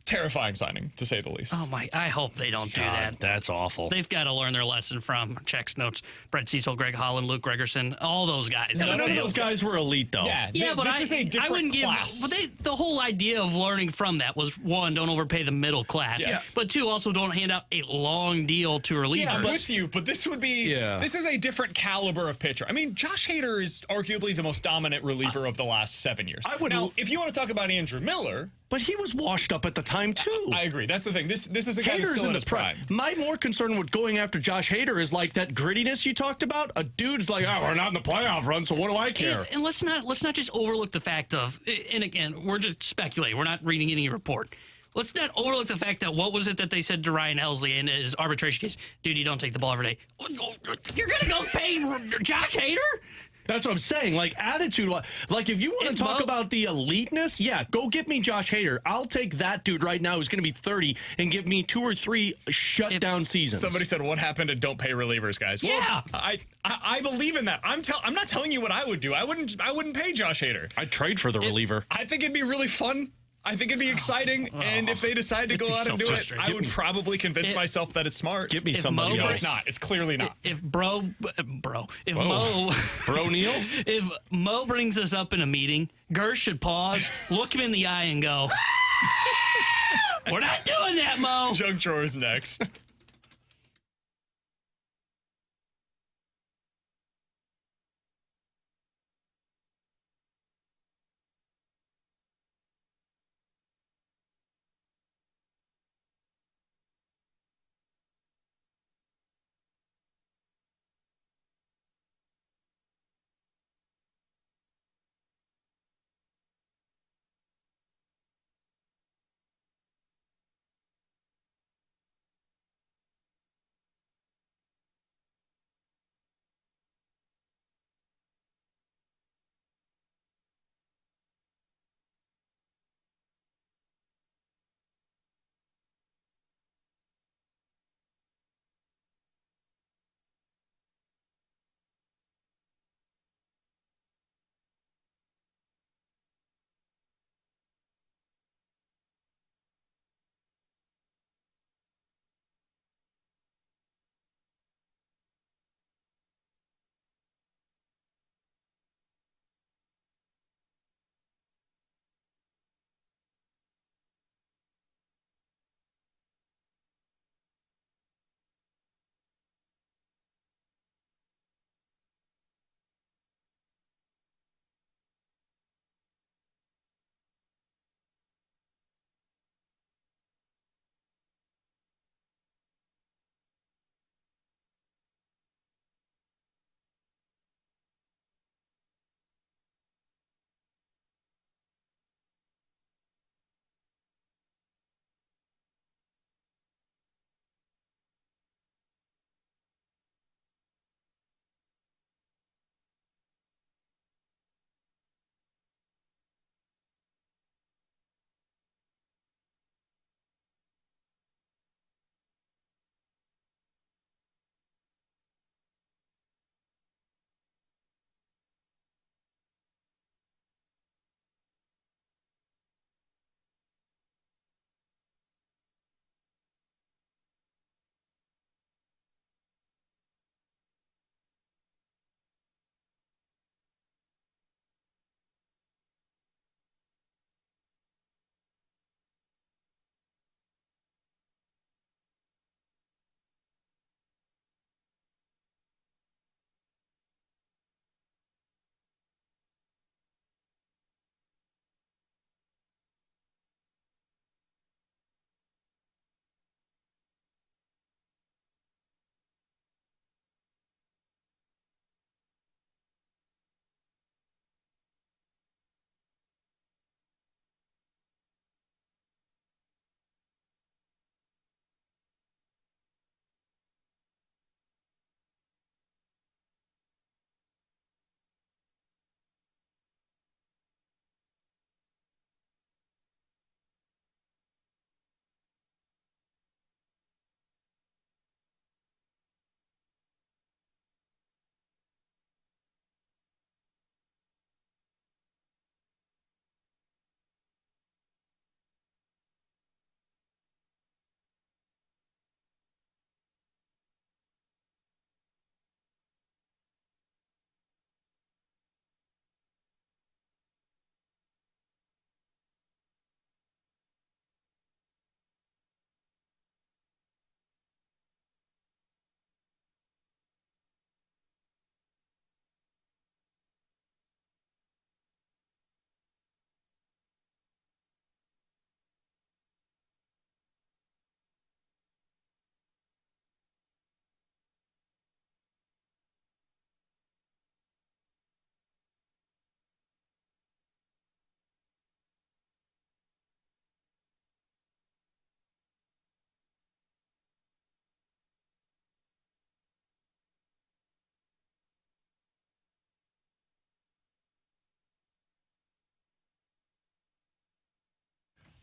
terrifying signing, to say the least. Oh, my. I hope they don't do that. That's awful. They've got to learn their lesson from Checks Notes, Brett Cecil, Greg Holland, Luke Gregerson, all those guys. None of those guys were elite, though. Yeah, but this is a different I wouldn't class. But the whole idea of learning from that was, 1, don't overpay the middle class. Yes. But 2, also don't hand out a long deal to relievers. Yeah, I'm with you, but this would be, this is a different caliber of pitcher. I mean, Josh Hader is arguably the most dominant reliever of the last 7 years. Now, if you want to talk about Andrew Miller, but he was washed up at the time, too. I agree. That's the thing. This is a guy that's still in his prime. My more concern with going after Josh Hader is like that grittiness you talked about. A dude's like, we're not in the playoff run, so what do I care? And let's not just overlook the fact of, and again, we're just speculating. We're not reading any report. Let's not overlook the fact that what was it that they said to Ryan Helsley in his arbitration case? Dude, you don't take the ball every day. You're going to go pay Josh Hader? That's what I'm saying. Like, attitude. Like, if you want to talk about the eliteness, go get me Josh Hader. I'll take that dude right now who's going to be 30 and give me 2 or 3 shutdown seasons. Somebody said, what happened to don't pay relievers, guys? Yeah. Well, I believe in that. I'm not telling you what I would do. I wouldn't pay Josh Hader. I'd trade for the reliever. I think it'd be really fun. I think it'd be exciking, and if they decide to go out and do it, I would probably convince myself that it's smart. Give me somebody else. It's not. It's clearly not. If Mo, Bro Neal? If Mo brings us up in a meeting, Gersh should pause, look him in the eye, and go, "We're not doing that, Mo." Junk chores next.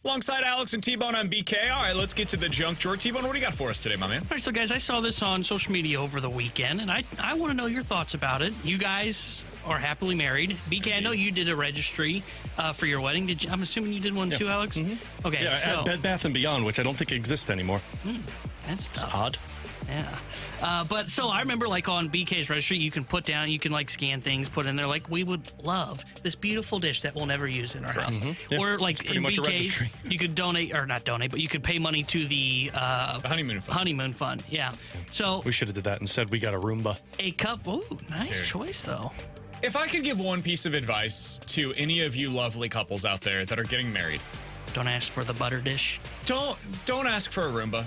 Alongside Alex and T-Bone on BK. All right, let's get to the junk drawer. T-Bone, what do you got for us today, my man? All right, so guys, I saw this on social media over the weekend, and I want to know your thoughts about it. You guys are happily married. BK, I know you did a registry for your wedding. Did you? I'm assuming you did one too, Alex? Mm-hmm. Okay, yeah, so at Bed Bath & Beyond, which I don't think exists anymore. That's tough. Odd. Yeah. But so I remember like on BK's registry, you can put down, you can like scan things, put in there like we would love this beautiful dish that we'll never use in our house. Yeah, or like pretty in much a BK's, registry. you could donate, or not donate, but you could pay money to the honeymoon fund. Honeymoon fund, yeah. So We should have did that. Instead, we got a Roomba. a cup, ooh, nice choice though. If I could give one piece of advice to any of you lovely couples out there that are getting married, Don't ask for the butter dish. don't ask for a Roomba.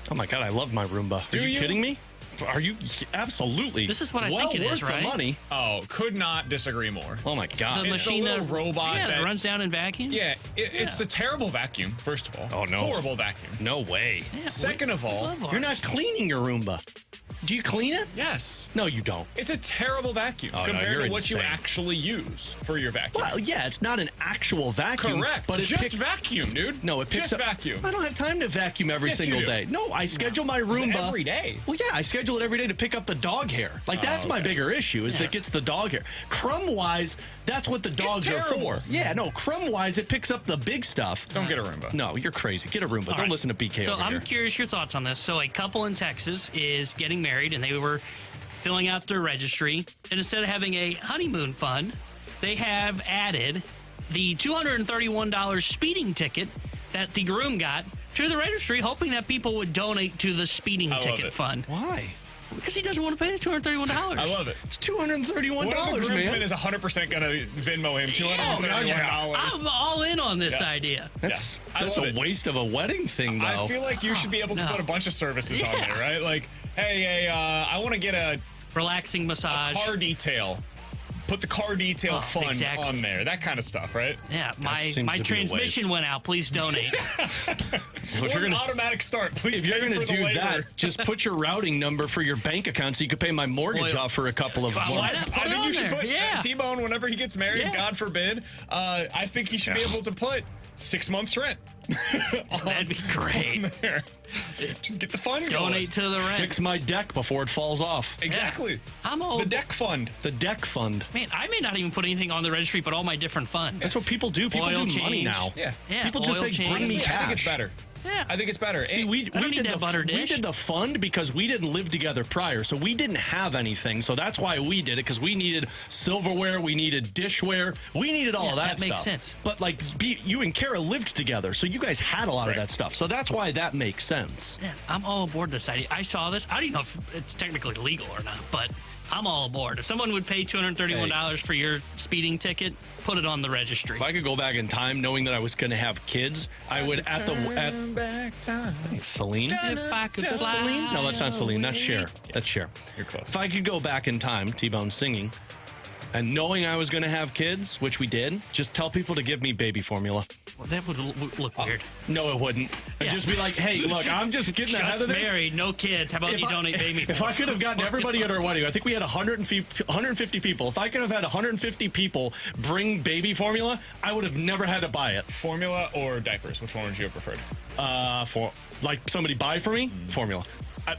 Oh my God, I love my Roomba. Do Are you you? kidding me? Are you? Absolutely. This is what I well think it is, worth right? the money. Oh, could not disagree more. Oh my God. The It's machine the little that robot that that runs down and vacuums. Yeah, it's a terrible vacuum, first of all. Oh, no. Horrible vacuum. No way. Yeah, Second of all, love You're not ours. cleaning your Roomba. Do you clean it? yes. No, you don't. It's a terrible vacuum Oh, no, compared you're to what you insane. actually use for your vacuum. Well, yeah, it's not an actual vacuum. Correct. But it just picks. vacuum, dude. No, it picks just up. vacuum. I don't have time to vacuum every Yes, you single do. day. No, I schedule my Roomba Every day. Well, yeah, I schedule it every day to pick up the dog hair. Like that's my bigger issue is that it gets the dog hair. Crumb wise, that's what the dogs are terrible. for. Yeah, no, crumb wise, it picks up the big stuff. Don't get a Roomba. No, you're crazy. Get a Roomba. Don't right. listen to BK So over I'm here. curious your thoughts on this. So a couple in Texas is getting married, and they were filling out their registry, and instead of having a honeymoon fund, they have added the $231 speeding ticket that the groom got to the registry, hoping that people would donate to the speeding love ticket it. fund. Why? Because he doesn't want to pay the $231. I love it. It's $231, One of the groomsmen man. is 100% going to Venmo him $231. I'm all in on this Yeah. idea. That's I that's love a it. waste of a wedding thing, though. I feel like you should be able to no. put a bunch of services on there, right? Like, hey, I want to get a Relaxing massage. car detail. Put the car detail fund exactly. on there. That kind of stuff, right? Yeah, my seems to be a transmission waste. went out. Please donate. if Or you're an gonna, automatic start. Please if you're pay gonna for the do labor. that, just put your routing number for your bank account so you could pay my mortgage Well, off for a couple of why months. not? Put I it think on you should there. put Yeah. T-Bone whenever he gets married, Yeah. God forbid. I think he should be able to put 6 months rent. That'd be great. There. Just get the fund going. Donate to the rent. Fix my deck before it falls off. Exactly. I'm all The deck fund. The deck fund. Man, I may not even put anything on the registry, but all my different funds. That's what people do. People Oil do money change. now. Yeah. Yeah, People just oil say, change. bring me Honestly, I think it's cash. better. Yeah. I think it's better. See, we don't need did that butter we dish. did the fund because we didn't live together prior, so we didn't have anything. So that's why we did it, because we needed silverware, we needed dishware, we needed all of that that makes stuff. sense. But like, you and Kara lived together, so you guys had a lot of that stuff. So that's why that makes sense. Yeah, I'm all aboard this idea. I saw this. I don't even know if it's technically legal or not, but I'm all aboard. If someone would pay $231 for your speeding ticket, put it on the registry. If I could go back in time, knowing that I was going to have kids, I would at back time. Celine. If I could Is that fly Celine? No, that's not Celine. That's Cher. away. That's Cher. You're close. If I could go back in time, T-Bone singing, and knowing I was going to have kids, which we did, just tell people to give me baby formula. Well, that would look weird. No, it wouldn't. I'd Yeah. just be like, hey, look, I'm just getting ahead Just of this. married, no kids. How about you donate baby? If I could have gotten everybody at our wedding, I think we had 150 people. If I could have had 150 people bring baby formula, I would have never had to buy it. Formula or diapers? Which one would you have preferred? For like somebody buy for me, formula.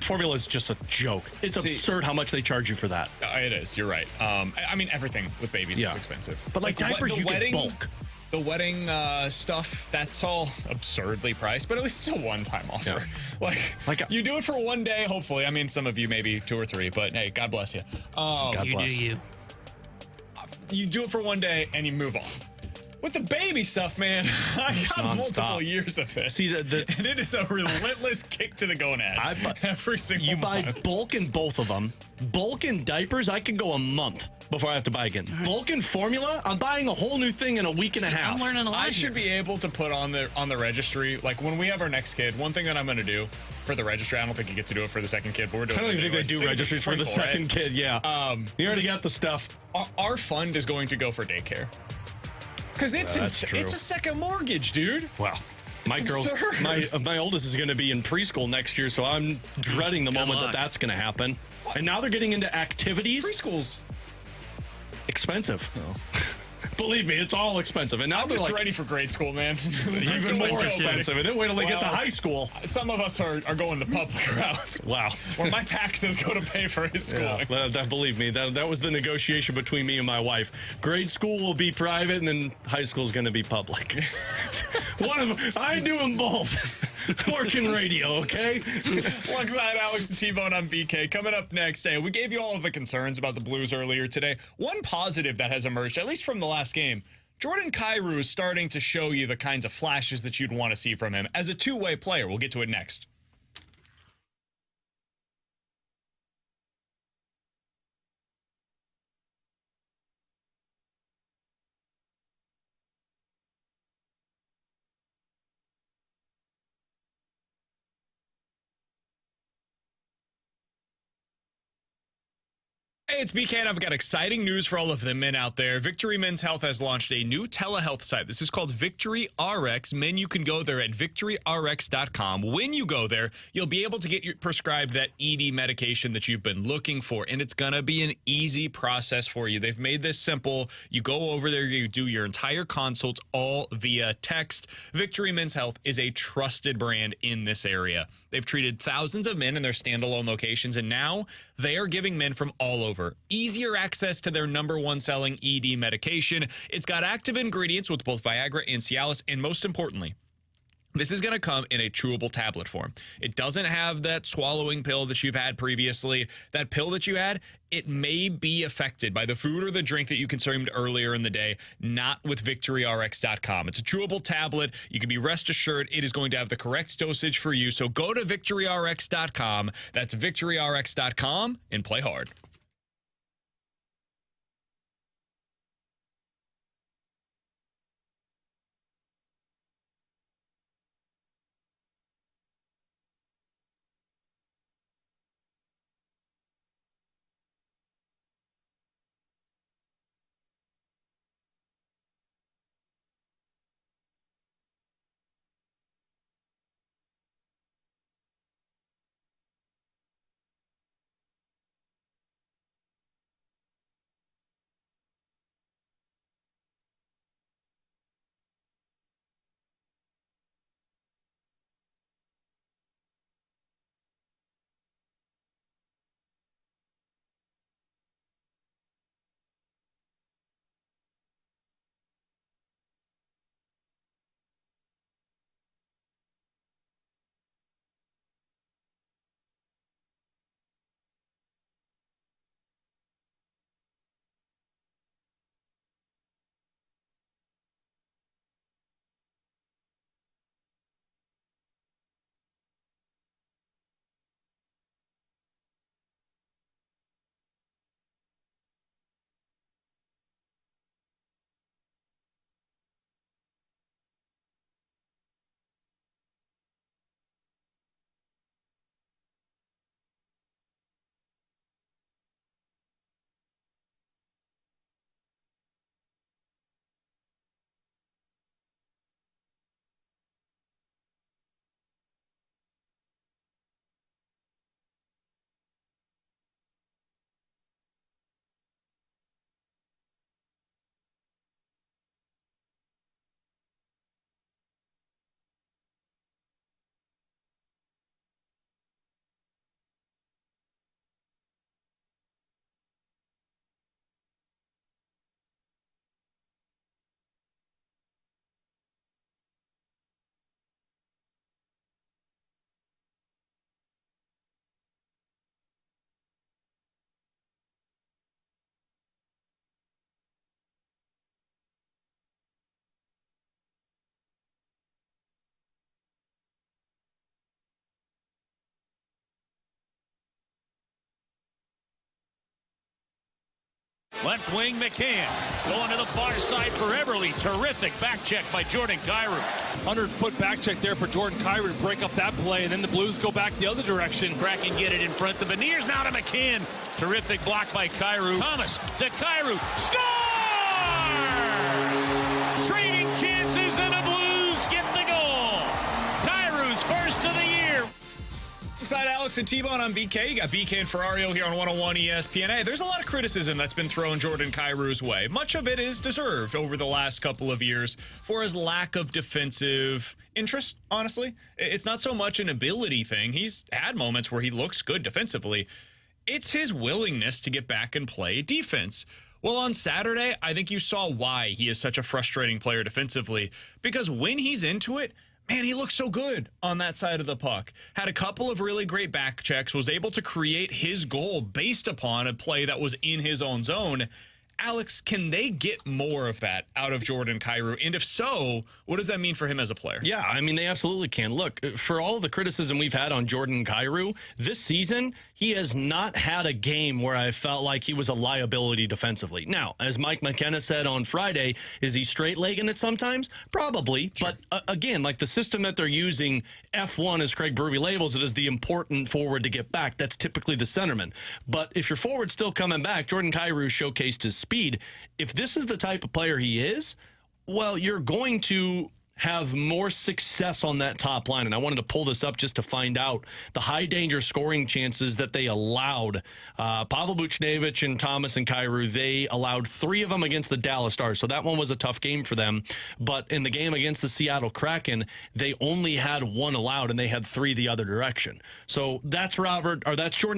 Formula is just a joke. It's absurd how much they charge you for that. It is. You're right. I mean, everything with babies Yeah. is expensive. But like diapers, the you wedding, get bulk. The wedding stuff, that's all absurdly priced, but at least it's a one-time offer. Yeah. Like you do it for one day, hopefully. I mean, some of you maybe 2 or 3, but hey, God bless you. God you bless. do you. You do it for one day and you move on. With the baby stuff, man, I got multiple nonstop. years of this. See, and it is a relentless kick to the gonads every single You buy month. bulk in both of them. Bulk in diapers, I could go a month before I have to buy again. Bulk in formula, I'm buying a whole new thing in a week and a half. I'm learning a lot. I should be able to put on the registry, like when we have our next kid, one thing that I'm going to do for the registry, I don't think you get to do it for the second kid, but we're doing I don't it even think they anyways. do I think it's a registries for the sprinkle, second kid, yeah. You already got the stuff. Our fund is going to go for daycare. Because That's true. it's a second mortgage, dude. Wow. My girl's, absurd. my oldest is going to be in preschool next year, so I'm dreading the moment luck. that that's going to happen. And now they're getting into activities. Preschool's Expensive. Believe me, it's all expensive. And now I'm they're just like, ready for grade school, man. even more expensive. And then wait till they get to high school. Some of us are going the public route. Wow. Where my taxes go to pay for his school. Yeah, believe me, that was the negotiation between me and my wife. Grade school will be private, and then high school is going to be public. One of them. I do them both. Working radio, okay? Alongside Alex and T-Bone on BK. Coming up next, we gave you all of the concerns about the Blues earlier today. One positive that has emerged, at least from the last game, Jordan Kyrou is starting to show you the kinds of flashes that you'd want to see from him as a two-way player. We'll get to it next. Hey, it's BK, and I've got exciting news for all of the men out there. Victory Men's Health has launched a new telehealth site. This is called Victory RX. Men, you can go there at victoryrx.com. When you go there, you'll be able to get prescribed that ED medication that you've been looking for, and it's going to be an easy process for you. They've made this simple. You go over there, you do your entire consults all via text. Victory Men's Health is a trusted brand in this area. They've treated thousands of men in their standalone locations, and now they are giving men from all over easier access to their #1 selling ED medication. It's got active ingredients with both Viagra and Cialis, and most importantly, this is going to come in a chewable tablet form. It doesn't have that swallowing pill that you've had previously. That pill that you had, it may be affected by the food or the drink that you consumed earlier in the day, not with VictoryRx.com. It's a chewable tablet. You can be rest assured it is going to have the correct dosage for you. So go to VictoryRx.com. That's VictoryRx.com and play hard. Left wing McCann going to the far side for Everly. Terrific back check by Jordan Kyrou. 100-foot back check there for Jordan Kyrou to break up that play, and then the Blues go back the other direction. Kraken get it in front. The Veneers now to McCann. Terrific block by Kyrou. Thomas to Kyrou. Score! Trading chances, and the Blues get the goal. Kyrou's first of the year. Alongside Alex and T-Bone on BK, you got BK and Ferrario here on 101 ESPN. Hey, there's a lot of criticism that's been thrown Jordan Kyrou's way. Much of it is deserved over the last couple of years for his lack of defensive interest, honestly. It's not so much an ability thing. He's had moments where he looks good defensively. It's his willingness to get back and play defense. Well, on Saturday, I think you saw why he is such a frustrating player defensively, because when he's into it, man, he looks so good on that side of the puck. Had a couple of really great back checks, was able to create his goal based upon a play that was in his own zone. Alex, can they get more of that out of Jordan Kyrou? And if so, what does that mean for him as a player? Yeah, I mean, they absolutely can. Look, for all the criticism we've had on Jordan Kyrou, this season, he has not had a game where I felt like he was a liability defensively. Now, as Mike McKenna said on Friday, is he straight-legging it sometimes? Probably. Sure. But again, like the system that they're using, F1, as Craig Berube labels it, is the important forward to get back. That's typically the centerman. But if your forward's still coming back, Jordan Kyrou showcased his speed. If this is the type of player he is, well, you're going to have more success on that top line. And I wanted to pull this up just to find out the high danger scoring chances that they allowed. Pavel Buchnevich and Thomas and Kyrou, they allowed 3 of them against the Dallas Stars. So that one was a tough game for them. But in the game against the Seattle Kraken, they only had 1 allowed and they had 3 the other direction. So that's Jordan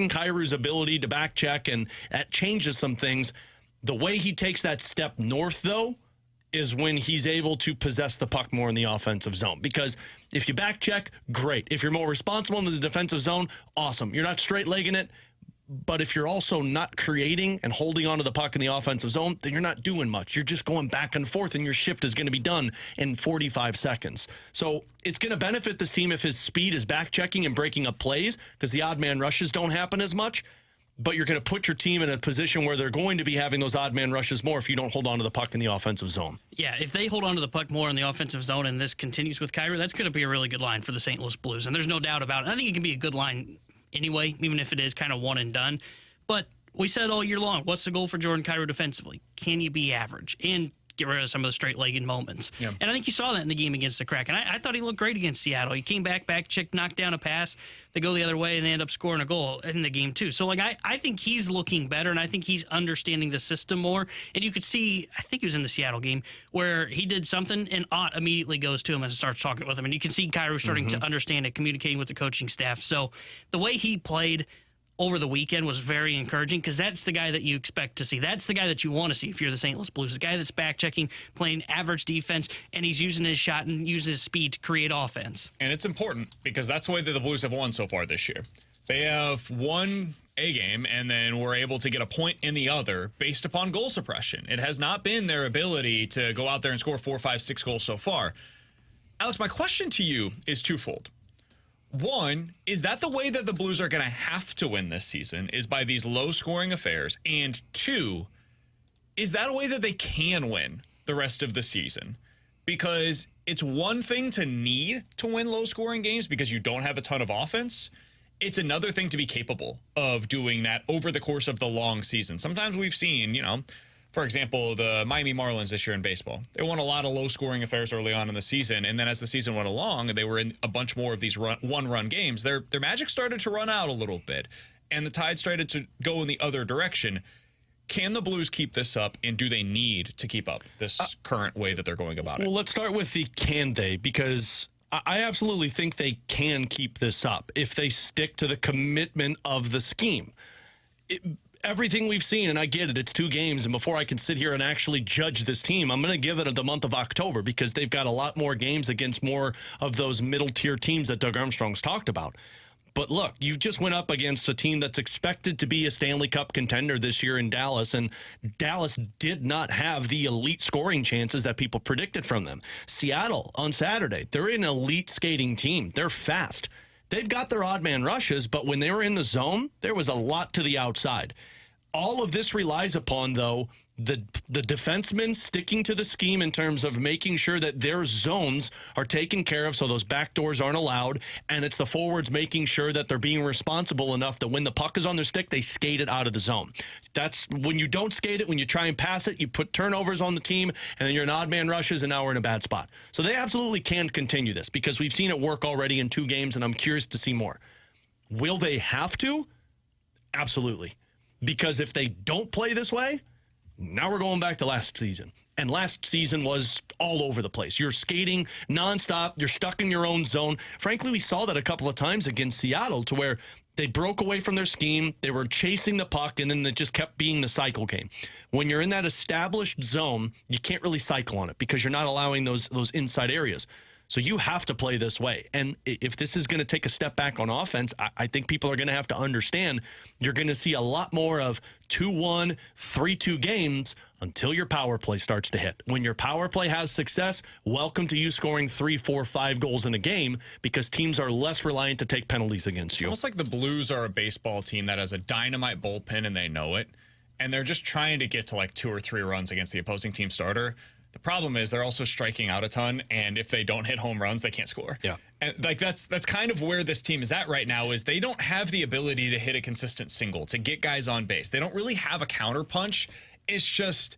Kyrou's ability to back check, and that changes some things. The way he takes that step north, though, is when he's able to possess the puck more in the offensive zone. Because if you back check, great. If you're more responsible in the defensive zone, awesome. You're not straight-legging it. But if you're also not creating and holding onto the puck in the offensive zone, then you're not doing much. You're just going back and forth, and your shift is going to be done in 45 seconds. So it's going to benefit this team if his speed is back checking and breaking up plays, because the odd man rushes don't happen as much. But you're going to put your team in a position where they're going to be having those odd man rushes more if you don't hold on to the puck in the offensive zone. Yeah, if they hold on to the puck more in the offensive zone and this continues with Kyrou, that's going to be a really good line for the St. Louis Blues. And there's no doubt about it. I think it can be a good line anyway, even if it is kind of one and done. But we said all year long, what's the goal for Jordan Kyrou defensively? Can you be average and get rid of some of the straight-legged moments? Yeah. And I think you saw that in the game against the Kraken. I thought he looked great against Seattle. He came back check, knocked down a pass. They go the other way, and they end up scoring a goal in the game, too. So, like, I think he's looking better, and I think he's understanding the system more. And you could see, I think it was in the Seattle game, where he did something, and Ott immediately goes to him and starts talking with him. And you can see Kyrou starting to understand it, communicating with the coaching staff. So the way he played over the weekend was very encouraging, because that's the guy that you expect to see. That's the guy that you want to see if you're the St. Louis Blues, the guy that's back-checking, playing average defense, and he's using his shot and using his speed to create offense. And it's important, because that's the way that the Blues have won so far this year. They have won a game, and then were able to get a point in the other based upon goal suppression. It has not been their ability to go out there and score 4, 5, 6 goals so far. Alex, my question to you is twofold. One, is that the way that the Blues are going to have to win this season, is by these low-scoring affairs? And 2, is that a way that they can win the rest of the season? Because it's one thing to need to win low-scoring games because you don't have a ton of offense. It's another thing to be capable of doing that over the course of the long season. Sometimes we've seen, for example, the Miami Marlins this year in baseball. They won a lot of low-scoring affairs early on in the season, and then as the season went along and they were in a bunch more of these one-run games, their magic started to run out a little bit, and the tide started to go in the other direction. Can the Blues keep this up, and do they need to keep up this current way that they're going about it? Well, let's start with the can they, because I absolutely think they can keep this up if they stick to the commitment of the scheme. Everything we've seen, and I get it, it's 2 games, and before I can sit here and actually judge this team, I'm going to give it the month of October, because they've got a lot more games against more of those middle-tier teams that Doug Armstrong's talked about. But look, you just went up against a team that's expected to be a Stanley Cup contender this year in Dallas, and Dallas did not have the elite scoring chances that people predicted from them. Seattle, on Saturday, they're an elite skating team. They're fast. They've got their odd man rushes, but when they were in the zone, there was a lot to the outside. All of this relies upon, though, the defensemen sticking to the scheme in terms of making sure that their zones are taken care of so those back doors aren't allowed, and it's the forwards making sure that they're being responsible enough that when the puck is on their stick, they skate it out of the zone. That's when you don't skate it, when you try and pass it, you put turnovers on the team, and then you're an odd man rushes, and now we're in a bad spot. So they absolutely can continue this, because we've seen it work already in 2 games, and I'm curious to see more. Will they have to? Absolutely. Because if they don't play this way, now we're going back to last season. And last season was all over the place. You're skating nonstop. You're stuck in your own zone. Frankly, we saw that a couple of times against Seattle to where they broke away from their scheme. They were chasing the puck, and then it just kept being the cycle game. When you're in that established zone, you can't really cycle on it because you're not allowing those inside areas. So you have to play this way. And if this is going to take a step back on offense, I think people are going to have to understand you're going to see a lot more of 2-1, 3-2 games until your power play starts to hit. When your power play has success, welcome to you scoring 3, 4, 5 goals in a game because teams are less reliant to take penalties against you. It's almost like the Blues are a baseball team that has a dynamite bullpen and they know it. And they're just trying to get to like 2 or 3 runs against the opposing team starter. The problem is they're also striking out a ton, and if they don't hit home runs, they can't score. Yeah. And like that's kind of where this team is at right now is they don't have the ability to hit a consistent single, to get guys on base. They don't really have a counter punch. It's just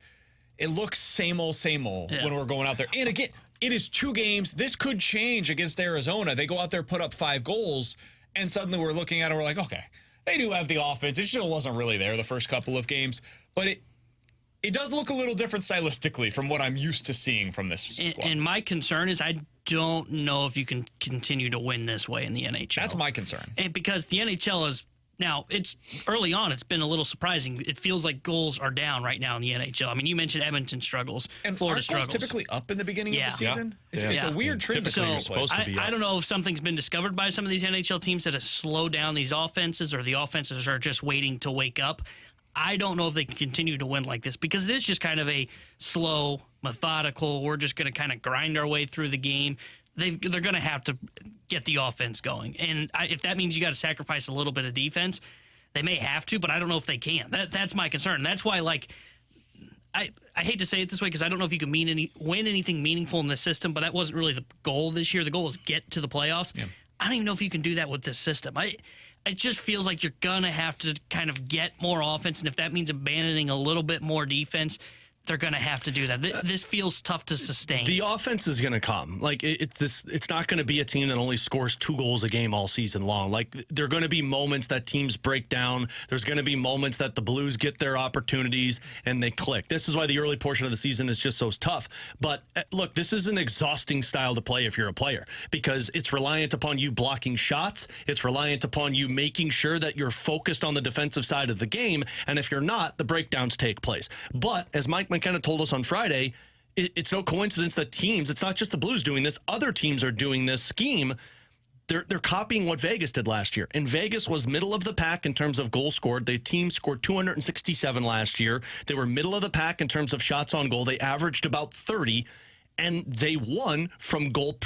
it looks same old when we're going out there. And again, it is 2 games. This could change against Arizona. They go out there, put up 5 goals, and suddenly we're looking at it, we're like, okay, they do have the offense. It still wasn't really there the first couple of games, but it does look a little different stylistically from what I'm used to seeing from this squad. And my concern is I don't know if you can continue to win this way in the NHL. That's my concern. And because the NHL is now, it's early on, it's been a little surprising. It feels like goals are down right now in the NHL. I mean, you mentioned Edmonton struggles and Florida struggles. Typically up in the beginning of the season. Yeah. It's a weird trend. Typically supposed to be up. I don't know if something's been discovered by some of these NHL teams that has slowed down these offenses, or the offenses are just waiting to wake up. I don't know if they can continue to win like this because it is just kind of a slow, methodical, we're just going to kind of grind our way through the game. They're going to have to get the offense going. And if that means you got to sacrifice a little bit of defense, they may have to, but I don't know if they can. That's my concern. And that's why, like, I hate to say it this way because I don't know if you can win anything meaningful in this system, but that wasn't really the goal this year. The goal is get to the playoffs. Yeah. I don't even know if you can do that with this system. It just feels like you're going to have to kind of get more offense, and if that means abandoning a little bit more defense, they're going to have to do that. This feels tough to sustain. The offense is going to come. Like it's not going to be a team that only scores 2 goals a game all season long. Like there are going to be moments that teams break down. There's going to be moments that the Blues get their opportunities and they click. This is why the early portion of the season is just so tough. But look, this is an exhausting style to play if you're a player because it's reliant upon you blocking shots. It's reliant upon you making sure that you're focused on the defensive side of the game. And if you're not, the breakdowns take place. But as Mike McKenna told us on Friday, it's no coincidence that teams, it's not just the Blues doing this, other teams are doing this scheme. They're copying what Vegas did last year. And Vegas was middle of the pack in terms of goals scored. The team scored 267 last year. They were middle of the pack in terms of shots on goal. They averaged about 30, and they won from goal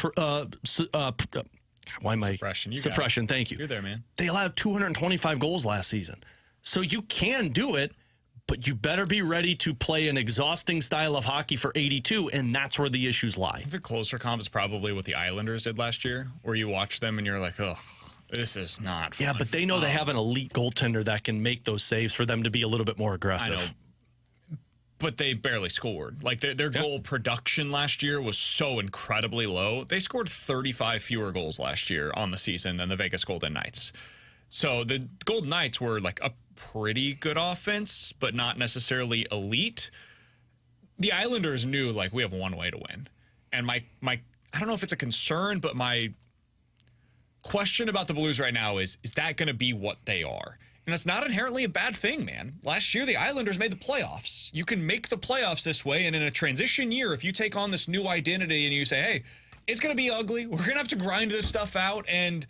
suppression. Thank you. You're there, man. They allowed 225 goals last season. So you can do it, but you better be ready to play an exhausting style of hockey for 82, and that's where the issues lie. The closer comp is probably what the Islanders did last year, where you watch them and you're like, oh, this is not fun. Yeah, but they know they have an elite goaltender that can make those saves for them to be a little bit more aggressive. I know, but they barely scored. Like their goal production last year was so incredibly low. They scored 35 fewer goals last year on the season than the Vegas Golden Knights. So the Golden Knights were like a pretty good offense, but not necessarily elite. The Islanders knew, like, we have one way to win. And my I don't know if it's a concern, but my question about the Blues right now is that going to be what they are? And that's not inherently a bad thing, man. Last year, the Islanders made the playoffs. You can make the playoffs this way, and in a transition year, if you take on this new identity and you say, hey, it's going to be ugly, we're going to have to grind this stuff out, and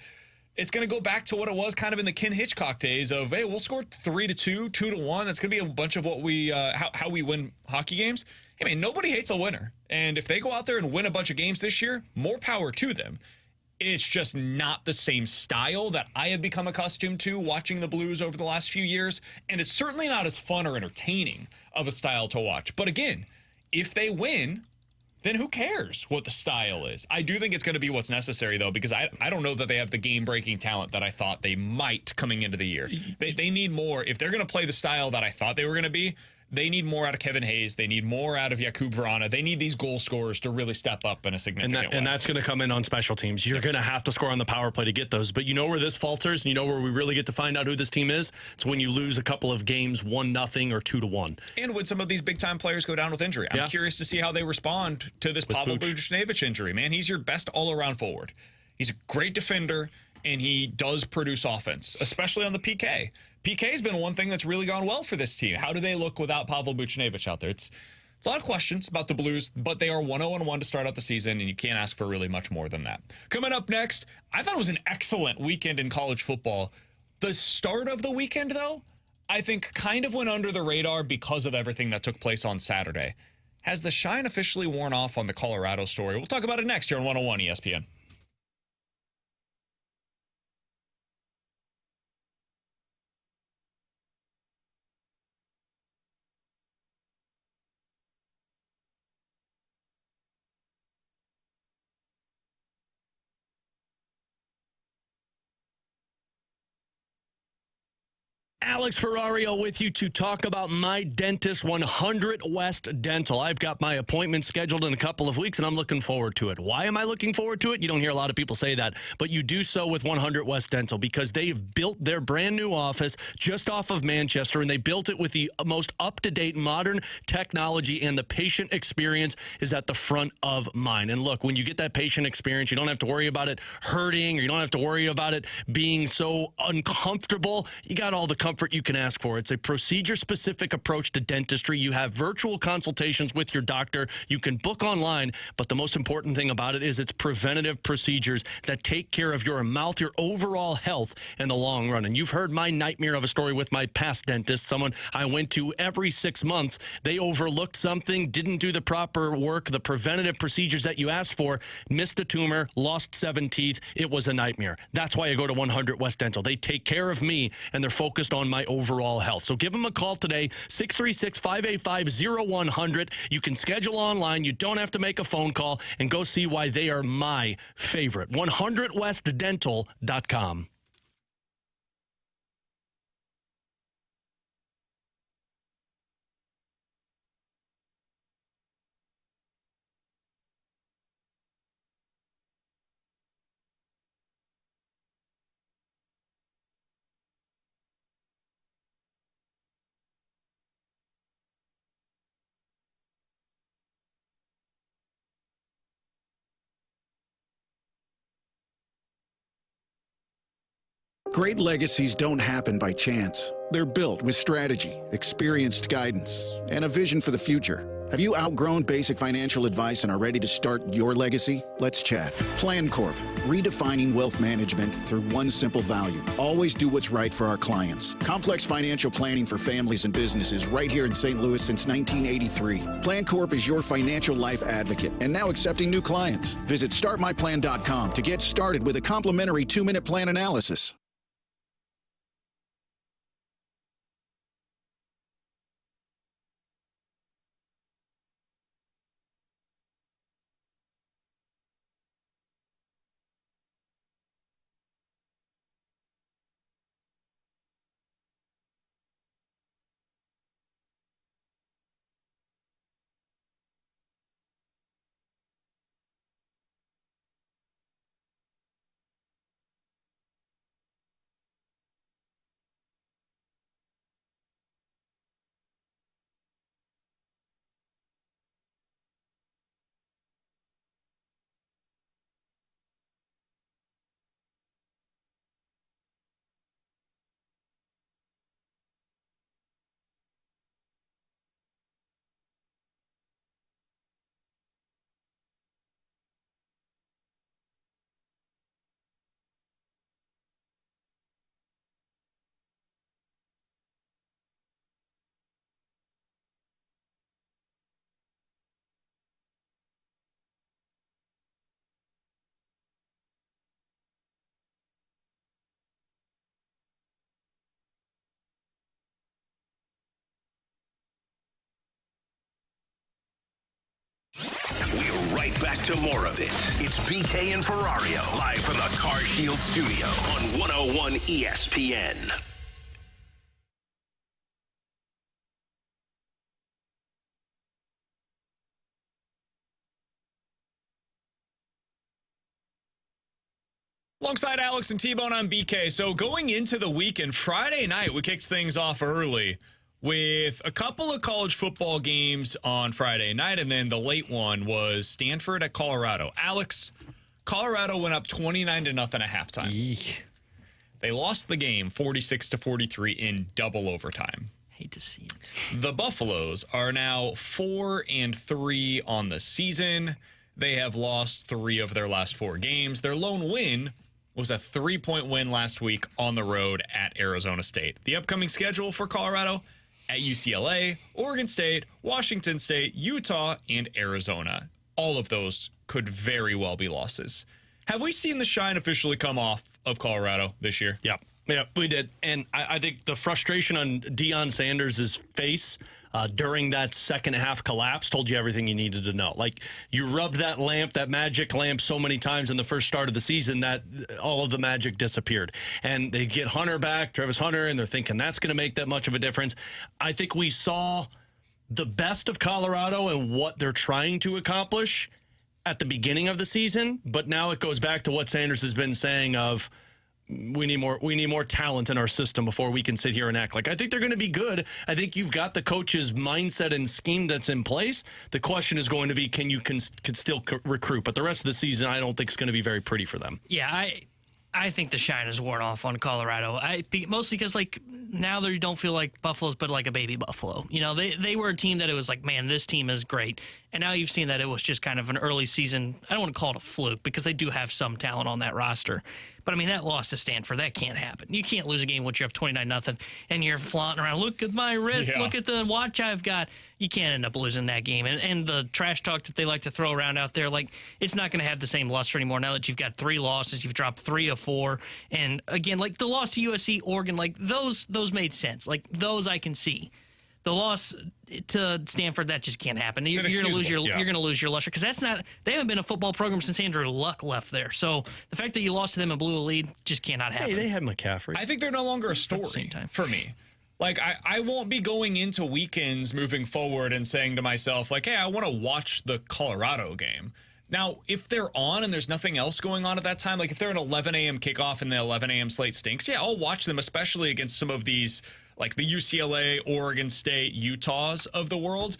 it's going to go back to what it was kind of in the Ken Hitchcock days of, hey, we'll score 3-2, 2-1. That's going to be a bunch of what we how we win hockey games. Hey, man, nobody hates a winner. And if they go out there and win a bunch of games this year, more power to them. It's just not the same style that I have become accustomed to watching the Blues over the last few years. And it's certainly not as fun or entertaining of a style to watch. But again, if they win, then who cares what the style is? I do think it's going to be what's necessary, though, because I don't know that they have the game-breaking talent that I thought they might coming into the year. They need more. If they're going to play the style that I thought they were going to be, They need more out of Kevin Hayes. They need more out of Jakub Vrana. They need these goal scorers to really step up in a significant way. And that's going to come in on special teams. You're going to have to score on the power play to get those. But you know where this falters, and you know where we really get to find out who this team is? It's when you lose a couple of games 1-0 or 2-1. And when some of these big-time players go down with injury. I'm curious to see how they respond to this Pavel Buchnevich injury. Man, he's your best all-around forward. He's a great defender, and he does produce offense, especially on the PK. PK has been one thing that's really gone well for this team. How do they look without Pavel Buchnevich out there? It's a lot of questions about the Blues, but they are 1-0-1 to start out the season, and you can't ask for really much more than that. Coming up next, I thought it was an excellent weekend in college football. The start of the weekend, though, I think kind of went under the radar because of everything that took place on Saturday. Has the shine officially worn off on the Colorado story? We'll talk about it next here on 101 ESPN. Alex Ferrario with you to talk about my dentist, 100 West Dental. I've got my appointment scheduled in a couple of weeks, and I'm looking forward to it. Why am I looking forward to it? You don't hear a lot of people say that, but you do so with 100 West Dental because they've built their brand new office just off of Manchester, and they built it with the most up-to-date modern technology, and the patient experience is at the front of mind. And look, when you get that patient experience, you don't have to worry about it hurting, or you don't have to worry about it being so uncomfortable. You got all the comfort you can ask for. It's a procedure-specific approach to dentistry. You have virtual consultations with your doctor. You can book online, but the most important thing about it is it's preventative procedures that take care of your mouth, your overall health in the long run. And you've heard my nightmare of a story with my past dentist, someone I went to every 6 months. They overlooked something, didn't do the proper work, the preventative procedures that you asked for, missed a tumor, lost 7 teeth. It was a nightmare. That's why I go to 100 West Dental. They take care of me, and they're focused on my overall health. So give them a call today, 636-585-0100. You can schedule online. You don't have to make a phone call, and go see why they are my favorite. 100westdental.com. Great legacies don't happen by chance. They're built with strategy, experienced guidance, and a vision for the future. Have you outgrown basic financial advice and are ready to start your legacy? Let's chat. Plan Corp, redefining wealth management through one simple value. Always do what's right for our clients. Complex financial planning for families and businesses right here in St. Louis since 1983. Plan Corp is your financial life advocate and now accepting new clients. Visit startmyplan.com to get started with a complimentary 2-minute plan analysis. We're right back to more of it. It's BK and Ferrario, live from the Car Shield studio on 101 ESPN. Alongside Alex and T-Bone, I'm BK. So going into the weekend, Friday night, we kicked things off early with a couple of college football games on Friday night, and then the late one was Stanford at Colorado. Alex, Colorado went up 29-0 at halftime. Eek. They lost the game 46-43 in double overtime. Hate to see it. The Buffaloes are now 4-3 on the season. They have lost 3 of their last 4 games. Their lone win was a 3-point win last week on the road at Arizona State. The upcoming schedule for Colorado: at UCLA, Oregon State, Washington State, Utah, and Arizona. All of those could very well be losses. Have we seen the shine officially come off of Colorado this year? Yeah, we did. And I think the frustration on Deion Sanders' face during that second half collapse told you everything you needed to know. Like, you rubbed that lamp, that magic lamp, so many times in the first start of the season that all of the magic disappeared. And they get Hunter back, Travis Hunter, and they're thinking that's going to make that much of a difference. I think we saw the best of Colorado and what they're trying to accomplish at the beginning of the season, but now it goes back to what Sanders has been saying of, we need more talent in our system before we can sit here and act like. I think they're going to be good. I think you've got the coach's mindset and scheme that's in place. The question is going to be, can still recruit? But the rest of the season, I don't think it's going to be very pretty for them. Yeah, I think the shine is worn off on Colorado. Mostly because, like, now they don't feel like Buffalo's, but like a baby Buffalo. You know, they were a team that it was like, man, this team is great. And now you've seen that it was just kind of an early season. I don't want to call it a fluke because they do have some talent on that roster. But, I mean, that loss to Stanford, that can't happen. You can't lose a game when you're up 29-0 and you're flaunting around. Look at my wrist. Yeah. Look at the watch I've got. You can't end up losing that game. And the trash talk that they like to throw around out there, like, it's not going to have the same luster anymore now that you've got 3 losses. You've dropped 3 of 4. And, again, like, the loss to USC, Oregon, like, those made sense. Like, those I can see. The loss to Stanford, that just can't happen. You're going to lose your luster because they haven't been a football program since Andrew Luck left there. So the fact that you lost to them and blew a lead just cannot happen. Hey, they had McCaffrey. I think they're no longer a story for me. Like, I won't be going into weekends moving forward and saying to myself, like, hey, I want to watch the Colorado game. Now, if they're on and there's nothing else going on at that time, like if they're an 11 a.m. kickoff and the 11 a.m. slate stinks, yeah, I'll watch them, especially against some of these, like the UCLA, Oregon State, Utahs of the world.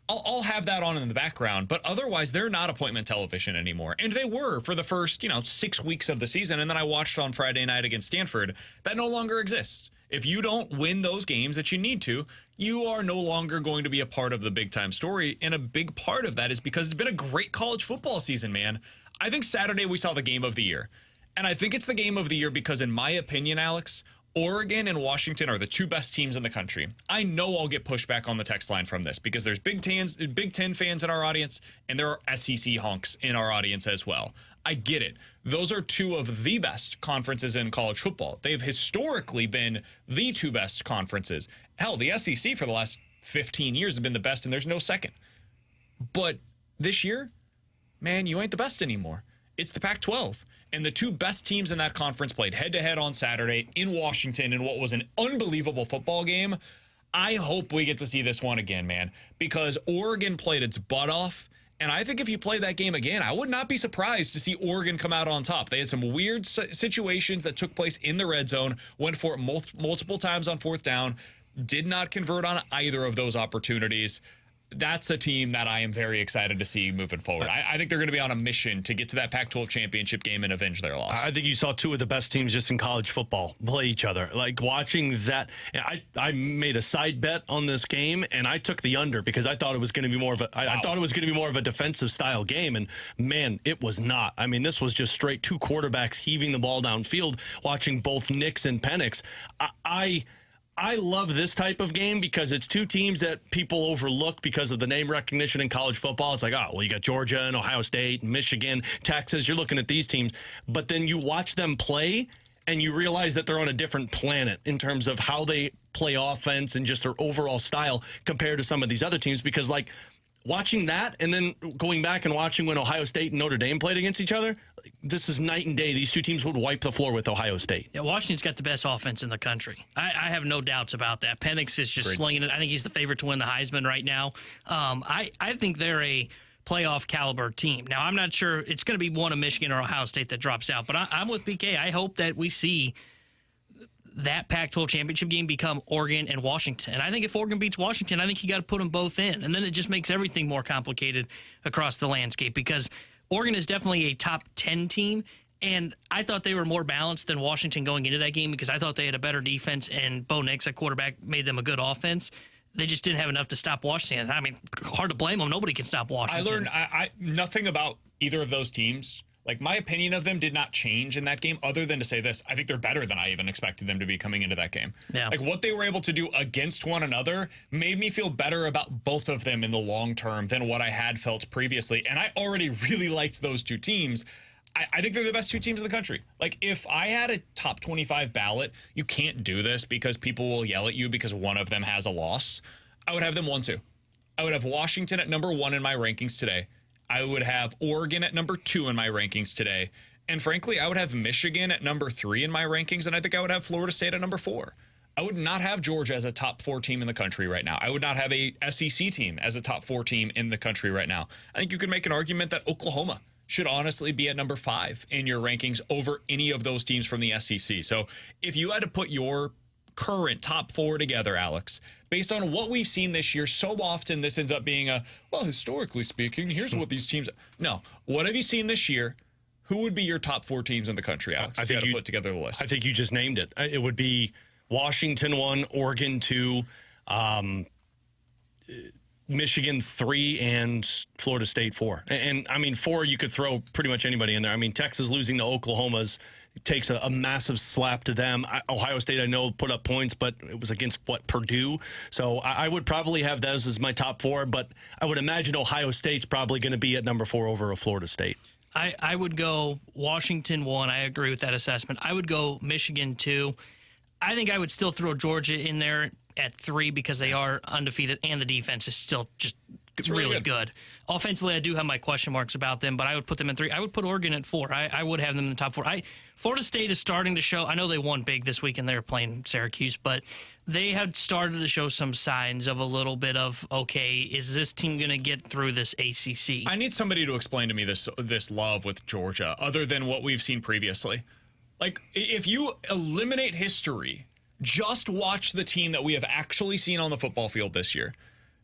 I'll have that on in the background, but otherwise they're not appointment television anymore. And they were for the first, 6 weeks of the season, and then I watched on Friday night against Stanford. That no longer exists. If you don't win those games that you need to, you are no longer going to be a part of the big-time story, and a big part of that is because it's been a great college football season, man. I think Saturday we saw the game of the year, and I think it's the game of the year because, in my opinion, Alex, Oregon and Washington are the 2 best teams in the country. I know I'll get pushback on the text line from this because there's Big Ten fans in our audience, and there are SEC honks in our audience as well. I get it. Those are 2 of the best conferences in college football. They've historically been the 2 best conferences. Hell, the SEC for the last 15 years has been the best, and there's no second. But this year, man, you ain't the best anymore. It's the Pac-12. And the 2 best teams in that conference played head-to-head on Saturday in Washington in what was an unbelievable football game. I hope we get to see this one again, man, because Oregon played its butt off. And I think if you play that game again, I would not be surprised to see Oregon come out on top. They had some weird situations that took place in the red zone, went for it multiple times on 4th down, did not convert on either of those opportunities. That's a team that I am very excited to see moving forward. I think they're going to be on a mission to get to that Pac-12 championship game and avenge their loss. I think you saw 2 of the best teams just in college football play each other. Like, watching that, I made a side bet on this game, and I took the under because I thought it was going to be more of a defensive style game, and man, it was not. I mean, this was just straight 2 quarterbacks heaving the ball downfield. Watching both Nix and Penix, I love this type of game because it's 2 teams that people overlook because of the name recognition in college football. It's like, oh, well, you got Georgia and Ohio State and Michigan, Texas. You're looking at these teams. But then you watch them play, and you realize that they're on a different planet in terms of how they play offense and just their overall style compared to some of these other teams. Because, like, watching that and then going back and watching when Ohio State and Notre Dame played against each other, this is night and day. These 2 teams would wipe the floor with Ohio State. Yeah, Washington's got the best offense in the country. I have no doubts about that. Penix is just slinging it. I think he's the favorite to win the Heisman right now. I think they're a playoff caliber team. Now, I'm not sure it's going to be one of Michigan or Ohio State that drops out, but I'm with BK. I hope that we see that Pac-12 championship game become Oregon and Washington. And I think if Oregon beats Washington, I think you got to put them both in. And then it just makes everything more complicated across the landscape because Oregon is definitely a top 10 team. And I thought they were more balanced than Washington going into that game because I thought they had a better defense and Bo Nix at quarterback made them a good offense. They just didn't have enough to stop Washington. I mean, hard to blame them. Nobody can stop Washington. I learned nothing about either of those teams. Like, my opinion of them did not change in that game other than to say this. I think they're better than I even expected them to be coming into that game. Yeah. Like, what they were able to do against one another made me feel better about both of them in the long term than what I had felt previously. And I already really liked those two teams. I think they're the best two teams in the country. Like, if I had a top 25 ballot, you can't do this because people will yell at you because one of them has a loss. I would have them 1-2. I would have Washington at number 1 in my rankings today. I would have Oregon at number 2 in my rankings today. And frankly, I would have Michigan at number 3 in my rankings, and I think I would have Florida State at number 4. I would not have Georgia as a top 4 team in the country right now. I would not have a SEC team as a top 4 team in the country right now. I think you could make an argument that Oklahoma should honestly be at number 5 in your rankings over any of those teams from the SEC. So if you had to put your current top 4 together, Alex, based on what we've seen this year, so often this ends up being historically speaking, here's what these teams... No. What have you seen this year? Who would be your top 4 teams in the country, Alex? I think you put together the list. I think you just named it. It would be Washington 1, Oregon 2, Michigan 3, and Florida State 4. And I mean, 4, you could throw pretty much anybody in there. I mean, Texas losing to Oklahoma's takes a massive slap to them. Ohio State, I know, put up points, but it was against, Purdue? So I would probably have those as my top 4, but I would imagine Ohio State's probably going to be at number 4 over a Florida State. I would go Washington 1. I agree with that assessment. I would go Michigan 2. I think I would still throw Georgia in there at 3 because they are undefeated and the defense is still just really good. Offensively, I do have my question marks about them, but I would put them in 3. I would put Oregon at 4. I would have them in the top 4. Florida State is starting to show. I know they won big this week and they were playing Syracuse, but they have started to show some signs of a little bit of, okay, is this team going to get through this ACC? I need somebody to explain to me this love with Georgia other than what we've seen previously. Like, if you eliminate history, just watch the team that we have actually seen on the football field this year.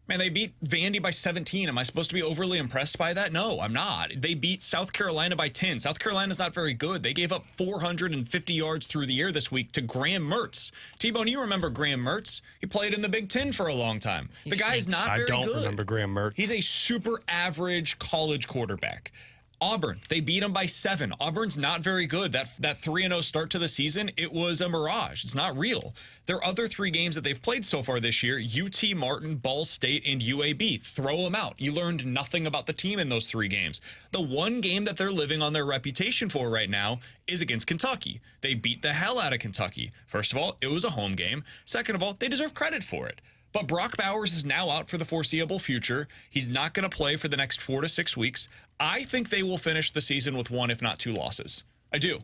Man, they beat Vandy by 17. Am I supposed to be overly impressed by that? No, I'm not. They beat South Carolina by 10. South Carolina's not very good. They gave up 450 yards through the air this week to Graham Mertz. T-Bone, you remember Graham Mertz? He played in the Big Ten for a long time. The guy is not very good. I don't remember Graham Mertz. He's a super average college quarterback. Auburn, they beat them by 7. Auburn's not very good. That 3-0 start to the season, it was a mirage. It's not real. Their other 3 games that they've played so far this year, UT Martin, Ball State, and UAB. Throw them out. You learned nothing about the team in those 3 games. The one game that they're living on their reputation for right now is against Kentucky. They beat the hell out of Kentucky. First of all, it was a home game. Second of all, they deserve credit for it. But Brock Bowers is now out for the foreseeable future. He's not going to play for the next 4 to 6 weeks. I think they will finish the season with 1, if not 2 losses. I do.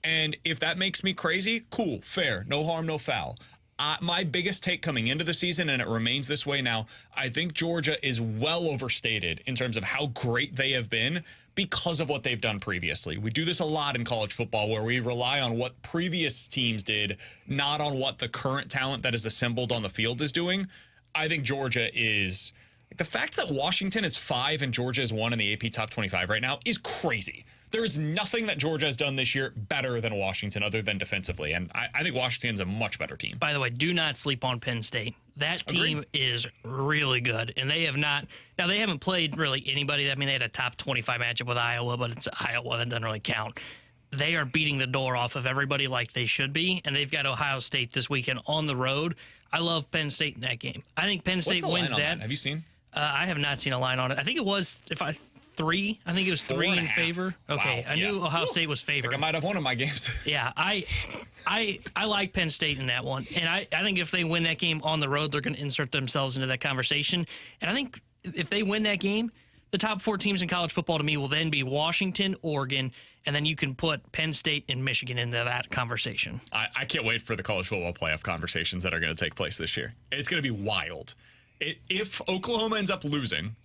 And if that makes me crazy, cool, fair, no harm, no foul. My biggest take coming into the season, and it remains this way now, I think Georgia is well overstated in terms of how great they have been because of what they've done previously. We do this a lot in college football where we rely on what previous teams did, not on what the current talent that is assembled on the field is doing. I think Georgia is... The fact that Washington is 5 and Georgia is 1 in the AP Top 25 right now is crazy. There is nothing that Georgia has done this year better than Washington other than defensively, and I think Washington's a much better team. By the way, do not sleep on Penn State. That team is really good, and they have not... Now, they haven't played really anybody. I mean, they had a top 25 matchup with Iowa, but it's Iowa. That doesn't really count. They are beating the door off of everybody like they should be, and they've got Ohio State this weekend on the road. I love Penn State in that game. I think Penn State wins that. Have you seen? I have not seen a line on it. I think it was 3. I think it was 3 in favor. Okay, wow. I knew Ohio State was favored. I think I might have one of my games. Yeah, I like Penn State in that one, and I think if they win that game on the road, they're going to insert themselves into that conversation. And I think if they win that game, the top 4 teams in college football to me will then be Washington, Oregon, and then you can put Penn State and Michigan into that conversation. I can't wait for the college football playoff conversations that are going to take place this year. It's going to be wild. If Oklahoma ends up losing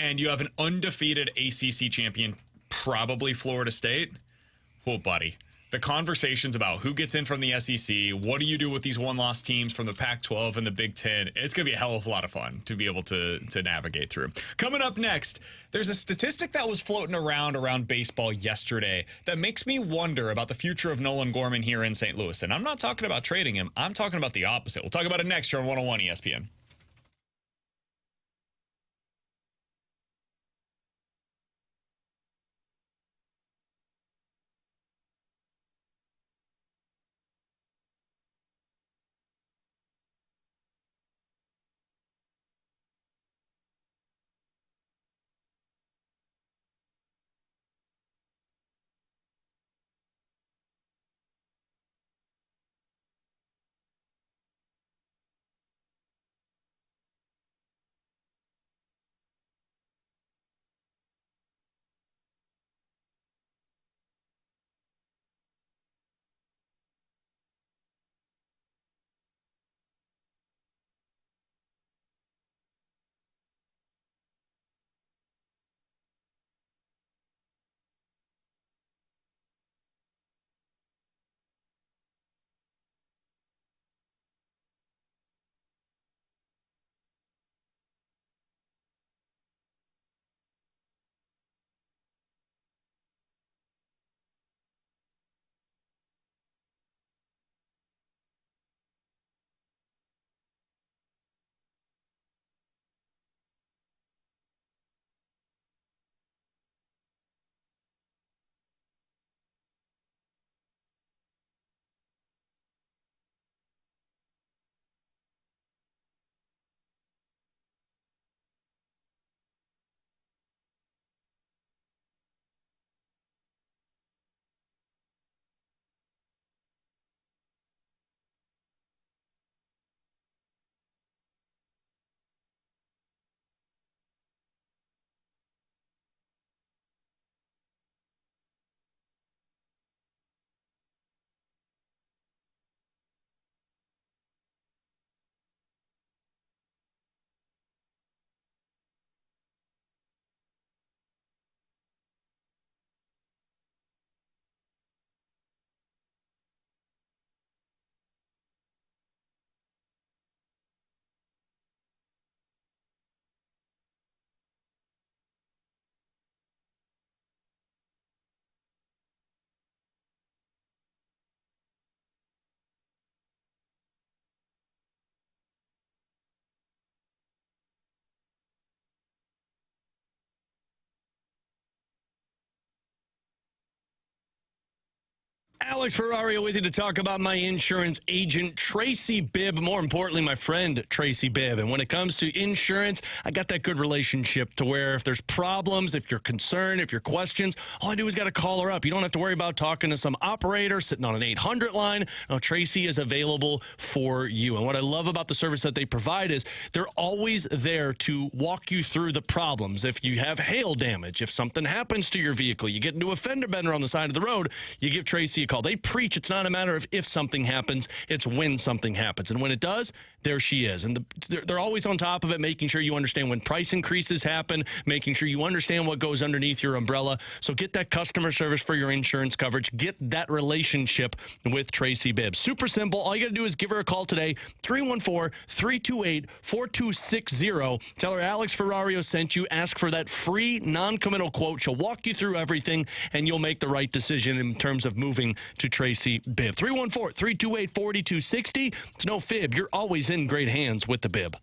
and you have an undefeated ACC champion, probably Florida State, well, buddy, the conversations about who gets in from the SEC, what do you do with these one-loss teams from the Pac-12 and the Big Ten, it's going to be a hell of a lot of fun to be able to navigate through. Coming up next, there's a statistic that was floating around baseball yesterday that makes me wonder about the future of Nolan Gorman here in St. Louis. And I'm not talking about trading him. I'm talking about the opposite. We'll talk about it next here on 101 ESPN. Alex Ferrario with you to talk about my insurance agent, Tracy Bibb. More importantly, my friend, Tracy Bibb. And when it comes to insurance, I got that good relationship to where if there's problems, if you're concerned, if you're questions, all I do is got to call her up. You don't have to worry about talking to some operator sitting on an 800 line. No, Tracy is available for you. And what I love about the service that they provide is they're always there to walk you through the problems. If you have hail damage, if something happens to your vehicle, you get into a fender bender on the side of the road, you give Tracy a call. They preach it's not a matter of if something happens, it's when something happens. And when it does, there she is. And they're always on top of it, making sure you understand when price increases happen, making sure you understand what goes underneath your umbrella. So get that customer service for your insurance coverage. Get that relationship with Tracy Bibb. Super simple. All you got to do is give her a call today, 314-328-4260. Tell her Alex Ferrario sent you. Ask for that free non-committal quote. She'll walk you through everything, and you'll make the right decision in terms of moving to Tracy Bibb. 314-328-4260. It's no fib. You're always in great hands with the Bibb.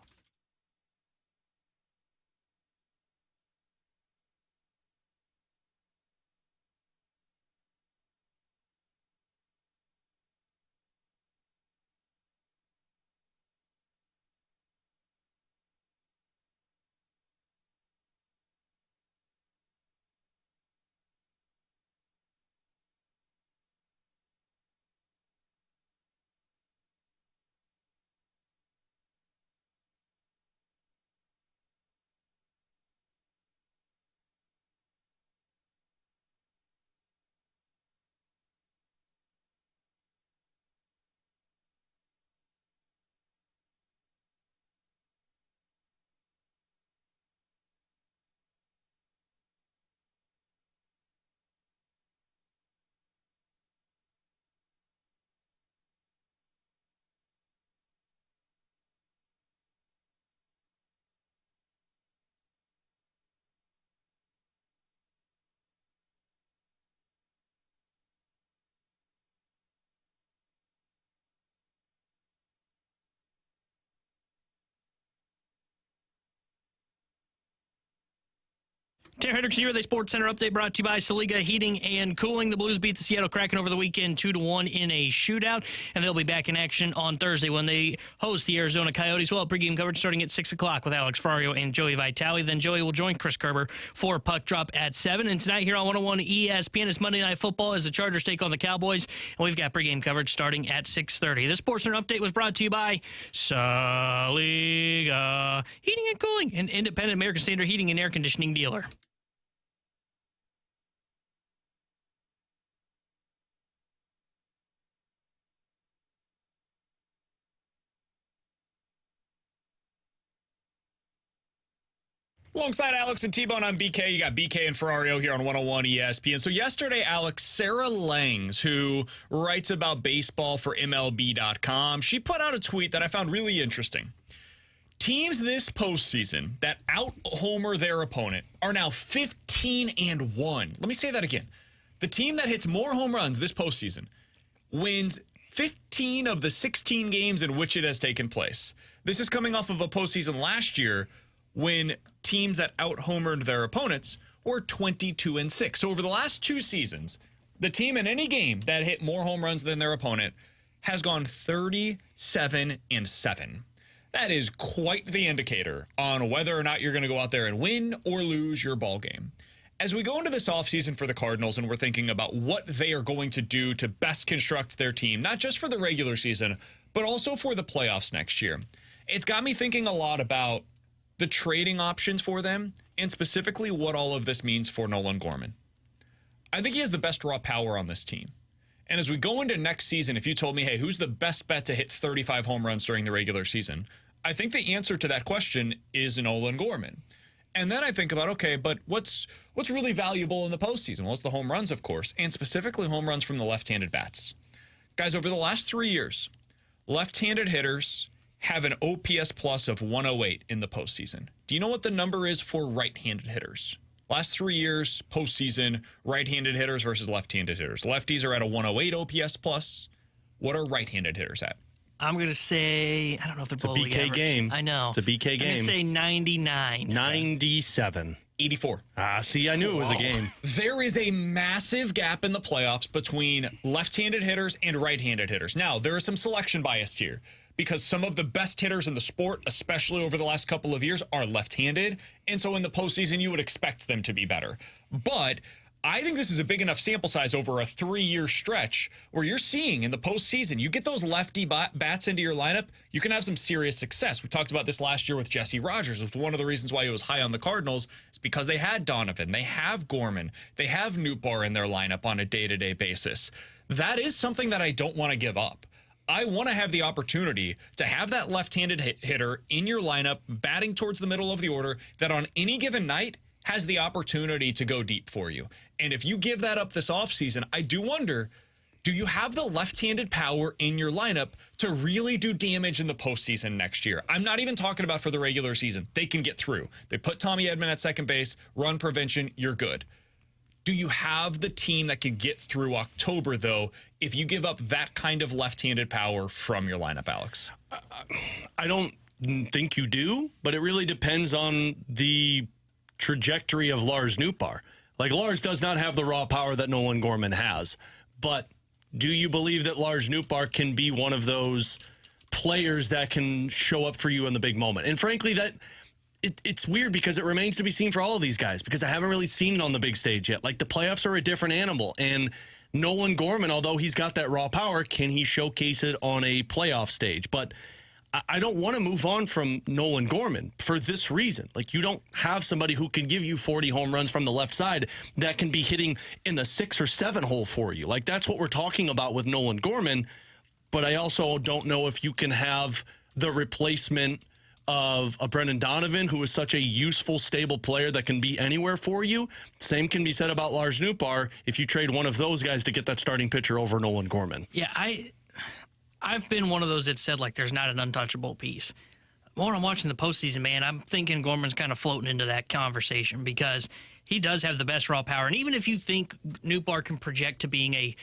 Tanner Hendricks here with a Sports Center update brought to you by Saliga Heating and Cooling. The Blues beat the Seattle Kraken over the weekend 2-1 in a shootout, and they'll be back in action on Thursday when they host the Arizona Coyotes. Well, pregame coverage starting at 6 o'clock with Alex Ferrario and Joey Vitale. Then Joey will join Chris Kerber for Puck Drop at 7. And tonight here on 101 ESPN, it's Monday Night Football as the Chargers take on the Cowboys, and we've got pregame coverage starting at 6:30. This Sports Center update was brought to you by Saliga Heating and Cooling, an independent American Standard heating and air conditioning dealer. Alongside Alex and T-Bone on BK, you got BK and Ferrario here on 101 ESPN. So yesterday, Alex, Sarah Langs, who writes about baseball for MLB.com, she put out a tweet that I found really interesting. Teams this postseason that out-homer their opponent are now 15-1. Let me say that again. The team that hits more home runs this postseason wins 15 of the 16 games in which it has taken place. This is coming off of a postseason last year when teams that out-homered their opponents were 22-6. So over the last 2 seasons, the team in any game that hit more home runs than their opponent has gone 37-7. That is quite the indicator on whether or not you're going to go out there and win or lose your ball game. As we go into this offseason for the Cardinals and we're thinking about what they are going to do to best construct their team, not just for the regular season, but also for the playoffs next year, it's got me thinking a lot about the trading options for them, and specifically what all of this means for Nolan Gorman. I think he has the best raw power on this team. And as we go into next season, if you told me, hey, who's the best bet to hit 35 home runs during the regular season? I think the answer to that question is Nolan Gorman. And then I think about, okay, but what's really valuable in the postseason? Well, it's the home runs, of course, and specifically home runs from the left-handed bats. Guys, over the last 3 years, left-handed hitters have an OPS plus of 108 in the postseason. Do you know what the number is for right-handed hitters? Last 3 years, postseason, right-handed hitters versus left-handed hitters. Lefties are at a 108 OPS plus. What are right-handed hitters at? I'm going to say, I don't know if they're both. It's a BK average. game. I know. It's a BK game. I'm going to say 99. 97. 84. See, I knew it was a game. There is a massive gap in the playoffs between left-handed hitters and right-handed hitters. Now, there is some selection bias here, because some of the best hitters in the sport, especially over the last couple of years, are left-handed. And so in the postseason, you would expect them to be better. But I think this is a big enough sample size over a 3-year stretch where you're seeing in the postseason, you get those lefty bats into your lineup, you can have some serious success. We talked about this last year with Jesse Rogers. It was one of the reasons why he was high on the Cardinals is because they had Donovan, they have Gorman, they have Nootbaar in their lineup on a day-to-day basis. That is something that I don't want to give up. I want to have the opportunity to have that left-handed hitter in your lineup, batting towards the middle of the order, that on any given night has the opportunity to go deep for you. And if you give that up this offseason, I do wonder, do you have the left-handed power in your lineup to really do damage in the postseason next year? I'm not even talking about for the regular season. They can get through. They put Tommy Edman at second base, run prevention, you're good. Do you have the team that can get through October, though, if you give up that kind of left-handed power from your lineup, Alex? I don't think you do, but it really depends on the trajectory of Lars Nootbaar. Like, Lars does not have the raw power that Nolan Gorman has, but do you believe that Lars Nootbaar can be one of those players that can show up for you in the big moment? And frankly, that it's weird because it remains to be seen for all of these guys, because I haven't really seen it on the big stage yet. Like, the playoffs are a different animal, and Nolan Gorman, although he's got that raw power, can he showcase it on a playoff stage? But I don't want to move on from Nolan Gorman for this reason. Like, you don't have somebody who can give you 40 home runs from the left side that can be hitting in the 6 or 7 hole for you. Like, that's what we're talking about with Nolan Gorman. But I also don't know if you can have the replacement of a Brendan Donovan, who is such a useful, stable player that can be anywhere for you. Same can be said about Lars Nootbaar if you trade one of those guys to get that starting pitcher over Nolan Gorman. Yeah, I've been one of those that said, like, there's not an untouchable piece. When I'm watching the postseason, man, I'm thinking Gorman's kind of floating into that conversation because he does have the best raw power. And even if you think Nootbaar can project to being a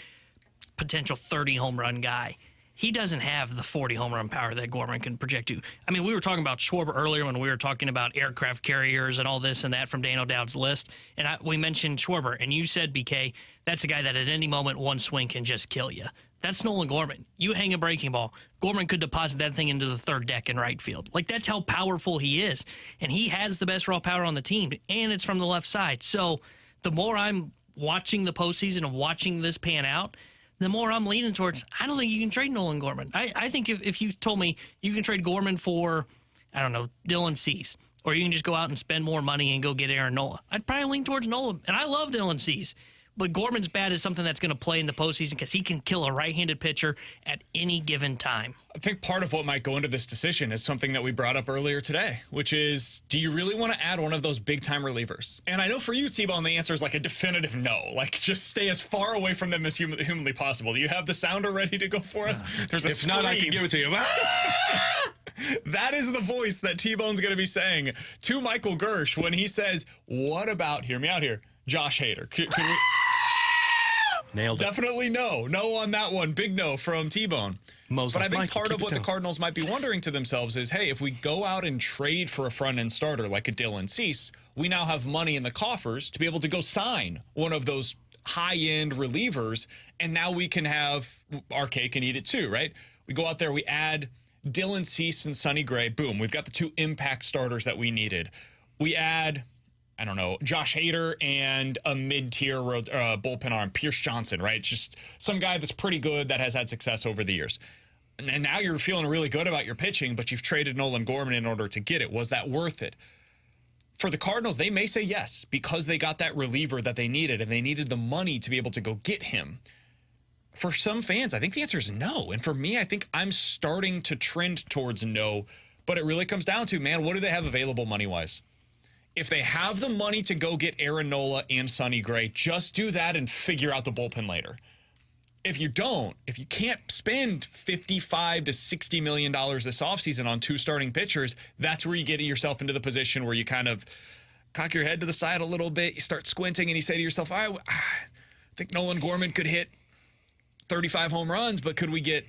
potential 30 home run guy, he doesn't have the 40 home run power that Gorman can project to. I mean, we were talking about Schwarber earlier when we were talking about aircraft carriers and all this and that from Dan O'Dowd's list. And we mentioned Schwarber, and you said, BK, that's a guy that at any moment one swing can just kill you. That's Nolan Gorman. You hang a breaking ball, Gorman could deposit that thing into the third deck in right field. Like, that's how powerful he is. And he has the best raw power on the team, and it's from the left side. So the more I'm watching the postseason and watching this pan out, the more I'm leaning towards, I don't think you can trade Nolan Gorman. I think if you told me you can trade Gorman for, I don't know, Dylan Cease, or you can just go out and spend more money and go get Aaron Nola, I'd probably lean towards Nola. And I love Dylan Cease. But Gorman's bat is something that's going to play in the postseason because he can kill a right-handed pitcher at any given time. I think part of what might go into this decision is something that we brought up earlier today, which is, do you really want to add one of those big-time relievers? And I know for you, T-Bone, the answer is like a definitive no. Like, just stay as far away from them as humanly possible. Do you have the sounder ready to go for us? There's a If not, I can give it to you. That is the voice that T-Bone's going to be saying to Michael Gersh when he says, what about, hear me out here, Josh Hader? Can we... Nailed it. Definitely no. No on that one. Big no from T-Bone. But I think part of what the Cardinals might be wondering to themselves is, hey, if we go out and trade for a front-end starter like a Dylan Cease, we now have money in the coffers to be able to go sign one of those high-end relievers, and now we can have our cake and eat it too, right? We go out there, we add Dylan Cease and Sonny Gray. Boom, we've got the two impact starters that we needed. We add, I don't know, Josh Hader and a mid-tier bullpen arm, Pierce Johnson, right? Just some guy that's pretty good that has had success over the years. And now you're feeling really good about your pitching, but you've traded Nolan Gorman in order to get it. Was that worth it? For the Cardinals, they may say yes because they got that reliever that they needed, and they needed the money to be able to go get him. For some fans, I think the answer is no. And for me, I think I'm starting to trend towards no. But it really comes down to, man, what do they have available money-wise? If they have the money to go get Aaron Nola and Sonny Gray, just do that and figure out the bullpen later. If you don't, if you can't spend $55 to $60 million this offseason on two starting pitchers, that's where you get yourself into the position where you kind of cock your head to the side a little bit, you start squinting, and you say to yourself, I think Nolan Gorman could hit 35 home runs, but could we get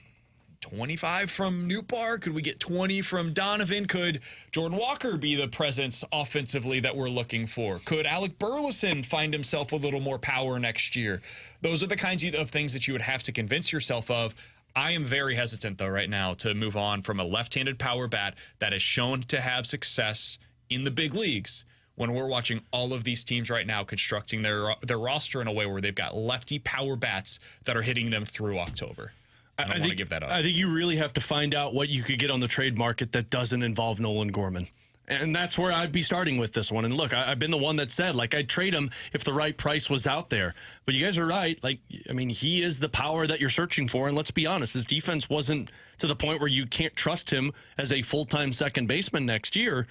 25 from Nootbaar? Could we get 20 from Donovan? Could Jordan Walker be the presence offensively that we're looking for? Could Alec Burleson find himself a little more power next year? Those are the kinds of things that you would have to convince yourself of. I am very hesitant, though, right now to move on from a left-handed power bat that has shown to have success in the big leagues when we're watching all of these teams right now constructing their roster in a way where they've got lefty power bats that are hitting them through October. I don't want to give that up. I think you really have to find out what you could get on the trade market that doesn't involve Nolan Gorman. And that's where I'd be starting with this one. And look, I've been the one that said, like, I'd trade him if the right price was out there. But you guys are right. Like, I mean, he is the power that you're searching for. And let's be honest, his defense wasn't to the point where you can't trust him as a full-time second baseman next year.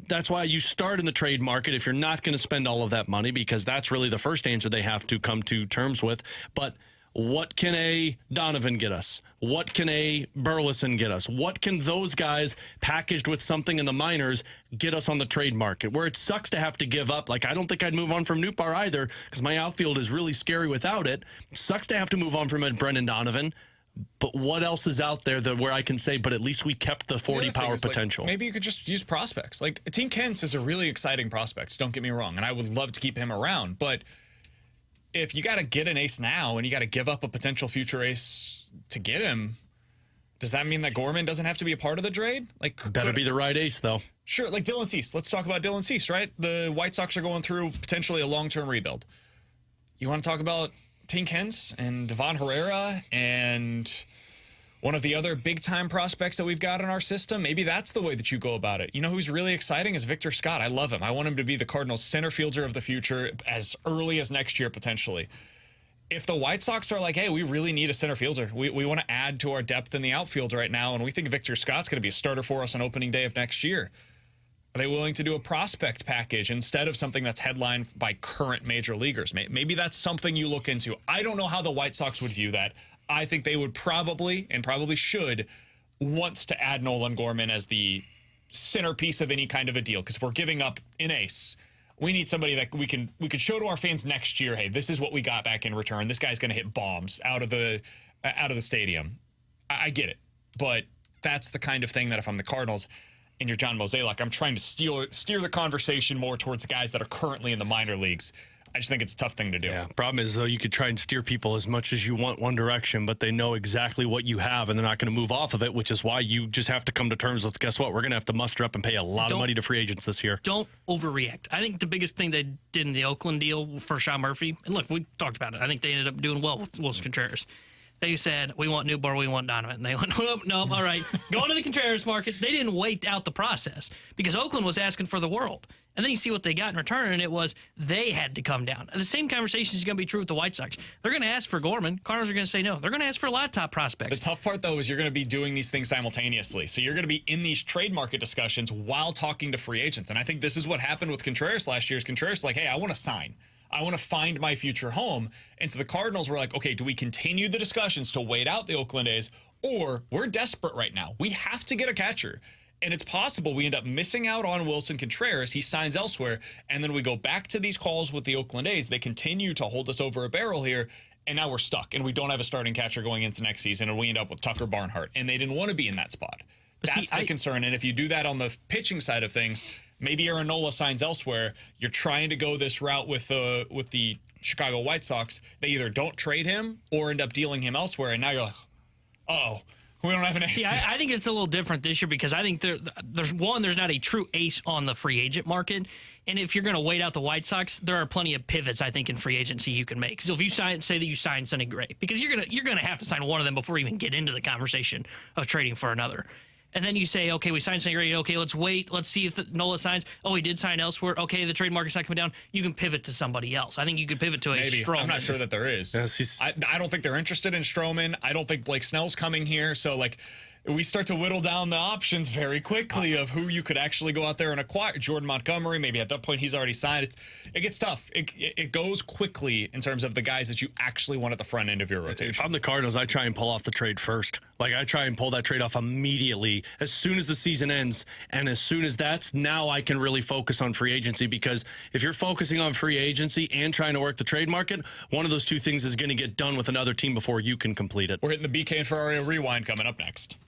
That's why you start in the trade market if you're not going to spend all of that money, because that's really the first answer they have to come to terms with. But what can a Donovan get us? What can a Burleson get us? What can those guys packaged with something in the minors get us on the trade market? Where it sucks to have to give up. Like, I don't think I'd move on from Nootbaar either because my outfield is really scary without it. Sucks to have to move on from Brendan Donovan. But what else is out there that where I can say, but at least we kept the 40 power potential? Like, maybe you could just use prospects. Like, Tink Kentz is a really exciting prospect, don't get me wrong, and I would love to keep him around. But if you got to get an ace now and you got to give up a potential future ace to get him, does that mean that Gorman doesn't have to be a part of the trade? Like, better be the right ace, though. Sure, like Dylan Cease. Let's talk about Dylan Cease, right? The White Sox are going through potentially a long-term rebuild. You want to talk about Tink Kentz and Devon Herrera and one of the other big-time prospects that we've got in our system? Maybe that's the way that you go about it. You know who's really exciting is Victor Scott. I love him. I want him to be the Cardinals' center fielder of the future as early as next year, potentially. If the White Sox are like, hey, we really need a center fielder. We want to add to our depth in the outfield right now, and we think Victor Scott's going to be a starter for us on opening day of next year. Are they willing to do a prospect package instead of something that's headlined by current major leaguers? Maybe that's something you look into. I don't know how the White Sox would view that. I think they would probably should want to add Nolan Gorman as the centerpiece of any kind of a deal. Because if we're giving up an ace, we need somebody that we could show to our fans next year, hey, this is what we got back in return. This guy's going to hit bombs out of the stadium. I get it. But that's the kind of thing that if I'm the Cardinals and you're John Mozeliak, I'm trying to steer the conversation more towards guys that are currently in the minor leagues. I just think it's a tough thing to do. Yeah. Problem is, though, you could try and steer people as much as you want one direction, but they know exactly what you have, and they're not going to move off of it, which is why you just have to come to terms with, guess what, we're going to have to muster up and pay a lot of money to free agents this year. Don't overreact. I think the biggest thing they did in the Oakland deal for Sean Murphy, and look, we talked about it. I think they ended up doing well with Wilson Contreras. They said, we want Newbar, we want Donovan. And they went, nope, all right. Go to the Contreras market. They didn't wait out the process because Oakland was asking for the world. And then you see what they got in return, and it was they had to come down. And the same conversation is going to be true with the White Sox. They're going to ask for Gorman. Cardinals are going to say no. They're going to ask for a lot of top prospects. The tough part, though, is you're going to be doing these things simultaneously. So you're going to be in these trade market discussions while talking to free agents. And I think this is what happened with Contreras last year. Contreras like, hey, I want to sign. I want to find my future home. And so the Cardinals were like, okay, do we continue the discussions to wait out the Oakland A's, or we're desperate right now. We have to get a catcher. And it's possible we end up missing out on Wilson Contreras. He signs elsewhere. And then we go back to these calls with the Oakland A's. They continue to hold us over a barrel here. And now we're stuck. And we don't have a starting catcher going into next season. And we end up with Tucker Barnhart. And they didn't want to be in that spot. That's the concern. And if you do that on the pitching side of things, maybe Aaron Nola signs elsewhere. You're trying to go this route with the Chicago White Sox. They either don't trade him or end up dealing him elsewhere. And now you're like, oh, we don't have an ace. See, I think it's a little different this year because I think there's not a true ace on the free agent market. And if you're going to wait out the White Sox, there are plenty of pivots, I think, in free agency you can make. So if you say that you sign Sonny Gray, because you're gonna have to sign one of them before you even get into the conversation of trading for another. And then you say, okay, we signed Sonny Gray. Okay, let's wait. Let's see if Nola signs. Oh, he did sign elsewhere. Okay, the trade market's not coming down. You can pivot to somebody else. I think you could pivot to a Stroman. I'm not sure that there is. Yes, I don't think they're interested in Stroman. I don't think Blake Snell's coming here. So, like, we start to whittle down the options very quickly of who you could actually go out there and acquire. Jordan Montgomery, maybe at that point he's already signed. It gets tough. It goes quickly in terms of the guys that you actually want at the front end of your rotation. If I'm the Cardinals, I try and pull off the trade first. Like, I try and pull that trade off immediately as soon as the season ends. And as soon as now I can really focus on free agency, because if you're focusing on free agency and trying to work the trade market, one of those two things is going to get done with another team before you can complete it. We're hitting the BK and Ferrario Rewind coming up next.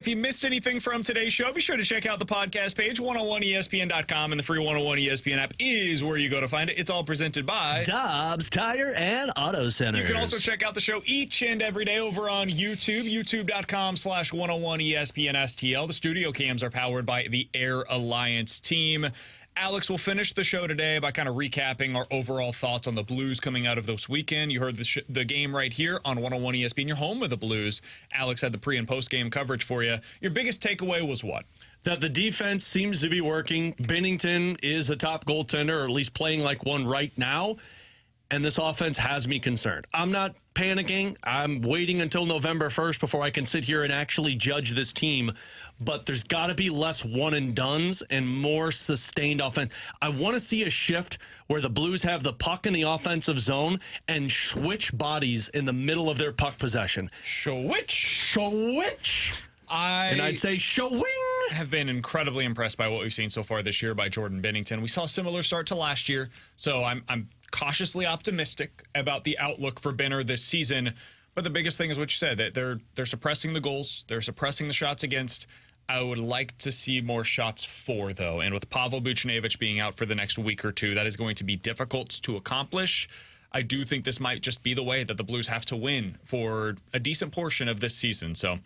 you missed anything from today's show, be sure to check out the podcast page, 101ESPN.com, and the free 101 ESPN app is where you go to find it. It's all presented by Dobbs Tire and Auto Centers. You can also check out the show each and every day over on YouTube, youtube.com/101ESPN STL. The studio cams are powered by the Air Alliance team. Alex will finish the show today by kind of recapping our overall thoughts on the Blues coming out of this weekend. You heard the game right here on 101 ESPN, your home of the Blues. Alex had the pre- and post-game coverage for you. Your biggest takeaway was what? That the defense seems to be working. Binnington is a top goaltender, or at least playing like one right now. And this offense has me concerned. I'm not panicking. I'm waiting until November 1st before I can sit here and actually judge this team. But there's got to be less one-and-dones and more sustained offense. I want to see a shift where the Blues have the puck in the offensive zone and switch bodies in the middle of their puck possession. Switch. I'd say showing. Have been incredibly impressed by what we've seen so far this year by Jordan Binnington. We saw a similar start to last year, so I'm cautiously optimistic about the outlook for Binner this season. But the biggest thing is what you said, that they're suppressing the goals, they're suppressing the shots against. I would like to see more shots for, though. And with Pavel Buchnevich being out for the next week or two, that is going to be difficult to accomplish. I do think this might just be the way that the Blues have to win for a decent portion of this season. So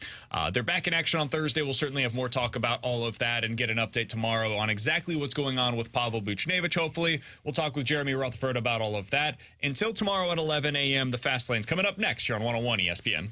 they're back in action on Thursday. We'll certainly have more talk about all of that and get an update tomorrow on exactly what's going on with Pavel Buchnevich, hopefully. We'll talk with Jeremy Rutherford about all of that. Until tomorrow at 11 a.m., the Fast Lane's coming up next here on 101 ESPN.